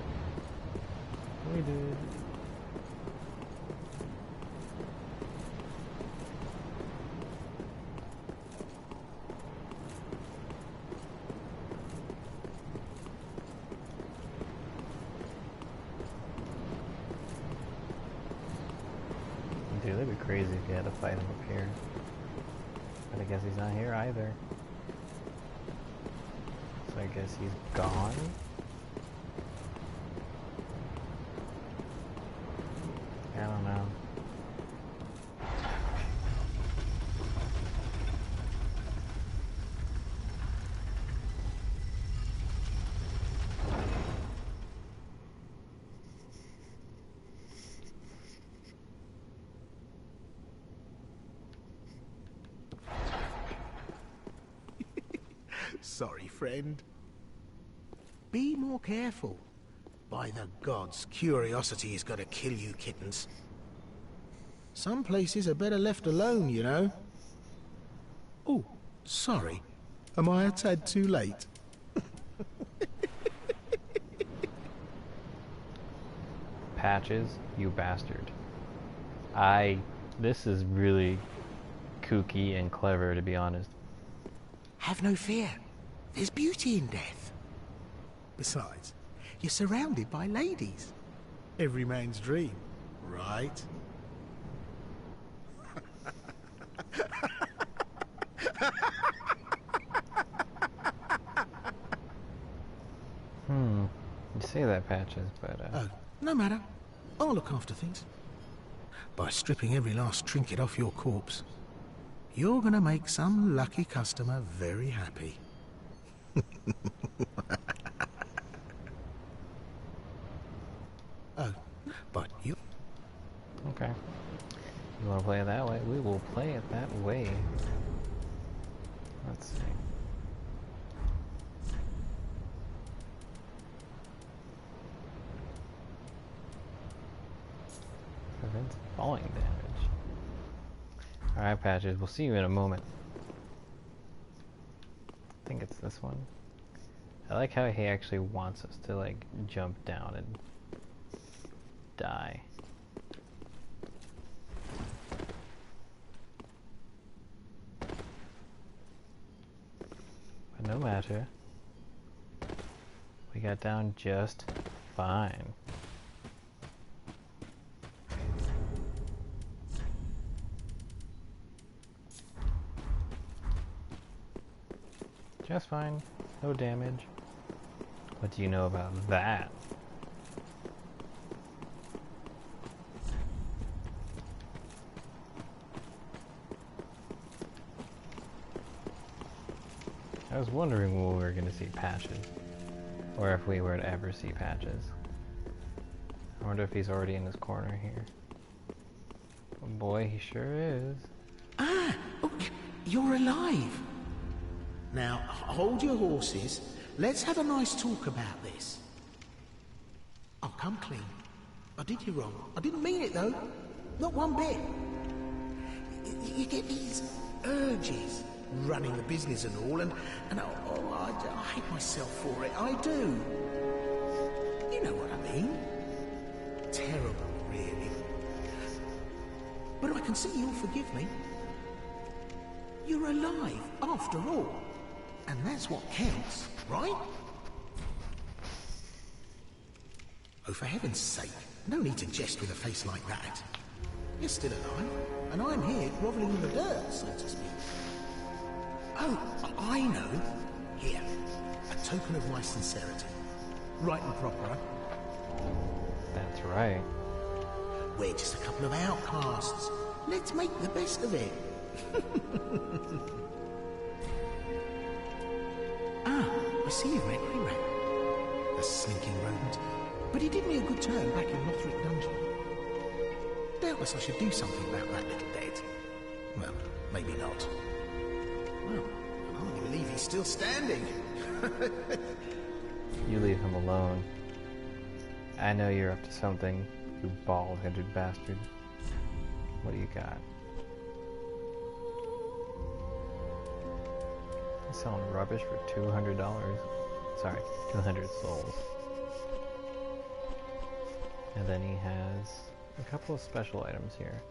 we did. Dude, that'd be crazy if you had to fight him up here. But I guess he's not here either. So I guess he's gone? I don't know.
Sorry, friend. Be more careful. By the gods, curiosity is gonna kill you kittens. Some places are better left alone, you know. Oh, sorry. Am I a tad too late?
Patches, you bastard. This is really kooky and clever, to be honest.
Have no fear. There's beauty in death. Besides, you're surrounded by ladies. Every man's dream, right?
You say that, Patches, but
Oh, no matter. I'll look after things. By stripping every last trinket off your corpse, you're gonna make some lucky customer very happy. Oh, but you...
okay. You want to play it that way? We will play it that way. Let's see. Prevents falling damage. Alright, Patches, we'll see you in a moment. I think it's this one. I like how he actually wants us to, like, jump down and die. But no matter. We got down just fine. Just fine. No damage. What do you know about that? I was wondering when we were going to see Patches. Or if we were to ever see Patches. I wonder if he's already in his corner here. Oh boy, he sure is.
Ah! Oh, you're alive! Now, hold your horses. Let's have a nice talk about this. I'll come clean. I did you wrong. I didn't mean it, though. Not one bit. You get these urges, running the business and all, and I hate myself for it. I do. You know what I mean. Terrible, really. But I can see you'll forgive me. You're alive, after all. And that's what counts, right? Oh, for heaven's sake, no need to jest with a face like that. You're still alive, and I'm here grovelling in the dirt, so to speak. Oh, I know. Here, a token of my sincerity. Right and proper, huh?
That's right.
We're just a couple of outcasts. Let's make the best of it. Ah, I see you, Red Rat. The slinking rodent. But he did me a good turn back in Lothric Dungeon. Doubtless I should do something about that little dead. Well, maybe not. Well, I can't believe he's still standing.
You leave him alone. I know you're up to something, you bald-headed bastard. What do you got? He's selling rubbish for $200. Sorry, 200 souls. And then he has a couple of special items here.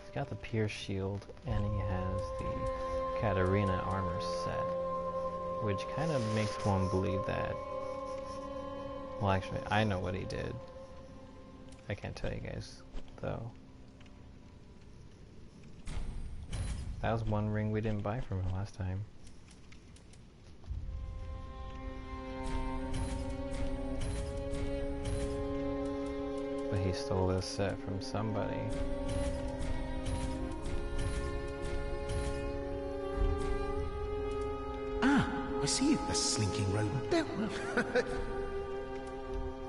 He's got the Pierce Shield, and he has the Katarina armor set, which kind of makes one believe that... Well, actually, I know what he did. I can't tell you guys, though. That was one ring we didn't buy from him last time. But he stole this set from somebody.
Ah, I see you, the slinking rodent.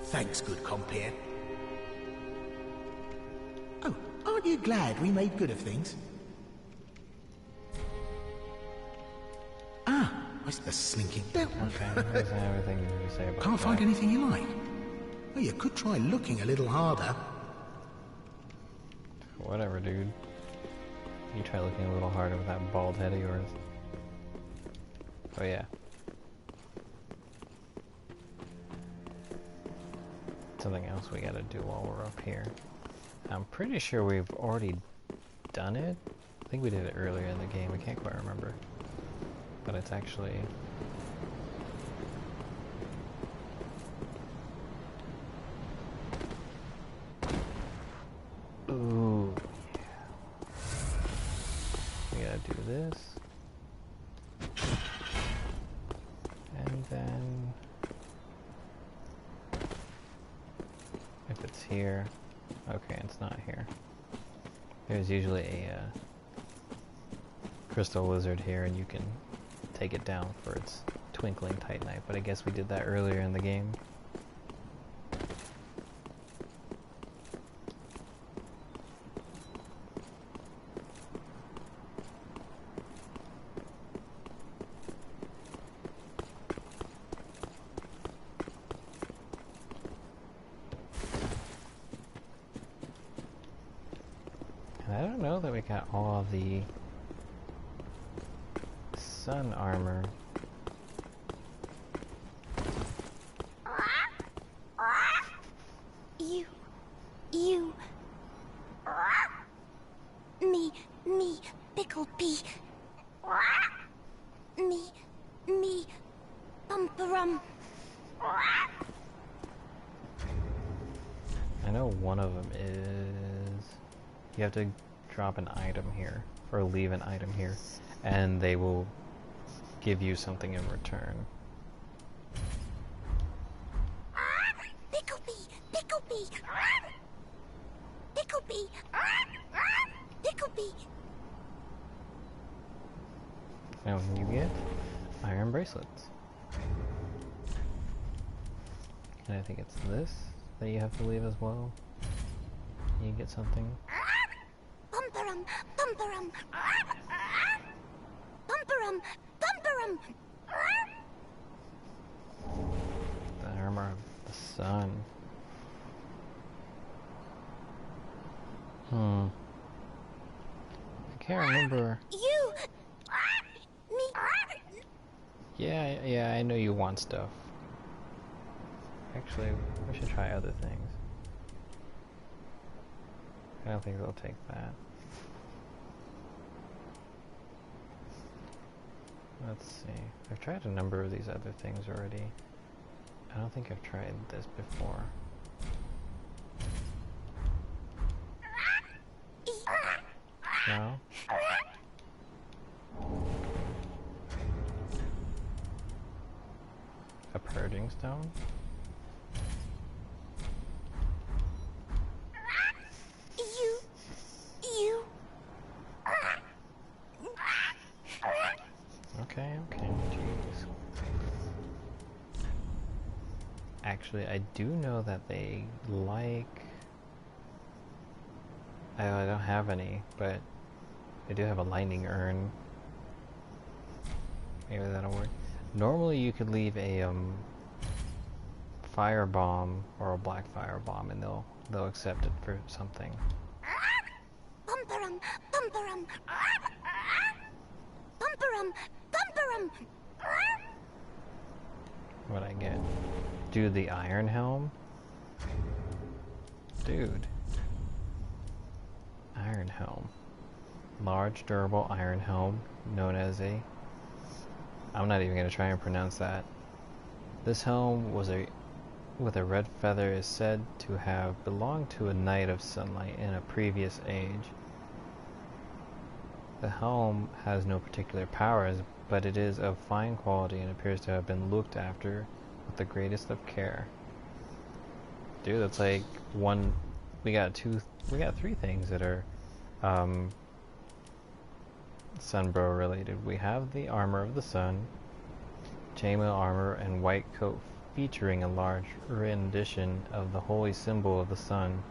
Thanks, good compere. Oh, aren't you glad we made good of things? Ah, I see the slinking...
Okay, there's everything you say about
Can't
that.
find anything you like. Well, you could try looking a little harder.
Whatever, dude. You try looking a little harder with that bald head of yours. Oh yeah. Something else we gotta do while we're up here. I'm pretty sure we've already done it. I think we did it earlier in the game, I can't quite remember. But it's actually... Ooh, yeah. We gotta do this. And then... if it's here... Okay, it's not here. There's usually a crystal lizard here, and you can take it down for its twinkling titanite, but I guess we did that earlier in the game. And I don't know that we got all of the sun armor.
Me, pickle pea. Me, bumperum.
I know one of them is... You have to drop an item here, or leave an item here, and they will give you something in return.
Picklebee! Picklebee! Picklebee! Picklebee!
Now you get iron bracelets. And I think it's this that you have to leave as well. You get something.
Bumperum! Bumperum! Bumperum! Bumperum!
The armor of the sun. I can't remember.
You! Me!
Yeah, I know you want stuff. Actually, we should try other things. I don't think they'll take that. Let's see. I've tried a number of these other things already. I don't think I've tried this before. No? A purging stone?
You!
Okay, jeez. Actually, I do know that they like... I don't have any, but I do have a lightning urn. Maybe that'll work. Normally you could leave a fire bomb or a black fire bomb and they'll accept it for something.
Bumperum! Bumperum! Bumperum! Bumperum!
What I get? Dude, the iron helm? Dude. Iron helm. Large, durable iron helm, known as a... I'm not even going to try and pronounce that. This helm with a red feather is said to have belonged to a knight of sunlight in a previous age. The helm has no particular powers, but it is of fine quality and appears to have been looked after with the greatest of care. Dude, that's like one... We got three things that are Sunbro related. We have the armor of the sun, chainmail armor and white coat featuring a large rendition of the holy symbol of the sun.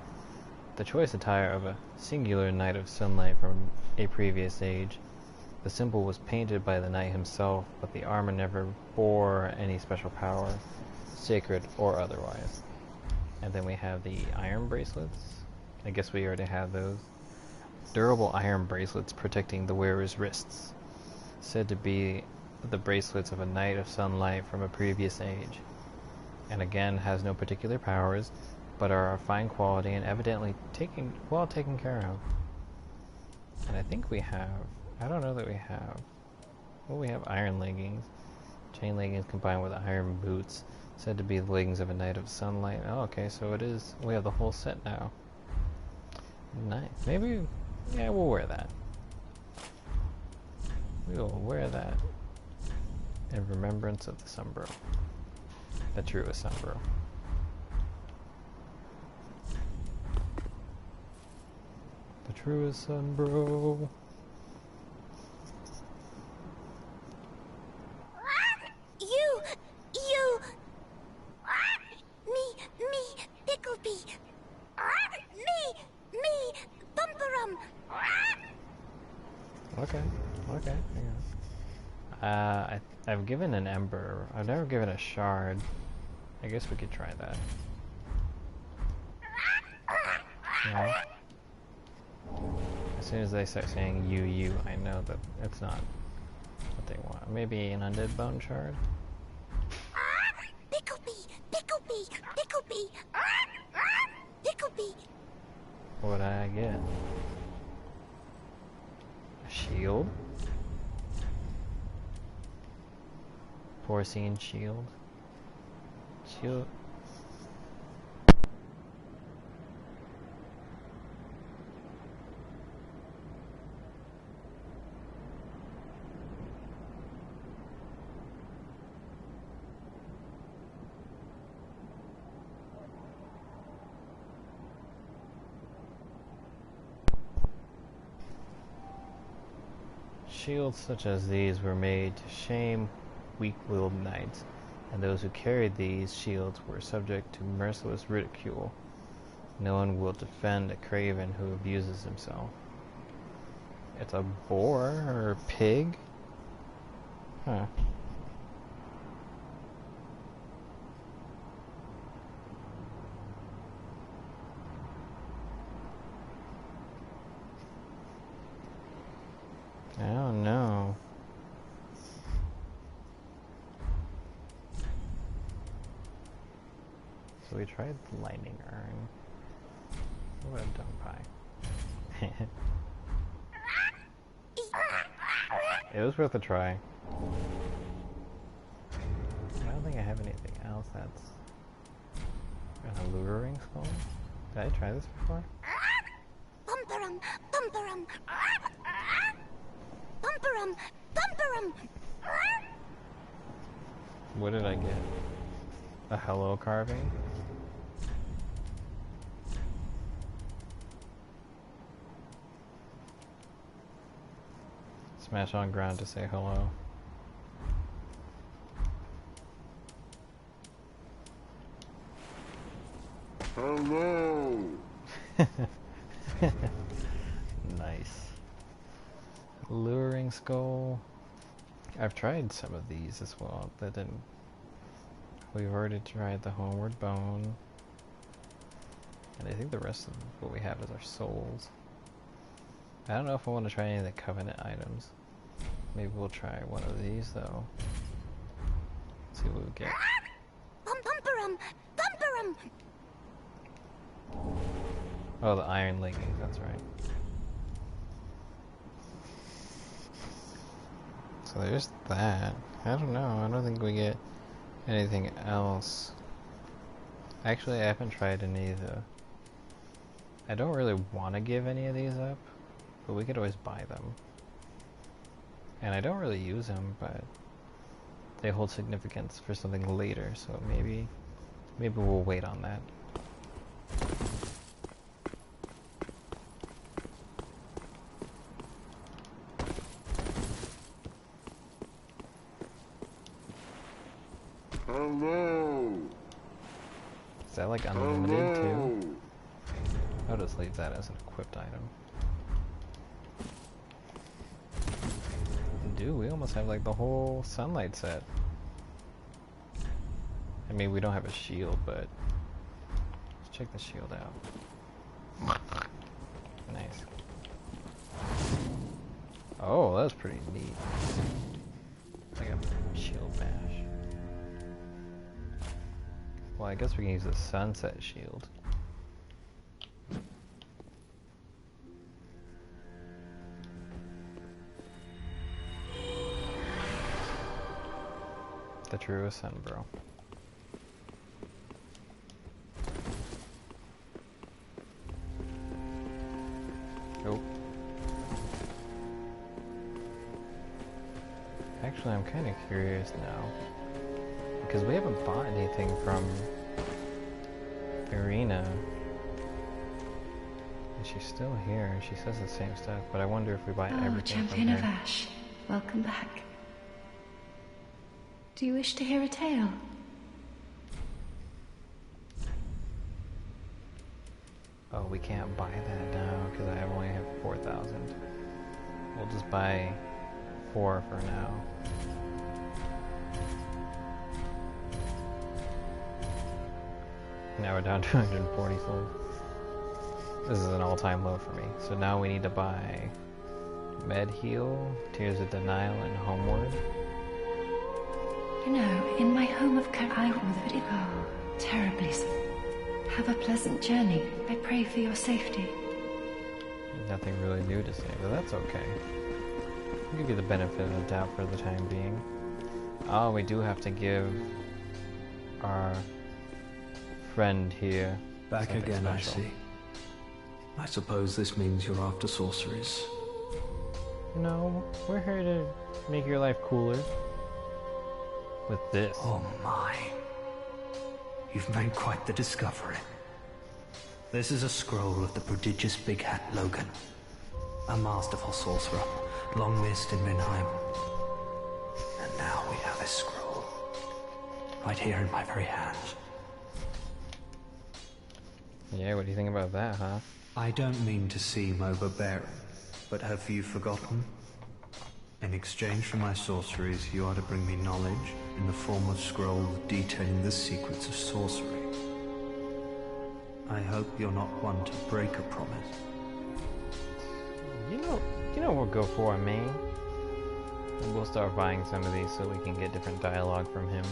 The choice attire of a singular knight of sunlight from a previous age. The symbol was painted by the knight himself, but the armor never bore any special power, sacred or otherwise. And then we have the iron bracelets. I guess we already have those. Durable iron bracelets protecting the wearer's wrists. Said to be the bracelets of a knight of sunlight from a previous age. And again, has no particular powers, but are of fine quality and evidently well taken care of. And I think we have... I don't know that we have... Well, we have iron leggings. Chain leggings combined with iron boots. Said to be the leggings of a knight of sunlight. Oh, okay, so it is... We have the whole set now. Nice. Maybe... Yeah, we'll wear that. We will wear that in remembrance of the Sunbro. The truest Sunbro. The truest Sunbro.
You! Me, Picklebee! Me, Bumperum!
Okay, hang on. I've given an ember. I've never given a shard. I guess we could try that. Yeah. As soon as they start saying you, I know that it's not what they want. Maybe an undead bone shard?
Picklebee!
What did I get? A shield? Porcine shield? Shield? Shields such as these were made to shame weak-willed knights, and those who carried these shields were subject to merciless ridicule. No one will defend a craven who abuses himself. It's a boar or a pig? Huh. I don't know. So we tried the lightning urn. What a dumb pie. It was worth a try. I don't think I have anything else that's an alluring skull. Did I try this before?
Bumperum, bumperum. Bumperum, bumperum.
What did I get? A hello carving? Smash on ground to say hello.
Hello!
Nice. Luring skull. I've tried some of these as well. That didn't. We've already tried the homeward bone. And I think the rest of what we have is our souls. I don't know if I want to try any of the covenant items. Maybe we'll try one of these though. See what we get.
Bumperum, bumperum.
Oh, the iron leggings, that's right. So there's that. I don't know, I don't think we get anything else. Actually, I haven't tried any of the... I don't really want to give any of these up, but we could always buy them. And I don't really use them, but they hold significance for something later, so maybe we'll wait on that.
Hello!
Is that like unlimited too? I'll just leave that as an equipped item. Dude, we almost have like the whole sunlight set. I mean, we don't have a shield, but let's check the shield out. Nice. Oh, that was pretty neat. Like a shield bash. Well, I guess we can use the sunset shield. The truest sun, bro. Oh. Actually, I'm kind of curious now. Because we haven't bought anything from Irina. And she's still here, and she says the same stuff, but I wonder if we buy everything
Champion
from
of
her.
Ash, welcome back. Do you wish to hear a tale?
Oh, we can't buy that now, because I only have 4,000. We'll just buy 4 for now. Now we're down to 240 souls. This is an all-time low for me. So now we need to buy Med Heal, Tears of Denial, and Homeward.
You know, in my home of I will terribly so. Have a pleasant journey. I pray for your safety.
Nothing really new to say, but that's okay. I'll give you the benefit of the doubt for the time being. Oh, we do have to give our friend here
back again, special. I see. I suppose this means you're after sorceries.
No, we're here to make your life cooler. With this.
Oh my. You've made quite the discovery. This is a scroll of the prodigious Big Hat Logan. A masterful sorcerer, long missed in Minheim. And now we have a scroll. Right here in my very hands.
Yeah, what do you think about that, huh?
I don't mean to seem overbearing, but have you forgotten? In exchange for my sorceries, you are to bring me knowledge in the form of scrolls detailing the secrets of sorcery. I hope you're not one to break a promise.
You know what we'll go for, man. And we'll start buying some of these so we can get different dialogue from him.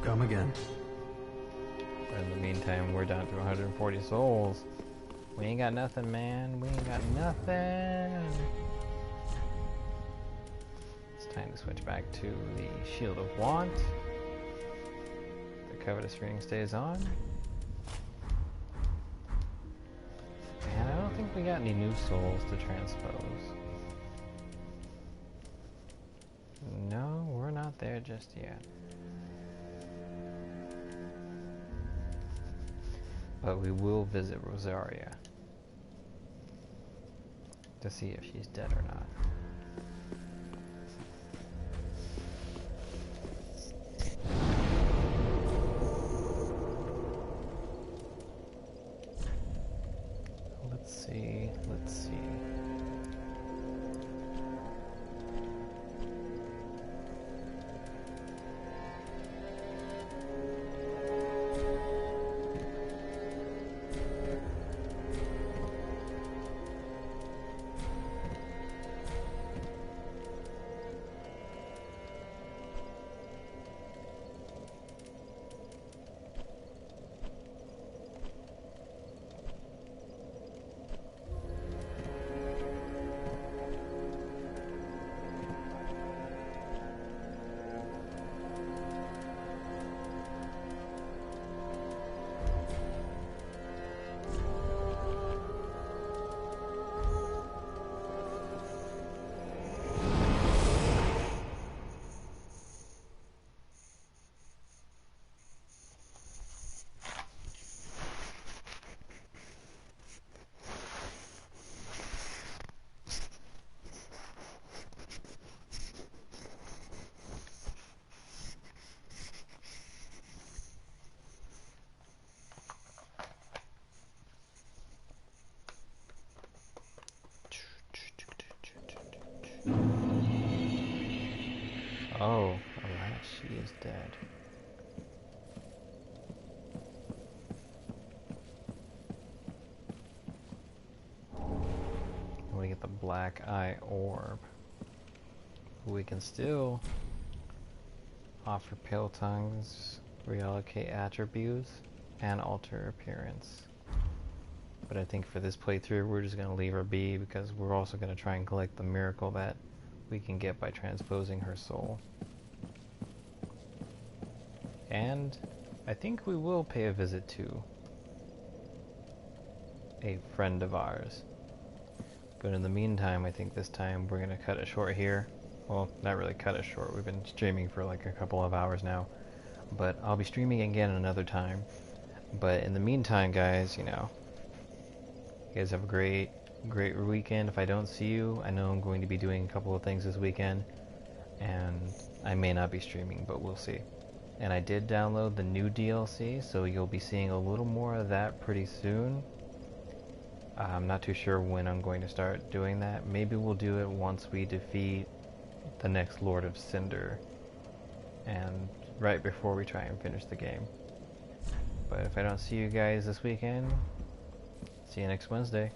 Come again.
But in the meantime, we're down to 140 souls. We ain't got nothing, man. We ain't got nothing. It's time to switch back to the Shield of Want. The Covetous Ring stays on. And I don't think we got any new souls to transpose. No, we're not there just yet. But we will visit Rosaria to see if she's dead or not. Let's see. Oh, alright, she is dead. We get the Black Eye Orb. We can still offer Pale Tongues, reallocate attributes, and alter appearance. But I think for this playthrough, we're just going to leave her be because we're also going to try and collect the miracle that we can get by transposing her soul. And I think we will pay a visit to a friend of ours. But in the meantime, I think this time we're going to cut it short here. Well, not really cut it short. We've been streaming for like a couple of hours now. But I'll be streaming again another time. But in the meantime, guys, you know, you guys have a great weekend. If I don't see you, I know I'm going to be doing a couple of things this weekend. And I may not be streaming, but we'll see. And I did download the new DLC, so you'll be seeing a little more of that pretty soon. I'm not too sure when I'm going to start doing that. Maybe we'll do it once we defeat the next Lord of Cinder. And right before we try and finish the game. But if I don't see you guys this weekend, see you next Wednesday.